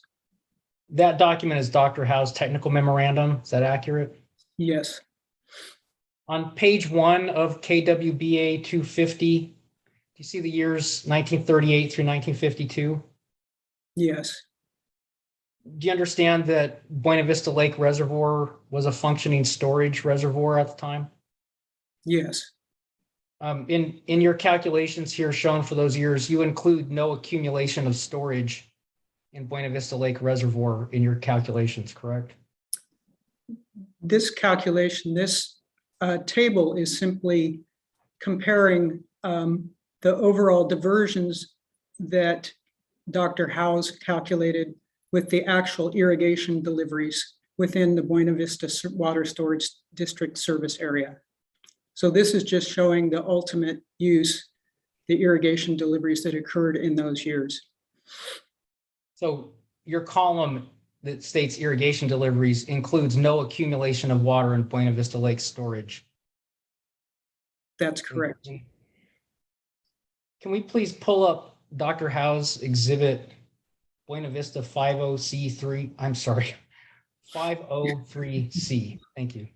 That document is Dr. Howe's technical memorandum. Is that accurate? yes, On page 1 of KWBA 250, do you see the years 1938 through 1952? yes, Do you understand that Buena Vista Lake Reservoir was a functioning storage reservoir at the time? yes, In your calculations here shown for those years, you include no accumulation of storage in Buena Vista Lake Reservoir in your calculations, correct? this calculation, this table is simply comparing the overall diversions that Dr. Howe's calculated with the actual irrigation deliveries within the Buena Vista Water Storage District service area. So this is just showing the ultimate use, the irrigation deliveries that occurred in those years. So your column that states irrigation deliveries includes no accumulation of water in Buena Vista Lake storage. That's correct. Can we please pull up Dr. Howe's exhibit Buena Vista 50C3? I'm sorry, 503C. Thank you.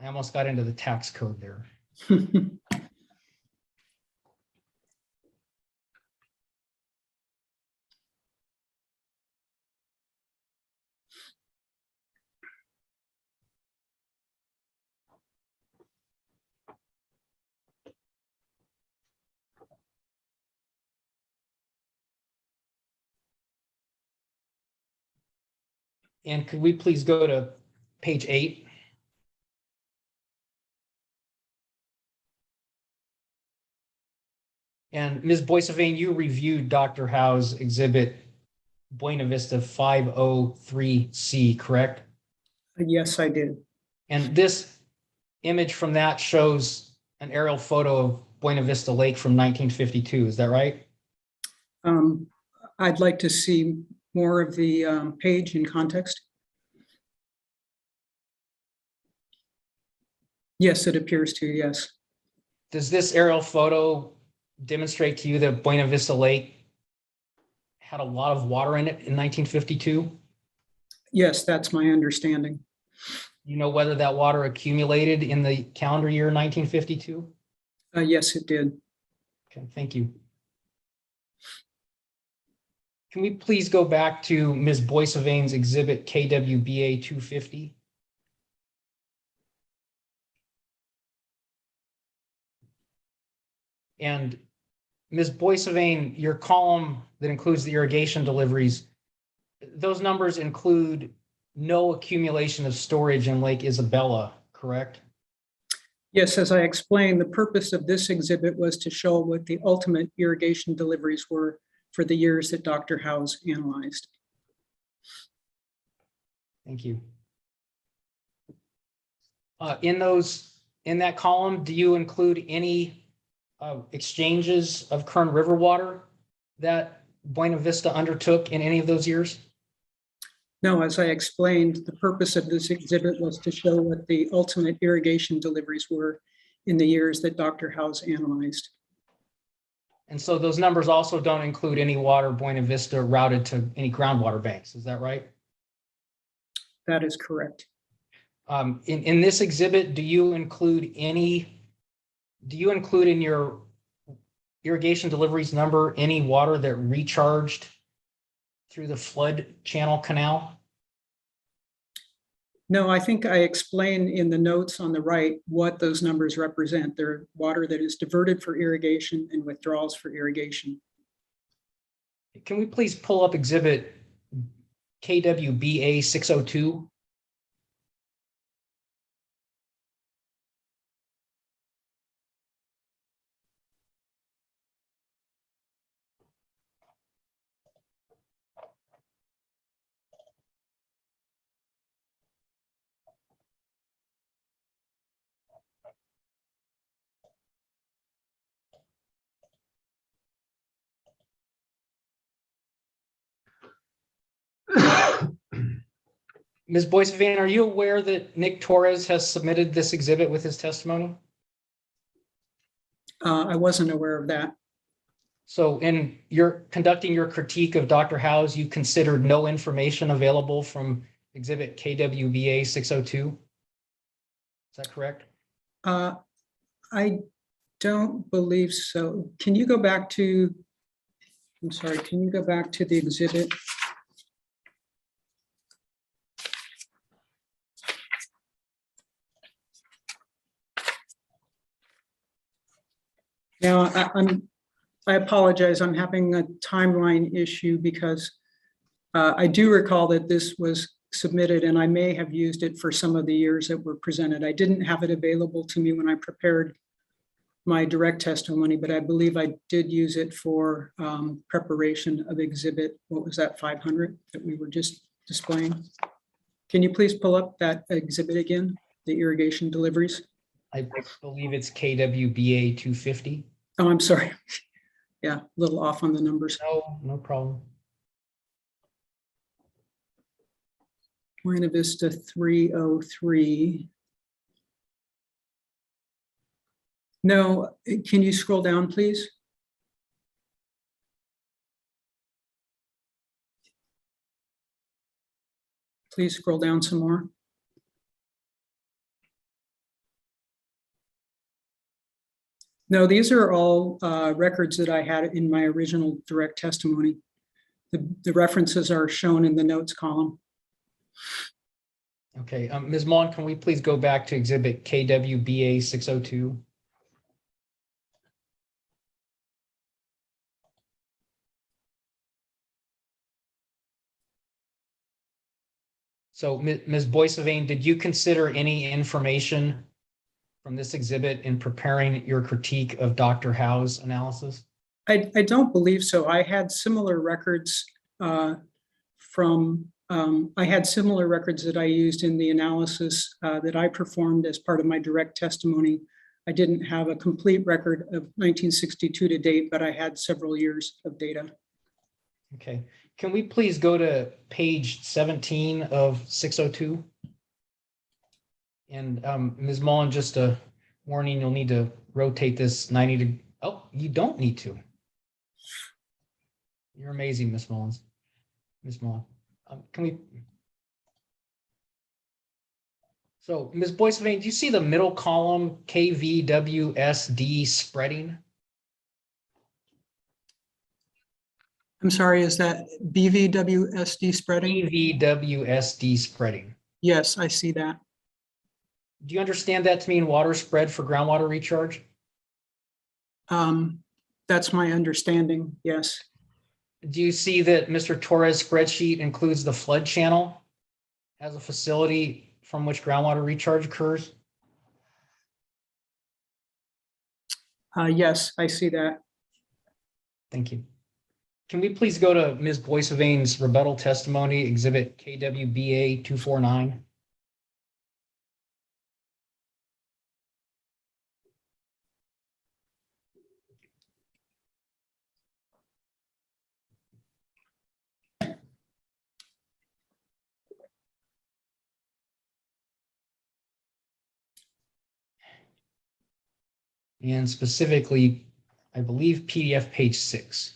I almost got into the tax code there. And could we please go to page 8? And Ms. Boissevain, you reviewed Dr. Howe's exhibit Buena Vista 503C, correct? Yes, I did. And this image from that shows an aerial photo of Buena Vista Lake from 1952. Is that right? I'd like to see more of the page in context. Yes, it appears to, yes. Does this aerial photo demonstrate to you that Buena Vista Lake had a lot of water in it in 1952? Yes, that's my understanding. You know whether that water accumulated in the calendar year 1952? Yes, it did. Okay, thank you. Can we please go back to Ms. Boissevain's exhibit KWBA 250? And Ms. Boissevain, your column that includes the irrigation deliveries, those numbers include no accumulation of storage in Lake Isabella, correct? Yes, as I explained, the purpose of this exhibit was to show what the ultimate irrigation deliveries were for the years that Dr. Howe's analyzed. Thank you. In that column, do you include any exchanges of Kern River water that Buena Vista undertook in any of those years? No, as I explained, the purpose of this exhibit was to show what the ultimate irrigation deliveries were in the years that Dr. Howe's analyzed. And so those numbers also don't include any water Buena Vista routed to any groundwater banks, is that right? That is correct. In this exhibit, do you include in your irrigation deliveries number any water that recharged through the flood channel canal? No, I think I explained in the notes on the right what those numbers represent. They're water that is diverted for irrigation and withdrawals for irrigation. Can we please pull up exhibit KWBA 602? Ms. Boissevain, are you aware that Nick Torres has submitted this exhibit with his testimony? I wasn't aware of that. So in your conducting your critique of Dr. Howe's, you considered no information available from exhibit KWBA 602? Is that correct? I don't believe so. Can you go back to, I'm sorry, can you go back to the exhibit? Now, I apologize, I'm having a timeline issue because I do recall that this was submitted and I may have used it for some of the years that were presented. I didn't have it available to me when I prepared my direct testimony, but I believe I did use it for preparation of exhibit, what was that, 500 that we were just displaying? Can you please pull up that exhibit again, the irrigation deliveries? I believe it's KWBA 250. Oh, I'm sorry. Yeah, a little off on the numbers. No problem. Buena Vista 303. No, can you scroll down, please? Please scroll down some more. No, these are all records that I had in my original direct testimony. The references are shown in the notes column. Okay, Ms. Mon, can we please go back to exhibit KWBA 602? So Ms. Boissevain, did you consider any information from this exhibit in preparing your critique of Dr. Howe's analysis? I don't believe so. I had similar records that I used in the analysis that I performed as part of my direct testimony. I didn't have a complete record of 1962 to date, but I had several years of data. Okay, can we please go to page 17 of 602? And Ms. Mullen, just a warning, you'll need to rotate this 90 to, oh, you don't need to. You're amazing, Ms. Mullins. Ms. Mullen, can we? So Ms. Boissevain, do you see the middle column KVWSD spreading? I'm sorry, is that BVWSD spreading? KVWSD spreading. Yes, I see that. Do you understand that to mean water spread for groundwater recharge? That's my understanding, yes. Do you see that Mr. Torres' spreadsheet includes the flood channel as a facility from which groundwater recharge occurs? Yes, I see that. Thank you. Can we please go to Ms. Boissevain's rebuttal testimony, exhibit KWBA 249? And specifically, I believe PDF page 6.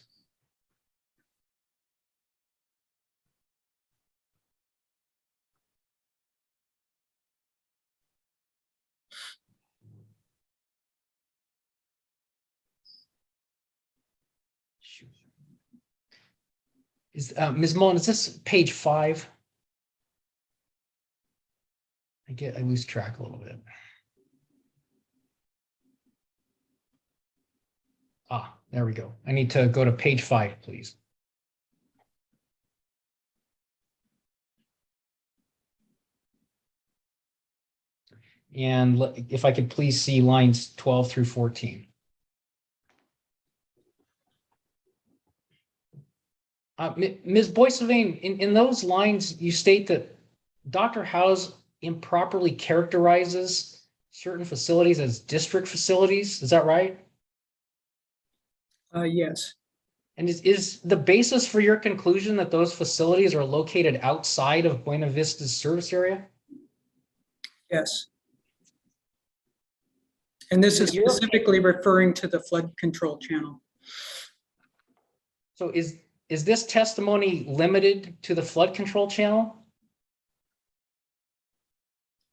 Shoot. Is Ms. Mullen, is this page 5? I lose track a little bit. Ah, there we go. I need to go to page 5, please. And if I could please see lines 12 through 14. Ms. Boissevin, in those lines, you state that Dr. House improperly characterizes certain facilities as district facilities. Is that right? Yes, And is the basis for your conclusion that those facilities are located outside of Buena Vista's service area? yes. And this is You're- specifically referring to the flood control channel. So is this testimony limited to the flood control channel?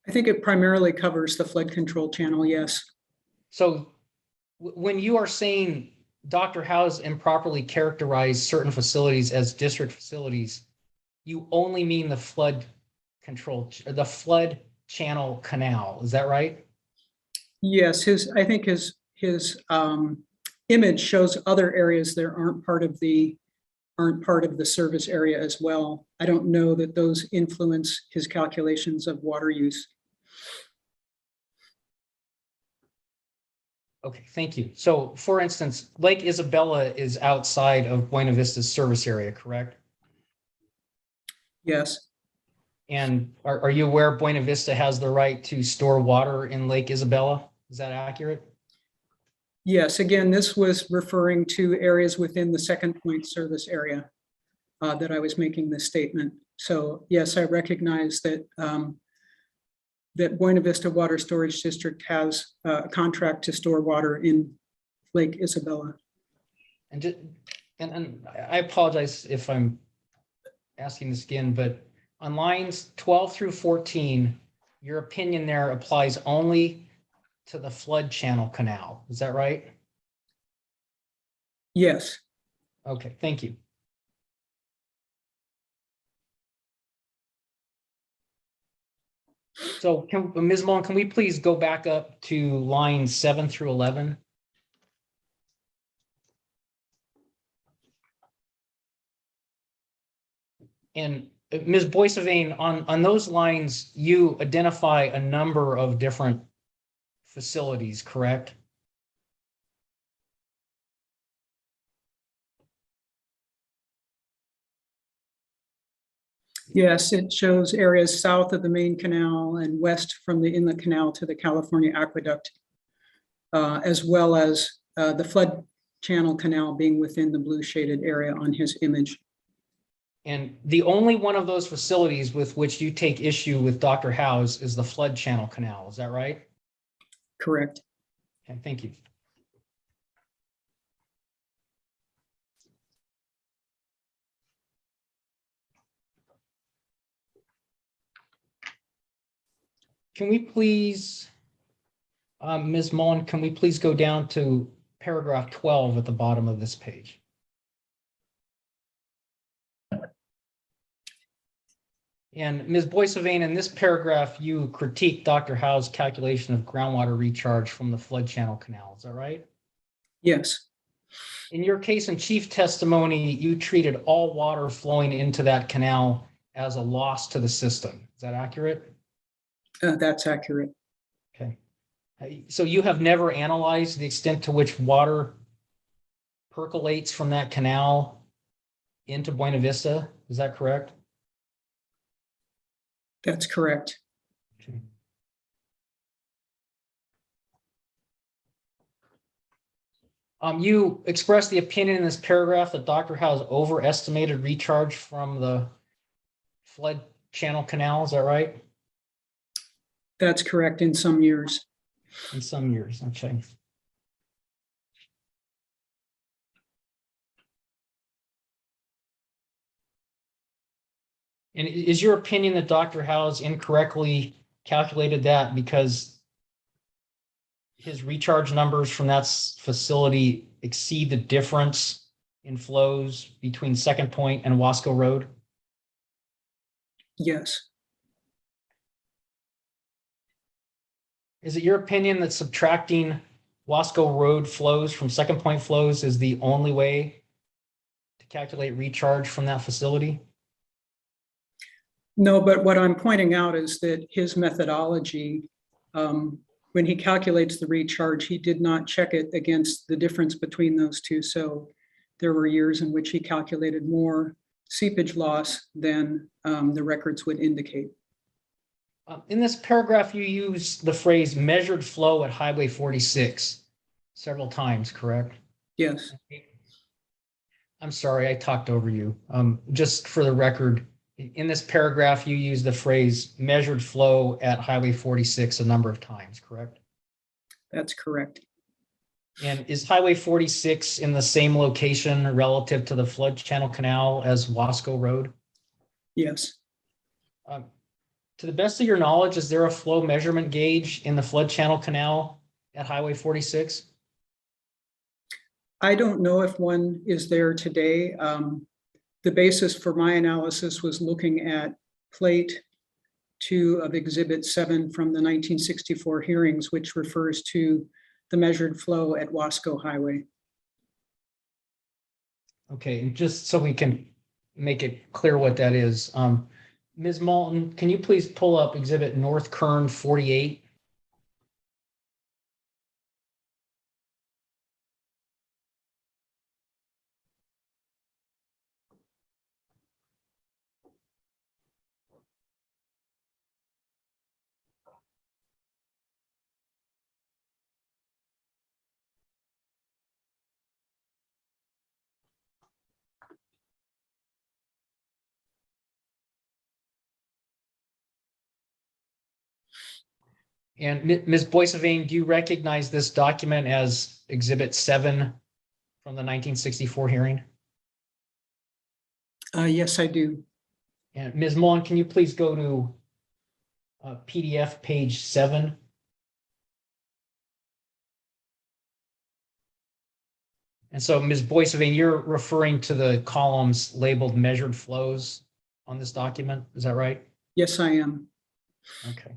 I think it primarily covers the flood control channel, yes. So when you are saying Dr. House improperly characterized certain facilities as district facilities, you only mean the flood control, the flood channel canal. Is that right? Yes, I think his image shows other areas that aren't part of the service area as well. I don't know that those influence his calculations of water use. Okay, thank you. So for instance, Lake Isabella is outside of Buena Vista's service area, correct? Yes, And are you aware Buena Vista has the right to store water in Lake Isabella? Is that accurate? yes. Again, this was referring to areas within the Second Point service area that I was making this statement. So yes, I recognize that that Buena Vista Water Storage District has a contract to store water in Lake Isabella. And I apologize if I'm asking this again, but on lines 12 through 14, your opinion there applies only to the flood channel canal. Is that right? Yes, Okay, thank you. So Ms. Mullen, can we please go back up to lines 7 through 11? And Ms. Boissevin, on those lines, you identify a number of different facilities, correct? yes, it shows areas south of the main canal and west from the inlet canal to the California Aqueduct, as well as the flood channel canal being within the blue shaded area on his image. And the only one of those facilities with which you take issue with Dr. House is the flood channel canal. Is that right? Correct. Okay, thank you. Can we please, Ms. Mullen, can we please go down to paragraph 12 at the bottom of this page? And Ms. Boissevin, in this paragraph, you critique Dr. Howe's calculation of groundwater recharge from the flood channel canal. Is that right? Yes, In your case in chief testimony, you treated all water flowing into that canal as a loss to the system. Is that accurate? that's accurate. Okay. So you have never analyzed the extent to which water percolates from that canal into Buena Vista. Is that correct? That's correct. Okay. You expressed the opinion in this paragraph that Dr. Howe's overestimated recharge from the flood channel canal. Is that right? That's correct in some years. In some years, okay. And is your opinion that Dr. Howe's incorrectly calculated that because his recharge numbers from that facility exceed the difference in flows between Second Point and Wasco Road? Yes, Is it your opinion that subtracting Wasco Road flows from Second Point flows is the only way to calculate recharge from that facility? no, but what I'm pointing out is that his methodology When he calculates the recharge, he did not check it against the difference between those two. So there were years in which he calculated more seepage loss than the records would indicate. In this paragraph, you use the phrase measured flow at Highway 46 several times, correct? Yes. I'm sorry, I talked over you. Just for the record, in this paragraph, you use the phrase measured flow at Highway 46 a number of times, correct? That's correct. And is Highway 46 in the same location relative to the flood channel canal as Wasco Road? Yes. To the best of your knowledge, is there a flow measurement gauge in the flood channel canal at Highway 46? I don't know if one is there today. The basis for my analysis was looking at plate 2 of Exhibit 7 from the 1964 hearings, which refers to the measured flow at Wasco Highway. Okay, and just so we can make it clear what that is, Ms. Malton, can you please pull up Exhibit North Kern 48? And Ms. Boissevain, do you recognize this document as Exhibit 7 from the 1964 hearing? Yes, I do. And Ms. Mullen, can you please go to PDF page 7? And so, Ms. Boissevain, you're referring to the columns labeled measured flows on this document, is that right? Yes, I am. Okay.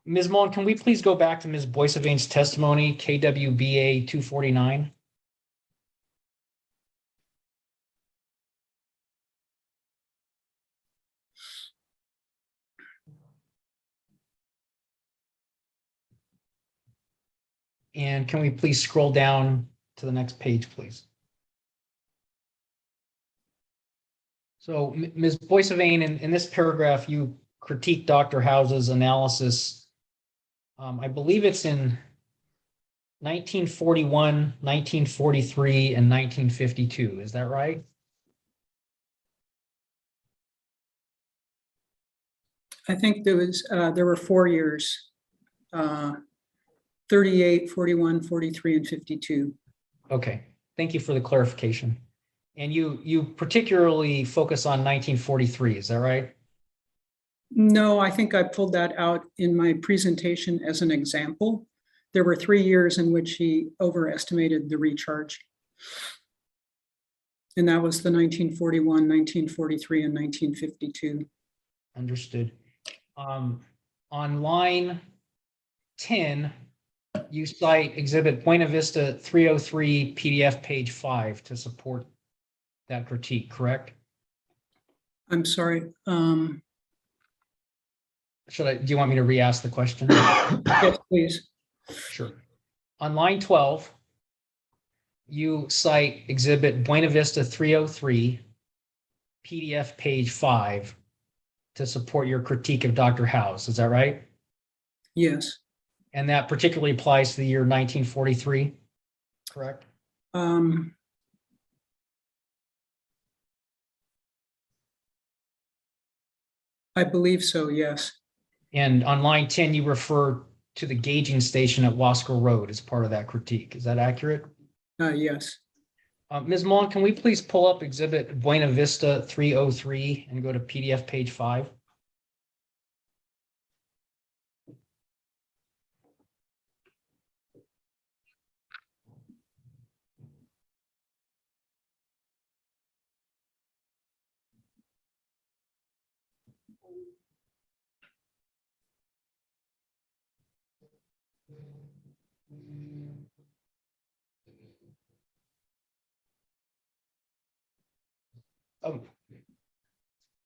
Ms. Mullen, can we please go back to Ms. Boissevain's testimony, KWBA 249? And can we please scroll down to the next page, please? So, Ms. Boissevain, in this paragraph, you critique Dr. House's analysis. I believe it's in 1941, 1943, and 1952. Is that right? I think there were 4 years, 38, 41, 43, and 52. Okay, thank you for the clarification. And you particularly focus on 1943, is that right? No, I think I pulled that out in my presentation as an example. There were 3 years in which he overestimated the recharge. And that was the 1941, 1943, and 1952. Understood. On line 10, you cite Exhibit Buena Vista 303 PDF page 5 to support that critique, correct? I'm sorry. Do you want me to re-ask the question? Yes, please. Sure. On line 12, you cite Exhibit Buena Vista 303, PDF page 5 to support your critique of Dr. House. Is that right? Yes. And that particularly applies to the year 1943, correct? I believe so, yes. And on line 10, you refer to the gauging station at Wasco Road as part of that critique. Is that accurate? Yes. Ms. Mullen, can we please pull up Exhibit Buena Vista 303 and go to PDF page 5?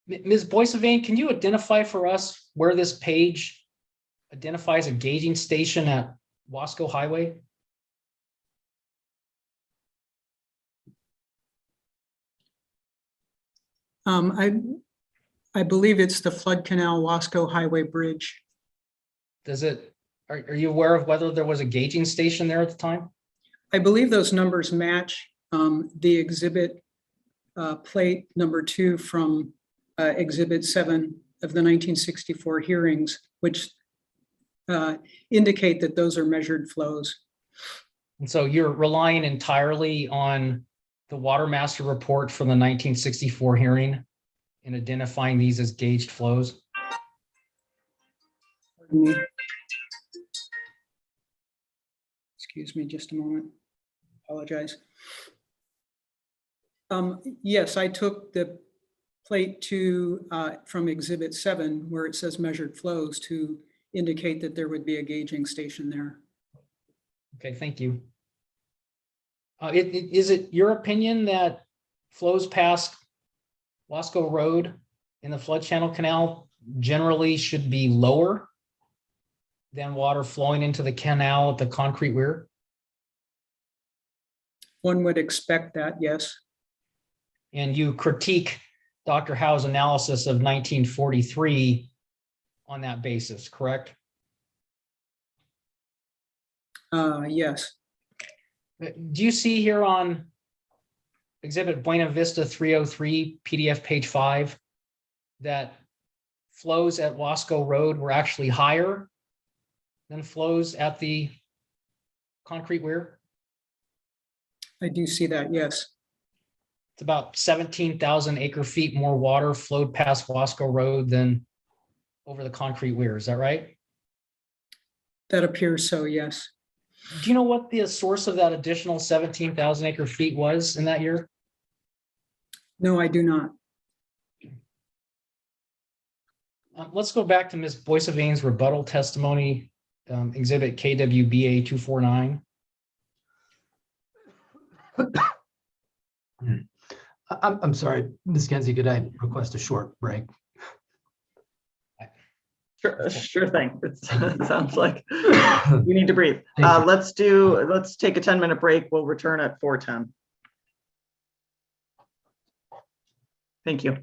Ms. Boissevain, can you identify for us where this page identifies a gauging station at Wasco Highway? I believe it's the Flood Canal Wasco Highway Bridge. Does it, are you aware of whether there was a gauging station there at the time? I believe those numbers match the exhibit plate number 2 from exhibit 7 of the 1964 hearings, which indicate that those are measured flows. And so you're relying entirely on the Water Master report from the 1964 hearing in identifying these as gauged flows? Pardon me. Excuse me just a moment. Apologize. Yes, I took the plate 2 from exhibit 7 where it says measured flows to indicate that there would be a gauging station there. Okay, thank you. Is it your opinion that flows past Wasco Road in the flood channel canal generally should be lower than water flowing into the canal at the concrete weir? One would expect that, yes. And you critique Dr. Howe's analysis of 1943 on that basis, correct? Yes. Do you see here on exhibit Buena Vista 303 PDF page 5 that flows at Wasco Road were actually higher than flows at the concrete weir? I do see that, yes. It's about 17,000 acre feet more water flowed past Wasco Road than over the concrete weir. Is that right? That appears so, yes. Do you know what the source of that additional 17,000 acre feet was in that year? No, I do not. Let's go back to Ms. Boissevain's rebuttal testimony, exhibit KWBA 249. I'm sorry, Ms. Kenzie, could I request a short break? Sure thing. It sounds like you need to breathe. Thank you. Let's take a 10-minute break. We'll return at 4:10. Thank you.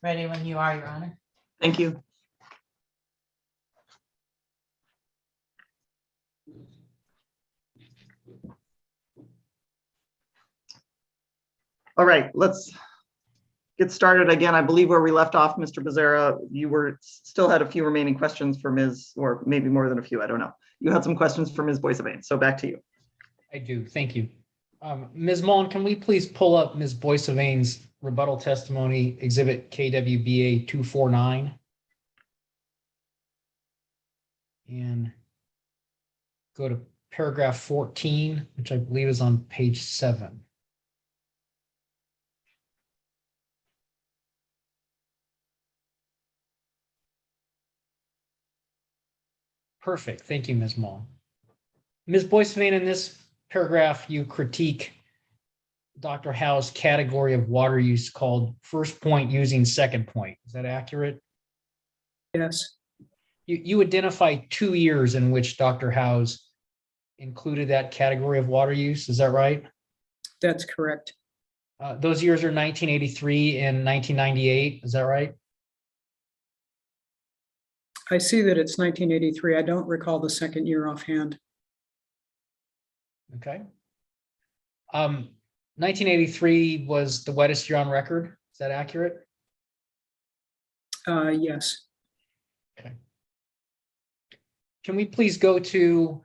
Ready when you are, Your Honor. Thank you. All right, let's get started again. I believe where we left off, Mr. Becerra, you still had a few remaining questions for Ms., or maybe more than a few, I don't know. You had some questions for Ms. Boissevain, so back to you. I do, thank you. Ms. Mullen, can we please pull up Ms. Boissevain's rebuttal testimony, exhibit KWBA 249? And go to paragraph 14, which I believe is on page 7. Perfect. Thank you, Ms. Mullen. Ms. Boissevain, in this paragraph, you critique Dr. Howe's category of water use called first point using second point. Is that accurate? Yes, You identify 2 years in which Dr. Howe's included that category of water use. Is that right? that's correct. Those years are 1983 and 1998. Is that right? I see that it's 1983. I don't recall the second year offhand. Okay. 1983 was the wettest year on record. Is that accurate? Yes, Okay. Can we please go to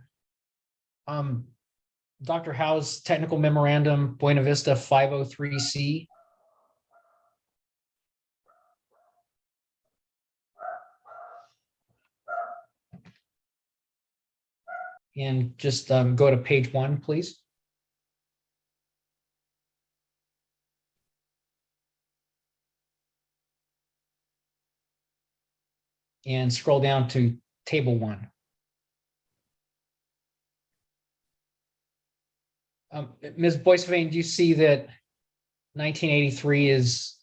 Dr. Howe's technical memorandum, Buena Vista 503C? And just go to page 1, please. And scroll down to table 1. Ms. Boissevain, do you see that 1983 is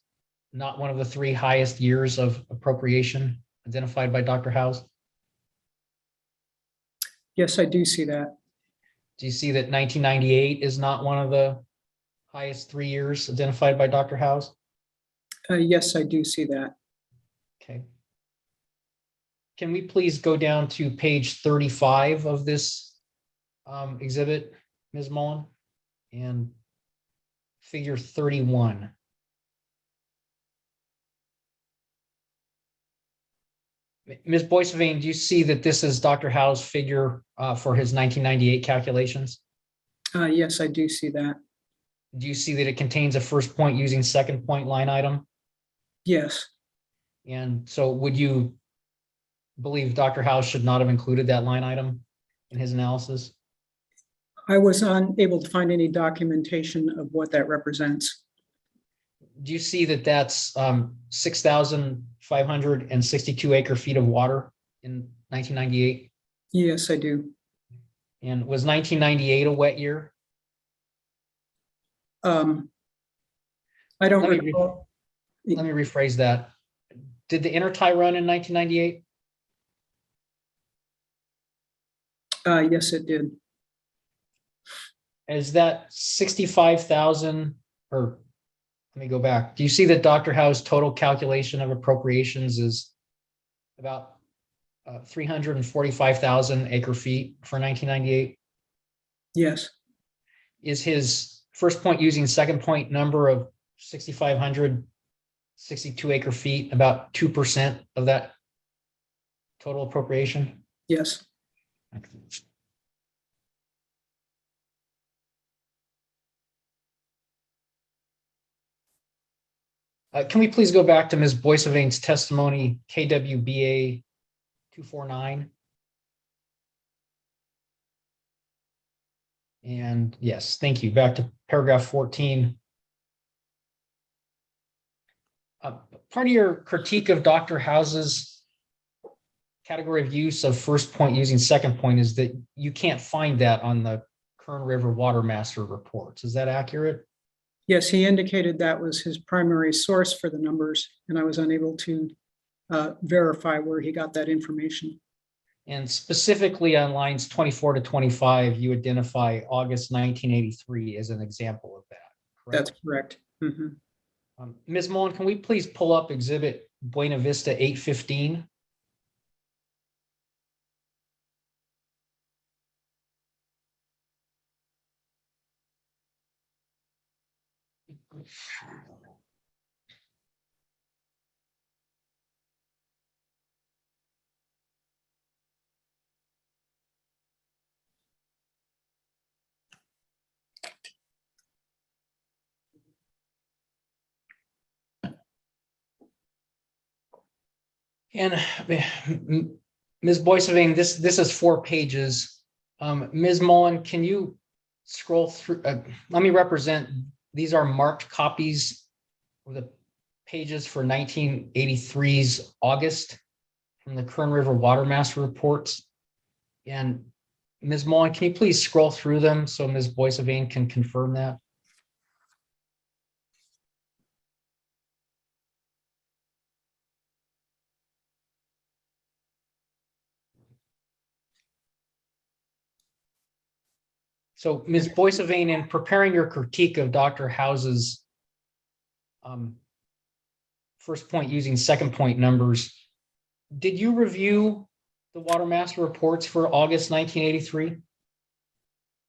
not one of the 3 highest years of appropriation identified by Dr. Howe's? yes, I do see that. Do you see that 1998 is not one of the highest 3 years identified by Dr. Howe's? Yes, I do see that. Okay. Can we please go down to page 35 of this exhibit, Ms. Mullen, and figure 31? Ms. Boissevain, do you see that this is Dr. Howe's figure for his 1998 calculations? Yes, I do see that. Do you see that it contains a first point using second point line item? Yes, And so would you believe Dr. Howe should not have included that line item in his analysis? I was unable to find any documentation of what that represents. Do you see that that's 6,562 acre feet of water in 1998? Yes, I do. And was 1998 a wet year? I don't Let me recall. Let me rephrase that. Did the intertie run in 1998? Yes, it did. Is that 65,000 or let me go back. Do you see that Dr. Howe's total calculation of appropriations is about 345,000 acre feet for 1998? Yes, Is his first point using second point number of 6,562 acre feet about 2% of that total appropriation? yes. Can we please go back to Ms. Boissevain's testimony, KWBA 249? And yes, thank you. Back to paragraph 14. Part of your critique of Dr. House's category of use of first point using second point is that you can't find that on the Kern River Water Master reports. Is that accurate? Yes, he indicated that was his primary source for the numbers, and I was unable to verify where he got that information. And specifically on lines 24 to 25, you identify August 1983 as an example of that, correct? That's correct. Mhm. Ms. Mullen, can we please pull up exhibit Buena Vista 815? And Ms. Boissevain, this is 4 pages. Ms. Mullen, can you scroll through? Let me represent. These are marked copies of the pages for 1983's August from the Kern River Water Master reports. And Ms. Mullen, can you please scroll through them so Ms. Boissevain can confirm that? So Ms. Boissevain, in preparing your critique of Dr. House's first point using second point numbers, did you review the Water Master reports for August 1983?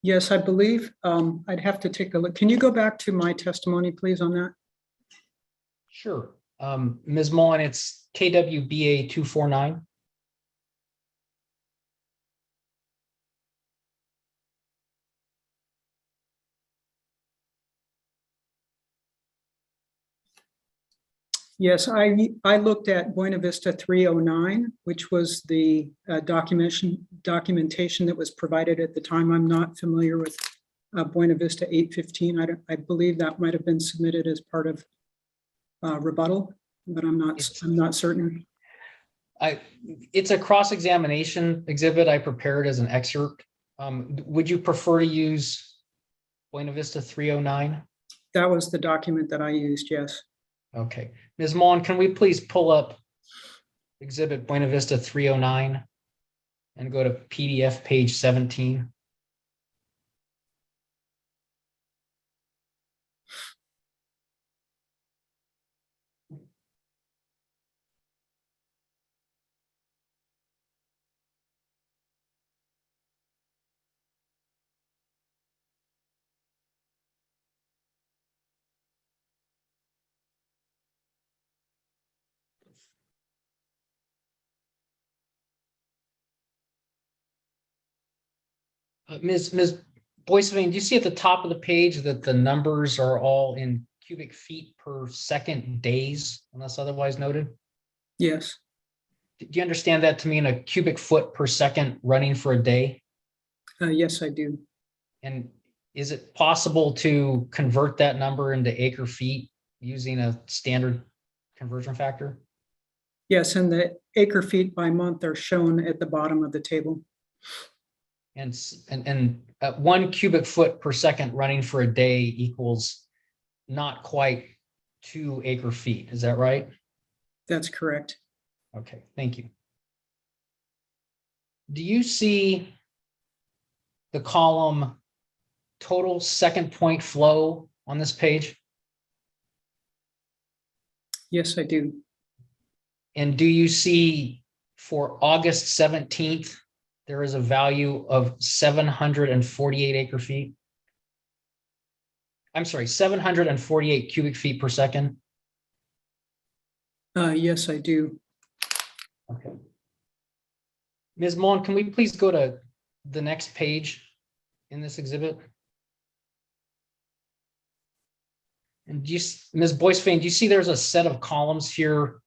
Yes, I believe. I'd have to take a look. Can you go back to my testimony, please, on that? Sure. Ms. Mullen, it's KWBA 249. Yes, I looked at Buena Vista 309, which was the documentation that was provided at the time. I'm not familiar with Buena Vista 815. I believe that might have been submitted as part of rebuttal, but I'm not certain. It's a cross-examination exhibit I prepared as an excerpt. Would you prefer to use Buena Vista 309? That was the document that I used, yes. Okay. Ms. Mullen, can we please pull up exhibit Buena Vista 309 and go to PDF page 17? Ms. Boissevain, do you see at the top of the page that the numbers are all in cubic feet per second days, unless otherwise noted? Yes. Do you understand that to mean a cubic foot per second running for a day? Yes, I do. And is it possible to convert that number into acre feet using a standard conversion factor? Yes, and the acre feet by month are shown at the bottom of the table. And 1 cubic foot per second running for a day equals not quite 2 acre feet. Is that right? That's correct. Okay, thank you. Do you see the column total second point flow on this page? Yes, I do. And do you see for August 17th, there is a value of 748 acre feet? I'm sorry, 748 cubic feet per second? Yes, I do. Okay. Ms. Mullen, can we please go to the next page in this exhibit? And Ms. Boissevain, do you see there's a set of columns here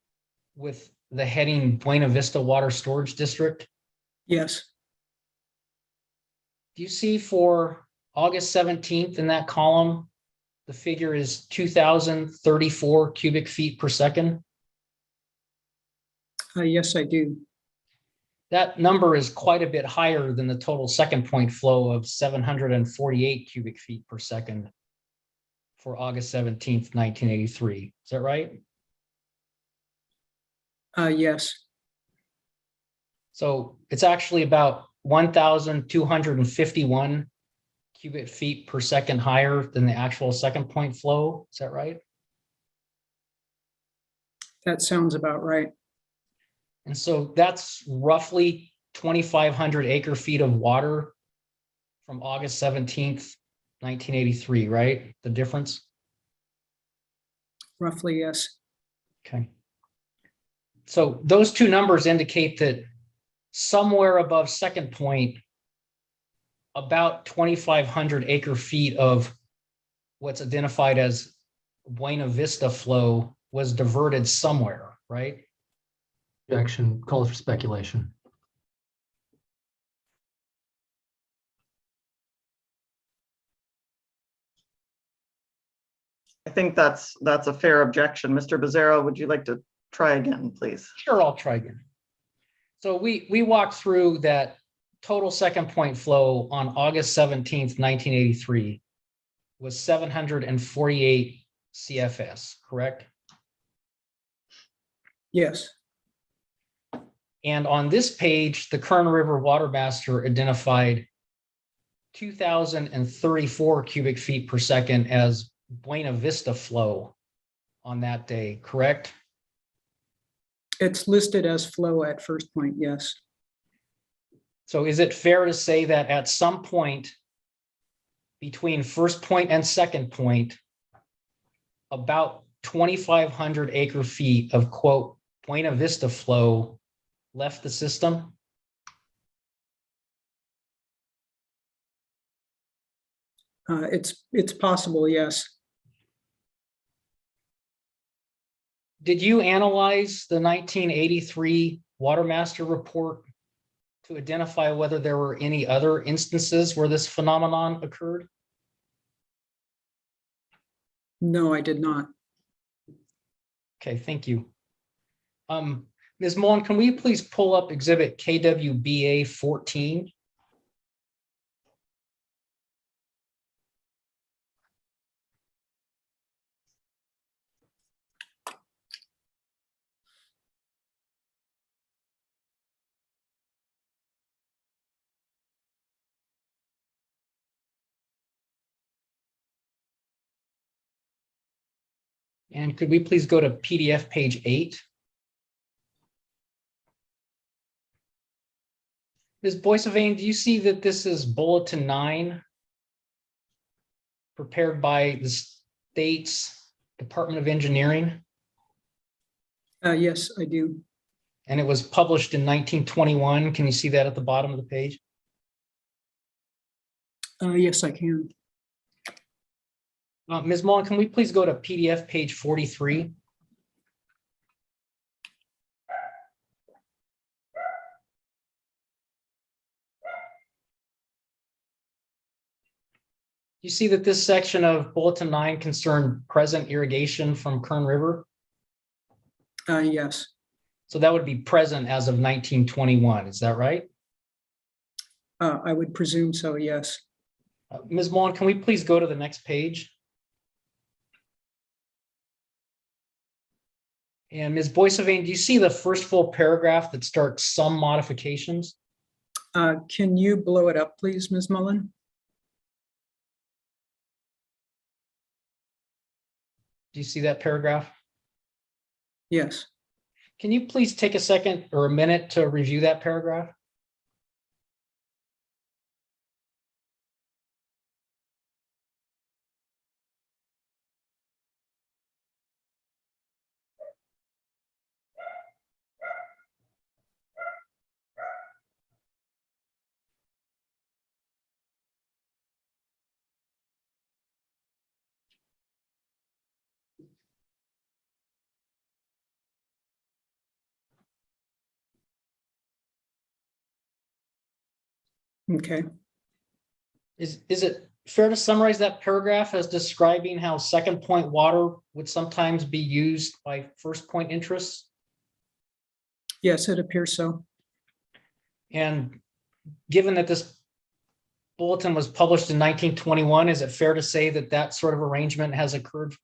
with the heading Buena Vista Water Storage District? Yes. Do you see for August 17th in that column, the figure is 2,034 cubic feet per second? Yes, I do. That number is quite a bit higher than the total second point flow of 748 cubic feet per second for August 17th, 1983. Is that right? Yes. So it's actually about 1,251 cubic feet per second higher than the actual second point flow. Is that right? That sounds about right. And so that's roughly 2,500 acre feet of water from August 17th, 1983, right? The difference? Roughly, yes. Okay. So those two numbers indicate that somewhere above Second Point, about 2,500 acre feet of what's identified as Buena Vista flow was diverted somewhere, right? Objection calls for speculation. I think that's a fair objection. Mr. Becerra, would you like to try again, please? Sure, I'll try again. So we walked through that total Second Point flow on August 17th, 1983 was 748 CFS, correct? Yes. And on this page, the Kern River Water Master identified 2,034 cubic feet per second as Buena Vista flow on that day, correct? It's listed as flow at First Point, yes. So is it fair to say that at some point between First Point and Second Point, about 2,500 acre feet of quote Buena Vista flow left the system? It's possible, yes. Did you analyze the 1983 Water Master report to identify whether there were any other instances where this phenomenon occurred? No, I did not. Okay, thank you. Ms. Mullen, can we please pull up exhibit KWBA 14? And could we please go to PDF page 8? Ms. Boissevain, do you see that this is Bulletin 9 prepared by the state's Department of Engineering? Yes, I do. And it was published in 1921. Can you see that at the bottom of the page? Yes, I can. Ms. Mullen, can we please go to PDF page 43? You see that this section of Bulletin 9 concerned present irrigation from Kern River? Yes. So that would be present as of 1921, is that right? I would presume so, yes. Ms. Mullen, can we please go to the next page? And Ms. Boissevain, do you see the first full paragraph that starts some modifications? Can you blow it up, please, Ms. Mullen? Do you see that paragraph? Yes. Can you please take a second or a minute to review that paragraph? Okay. Is it fair to summarize that paragraph as describing how Second Point water would sometimes be used by First Point interests? Yes, it appears so. And given that this bulletin was published in 1921, is it fair to say that that sort of arrangement has occurred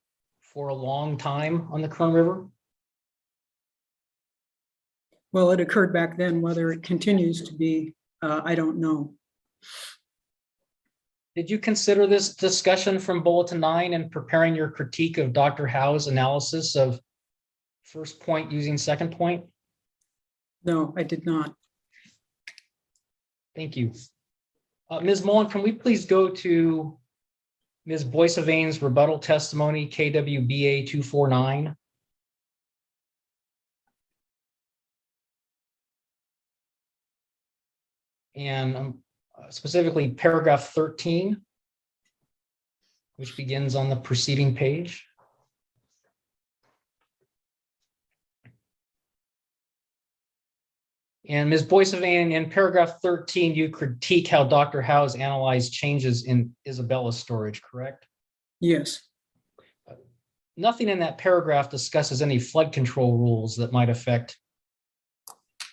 for a long time on the Kern River? Well, it occurred back then. Whether it continues to be, I don't know. Did you consider this discussion from Bulletin 9 in preparing your critique of Dr. Howe's analysis of first point using second point? No, I did not. Thank you. Ms. Mullen, can we please go to Ms. Boissevain's rebuttal testimony, KWBA 249? And specifically paragraph 13, which begins on the preceding page. And Ms. Boissevain, in paragraph 13, you critique how Dr. Howe's analyzed changes in Isabella's storage, correct? Yes, Nothing in that paragraph discusses any flood control rules that might affect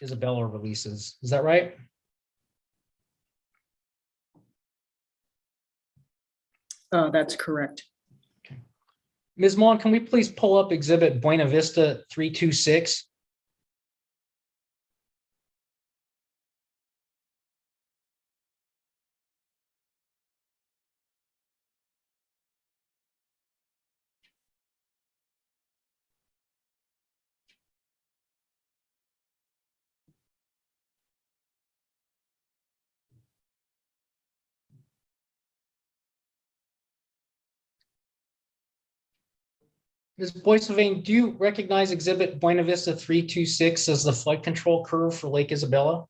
Isabella releases. Is that right? that's correct. Ms. Mullen, can we please pull up exhibit Buena Vista 326? Ms. Boissevain, do you recognize exhibit Buena Vista 326 as the flood control curve for Lake Isabella?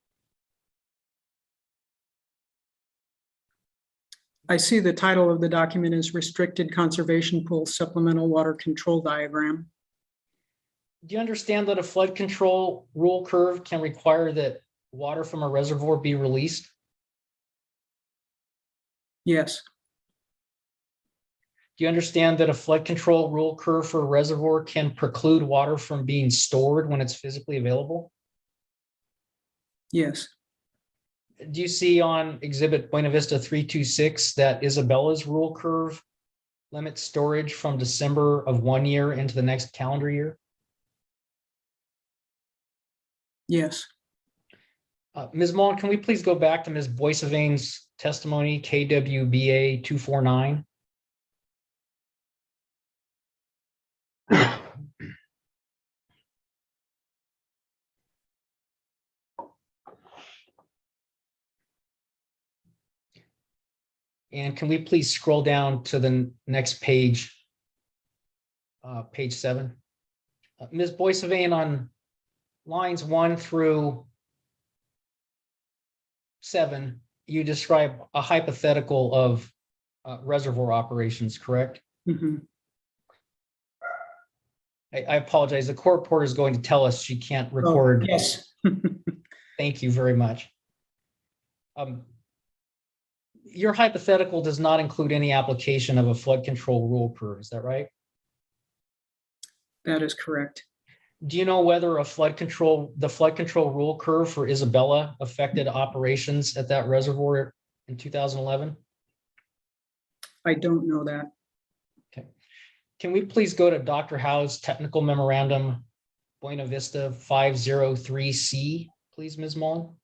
I see the title of the document is Restricted Conservation Pool Supplemental Water Control Diagram. Do you understand that a flood control rule curve can require that water from a reservoir be released? Yes, Do you understand that a flood control rule curve for a reservoir can preclude water from being stored when it's physically available? yes, Do you see on exhibit Buena Vista 326 that Isabella's rule curve limits storage from December of 1 year into the next calendar year? yes. Ms. Mullen, can we please go back to Ms. Boissevain's testimony, KWBA 249? And can we please scroll down to the next page, page 7? Ms. Boissevain, on lines 1 through 7, you describe a hypothetical of reservoir operations, correct? Mhm. I apologize. The court reporter is going to tell us she can't Oh, record. yes. Thank you very much. Your hypothetical does not include any application of a flood control rule curve. Is that right? That is correct. Do you know whether the flood control rule curve for Isabella affected operations at that reservoir in 2011? I don't know that. Okay. Can we please go to Dr. Howe's technical memorandum, Buena Vista 503C, please, Ms. Mullen?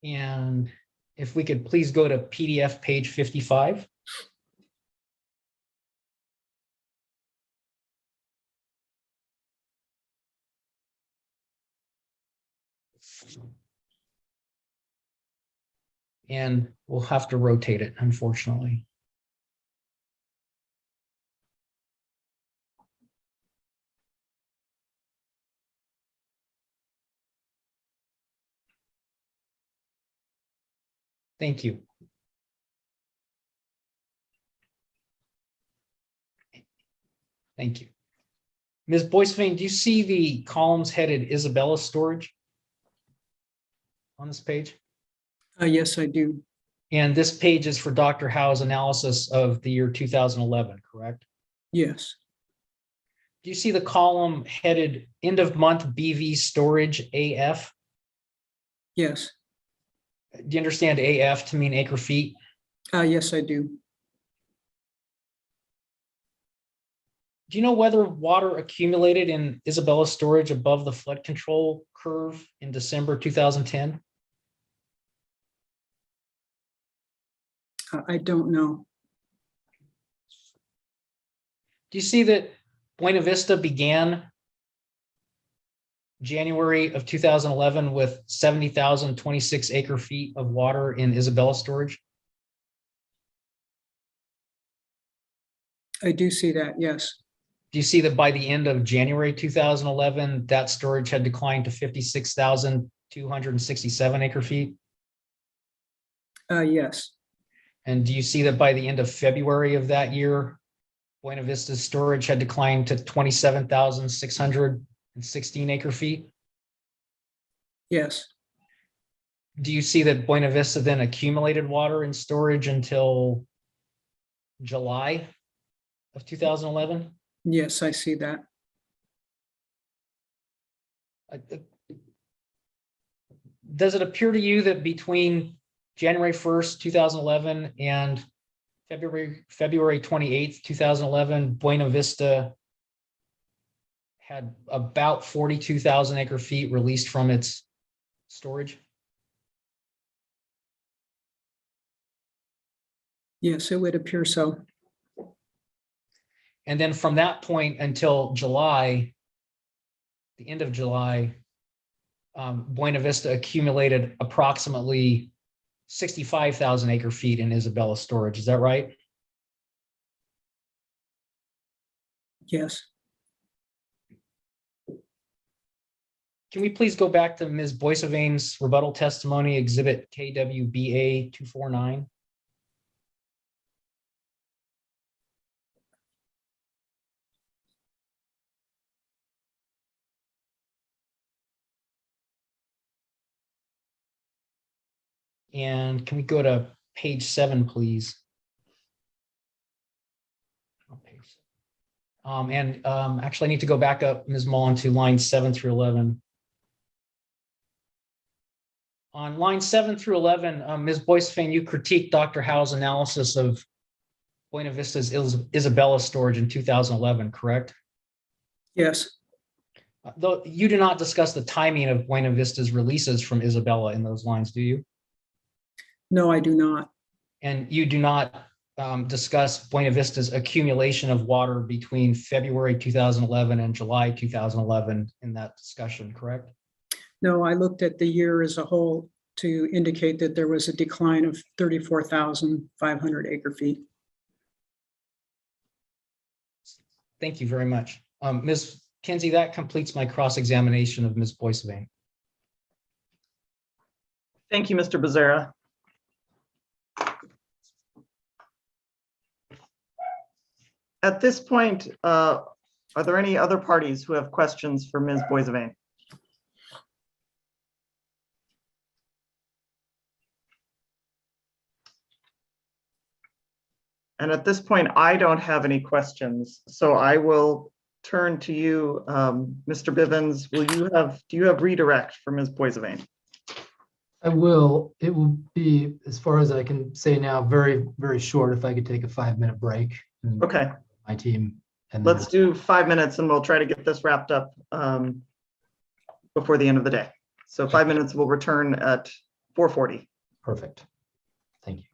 And if we could please go to PDF page 55. And we'll have to rotate it, unfortunately. Thank you. Thank you. Ms. Boissevain, do you see the columns headed Isabella storage on this page? Yes, I do. And this page is for Dr. Howe's analysis of the year 2011, correct? Yes, Do you see the column headed end of month BV storage AF? yes, Do you understand AF to mean acre feet? yes, I do. Do you know whether water accumulated in Isabella storage above the flood control curve in December 2010? I don't know. Do you see that Buena Vista began January of 2011 with 70,026 acre feet of water in Isabella storage? I do see that, yes. Do you see that by the end of January 2011, that storage had declined to 56,267 acre feet? Yes, And do you see that by the end of February of that year, Buena Vista's storage had declined to 27,616 acre feet? yes, Do you see that Buena Vista then accumulated water in storage until July of 2011? yes, I see that. Does it appear to you that between January 1st, 2011 and February 28th, 2011, Buena Vista had about 42,000 acre feet released from its storage? Yes, it would appear so. And then from that point until July, the end of July, Buena Vista accumulated approximately 65,000 acre feet in Isabella storage. Is that right? Yes, Can we please go back to Ms. Boissevain's rebuttal testimony, exhibit KWBA 249? And can we go to page 7, please? Actually, I need to go back up, Ms. Mullen, to lines 7 through 11. On line 7 through 11, Ms. Boissevain, you critiqued Dr. Howe's analysis of Buena Vista's Isabella storage in 2011, correct? yes, Though you do not discuss the timing of Buena Vista's releases from Isabella in those lines, do you? no, I do not. And you do not discuss Buena Vista's accumulation of water between February 2011 and July 2011 in that discussion, correct? No, I looked at the year as a whole to indicate that there was a decline of 34,500 acre feet. Thank you very much. Ms. Kinsey, that completes my cross-examination of Ms. Boissevain. Thank you, Mr. Becerra. At this point, are there any other parties who have questions for Ms. Boissevain? And at this point, I don't have any questions, so I will turn to you, Mr. Bivens. Do you have redirect for Ms. Boissevain? I will. It will be, as far as I can say now, very, very short. If I could take a 5-minute break. And Okay, my team. And then let's do 5 minutes and we'll try to get this wrapped up before the end of the day. So 5 minutes, we'll return at 4:40. Perfect. Thank you.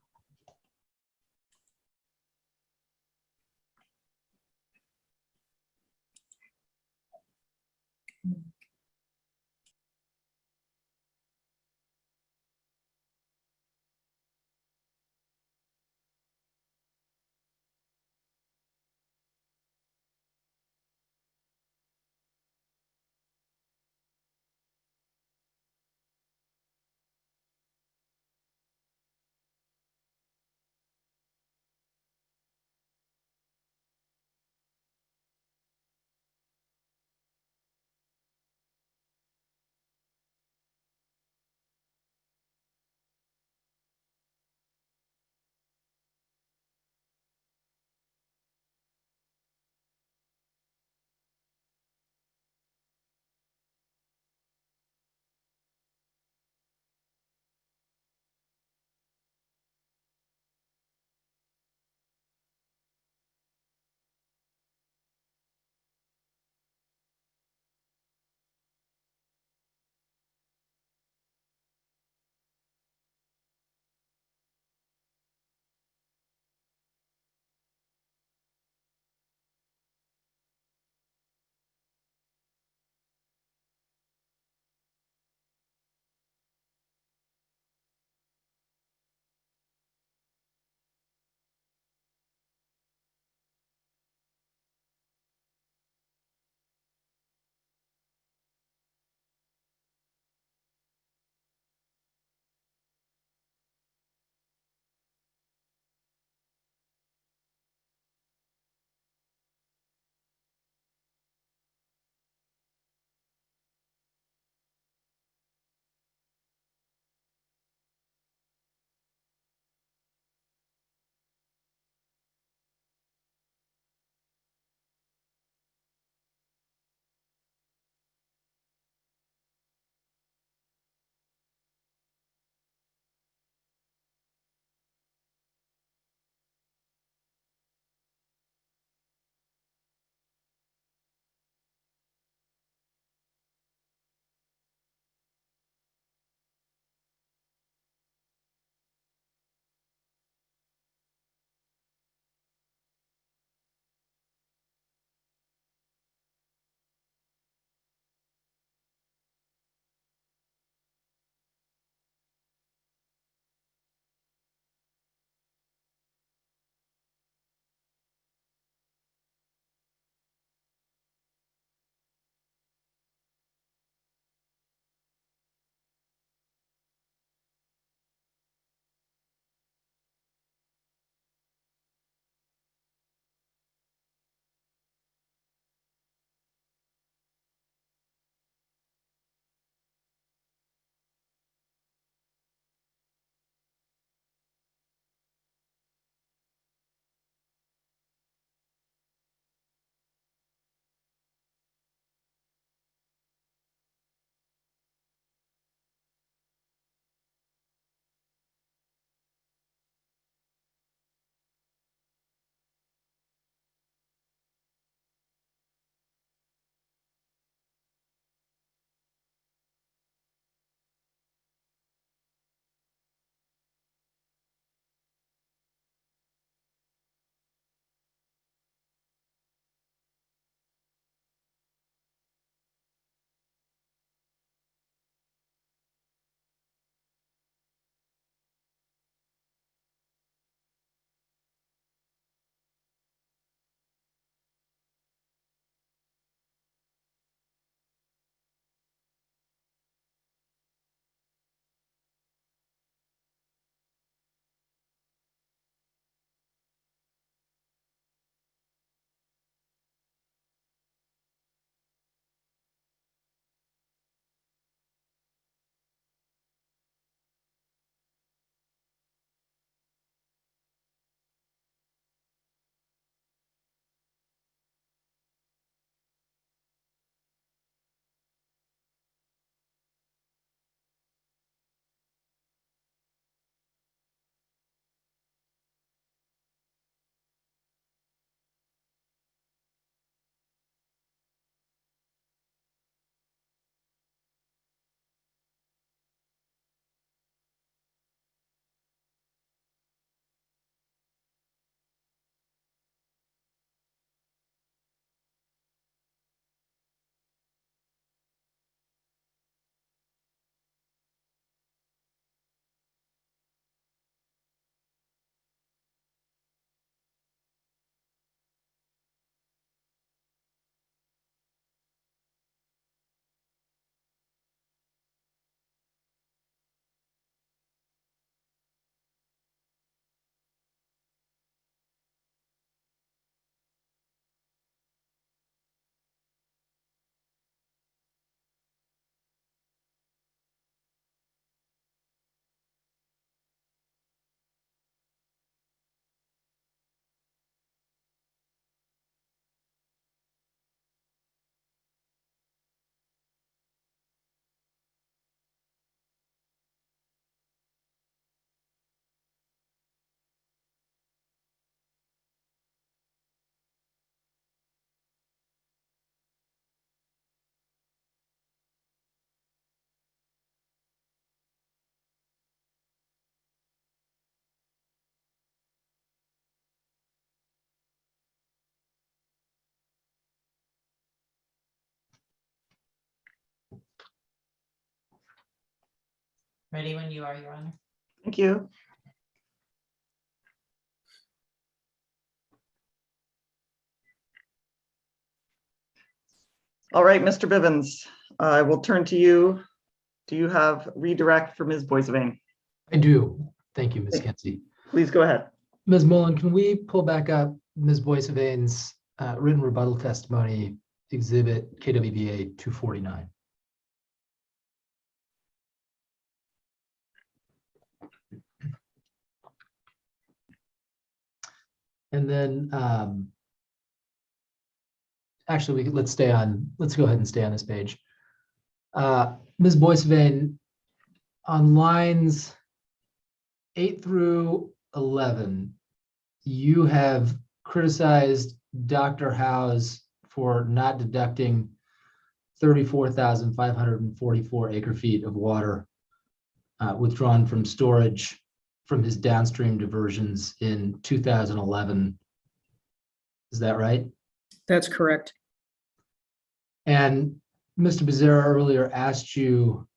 Ready when you are, Your Honor. Thank you. All right, Mr. Bivens, I will turn to you. Do you have redirect for Ms. Boissevain? I do. Thank you, Ms. Kinsey. Please go ahead. Ms. Mullen, can we pull back up Ms. Boissevain's written rebuttal testimony, exhibit KWBA 249? And then, actually, let's go ahead and stay on this page. Ms. Boissevain, on lines 8 through 11, you have criticized Dr. Howes for not deducting 34,544 acre feet of water withdrawn from storage from his downstream diversions in 2011. Is that right? That's correct. And Mr. Becerra earlier asked you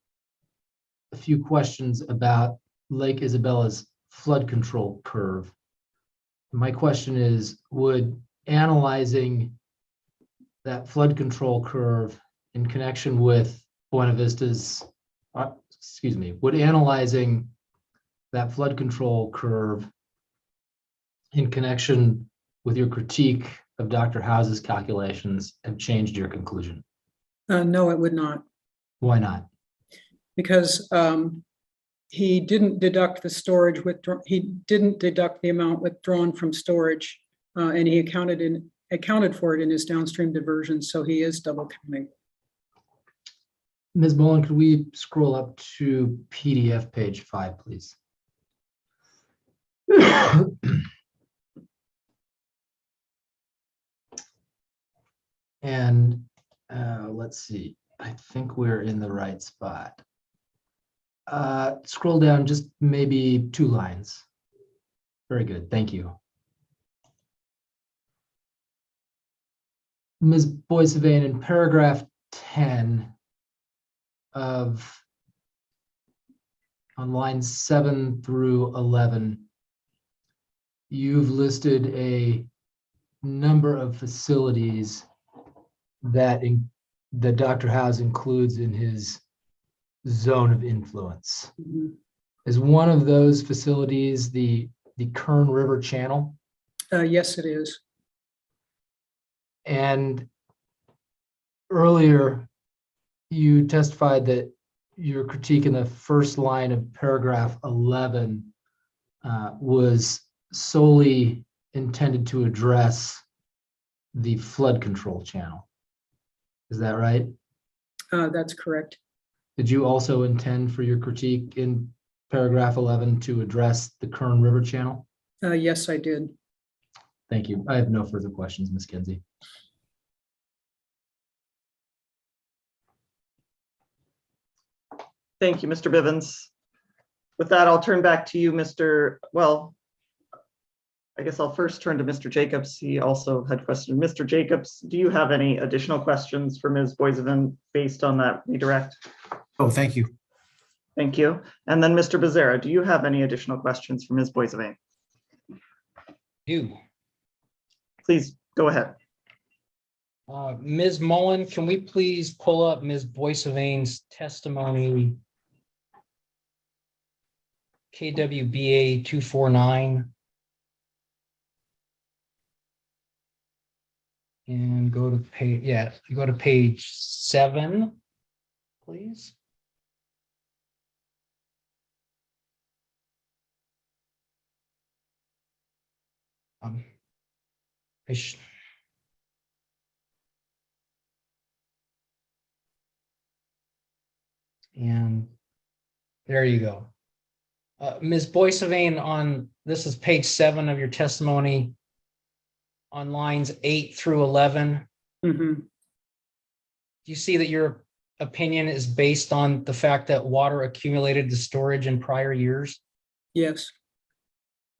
a few questions about Lake Isabella's flood control curve. My question is, would analyzing that flood control curve in connection with Buena Vista's, would analyzing that flood control curve in connection with your critique of Dr. House's calculations have changed your conclusion? No, it would not, Why not? because he didn't deduct the storage he didn't deduct the amount withdrawn from storage, and he accounted for it in his downstream diversion, so he is double counting. Ms. Mullen, could we scroll up to PDF page 5, please? And let's see, I think we're in the right spot. Scroll down just maybe 2 lines. Very good, thank you. Ms. Boissevain, in paragraph 10 on lines 7 through 11, you've listed a number of facilities that Dr. House includes in his zone of influence. Mhm. Is one of those facilities the Kern River channel? Yes, it is. And earlier, you testified that your critique in the first line of paragraph 11 was solely intended to address the flood control channel. Is that right? That's correct. Did you also intend for your critique in paragraph 11 to address the Kern River channel? Yes, I did. Thank you. I have no further questions, Ms. Kinsey. Thank you, Mr. Bivens. With that, I'll turn back to you, I guess I'll first turn to Mr. Jacobs. He also had questions. Mr. Jacobs, do you have any additional questions for Ms. Boissevain based on that redirect? Oh, thank you. Thank you. And then Mr. Becerra, do you have any additional questions for Ms. Boissevain? Do. Please go ahead. Ms. Mullen, can we please pull up Ms. Boissevain's testimony, KWBA 249, and go to page 7, please. And there you go. Ms. Boissevain, this is page 7 of your testimony on lines 8 through 11. Mhm. Do you see that your opinion is based on the fact that water accumulated to storage in prior years? Yes,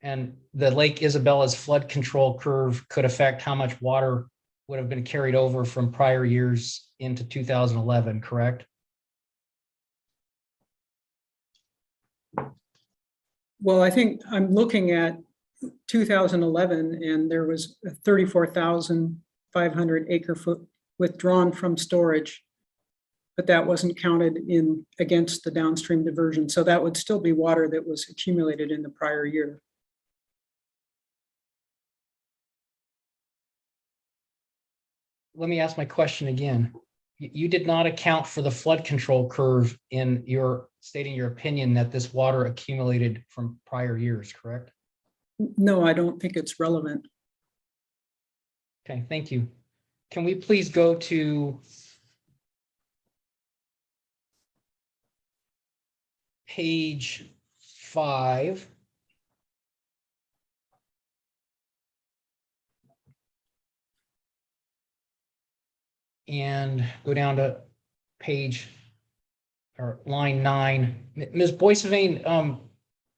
And the Lake Isabella's flood control curve could affect how much water would have been carried over from prior years into 2011, correct? Well, I think I'm looking at 2011, and there was a 34,500 acre foot withdrawn from storage, but that wasn't counted in against the downstream diversion. So that would still be water that was accumulated in the prior year. Let me ask my question again. You did not account for the flood control curve in your stating your opinion that this water accumulated from prior years, correct? No, I don't think it's relevant. Okay, thank you. Can we please go to page 5? And go down to page or line 9. Ms. Boissevain,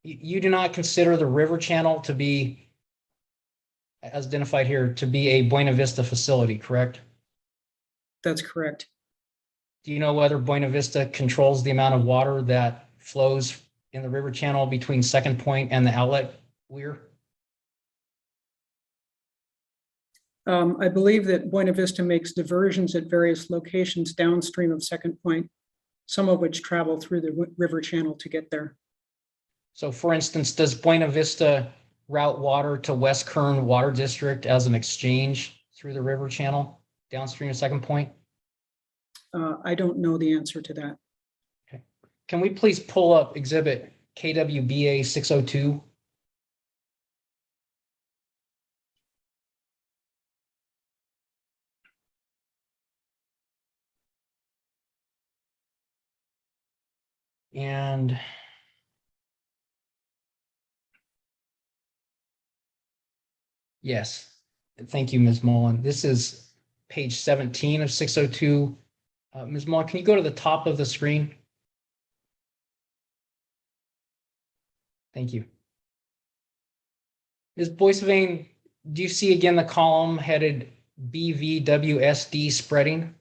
you do not consider the river channel to be, as identified here, to be a Buena Vista facility, correct? That's correct. Do you know whether Buena Vista controls the amount of water that flows in the river channel between Second Point and the outlet weir? I believe that Buena Vista makes diversions at various locations downstream of Second Point, some of which travel through the river channel to get there. So for instance, does Buena Vista route water to West Kern Water District as an exchange through the river channel downstream of Second Point? I don't know the answer to that. Okay. Can we please pull up exhibit KWBA 602? And yes, thank you, Ms. Mullen. This is page 17 of 602. Ms. Mullen, can you go to the top of the screen? Thank you. Ms. Boissevain, do you see again the column headed BVWSD spreading?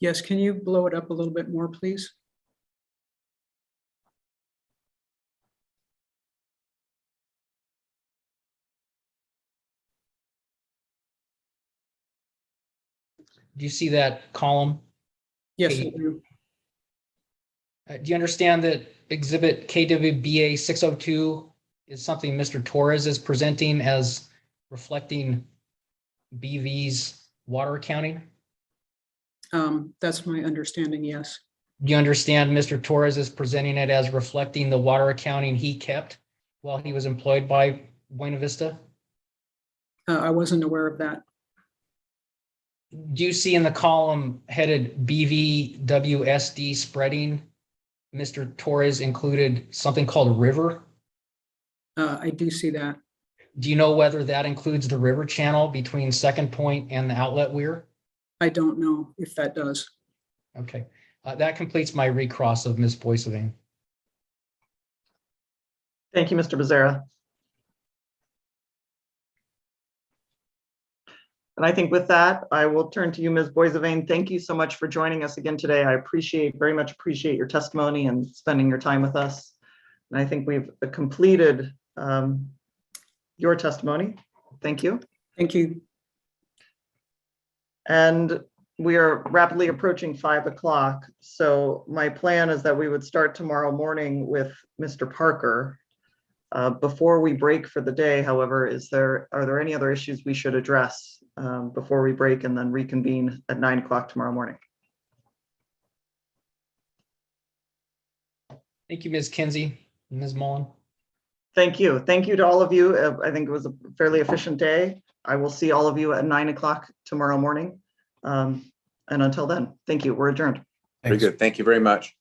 Yes, can you blow it up a little bit more, please? Do you see that column? Yes, I Okay. do. Do you understand that exhibit KWBA 602 is something Mr. Torres is presenting as reflecting BV's water accounting? That's my understanding, yes. Do you understand Mr. Torres is presenting it as reflecting the water accounting he kept while he was employed by Buena Vista? I wasn't aware of that. Do you see in the column headed BVWSD spreading, Mr. Torres included something called river? I do see that. Do you know whether that includes the river channel between Second Point and the outlet weir? I don't know if that does. Okay, that completes my recross of Ms. Boissevain. Thank you, Mr. Becerra. And I think with that, I will turn to you, Ms. Boissevain. Thank you so much for joining us again today. I very much appreciate your testimony and spending your time with us. And I think we've completed your testimony. Thank you. Thank you. And we are rapidly approaching 5 o'clock. So my plan is that we would start tomorrow morning with Mr. Parker. Before we break for the day, however, are there any other issues we should address before we break and then reconvene at 9 o'clock tomorrow morning? Thank you, Ms. Kinsey, Ms. Mullen. Thank you. Thank you to all of you. I think it was a fairly efficient day. I will see all of you at 9 o'clock tomorrow morning. And until then, thank you. We're adjourned. Very Thanks. good. Thank you very much.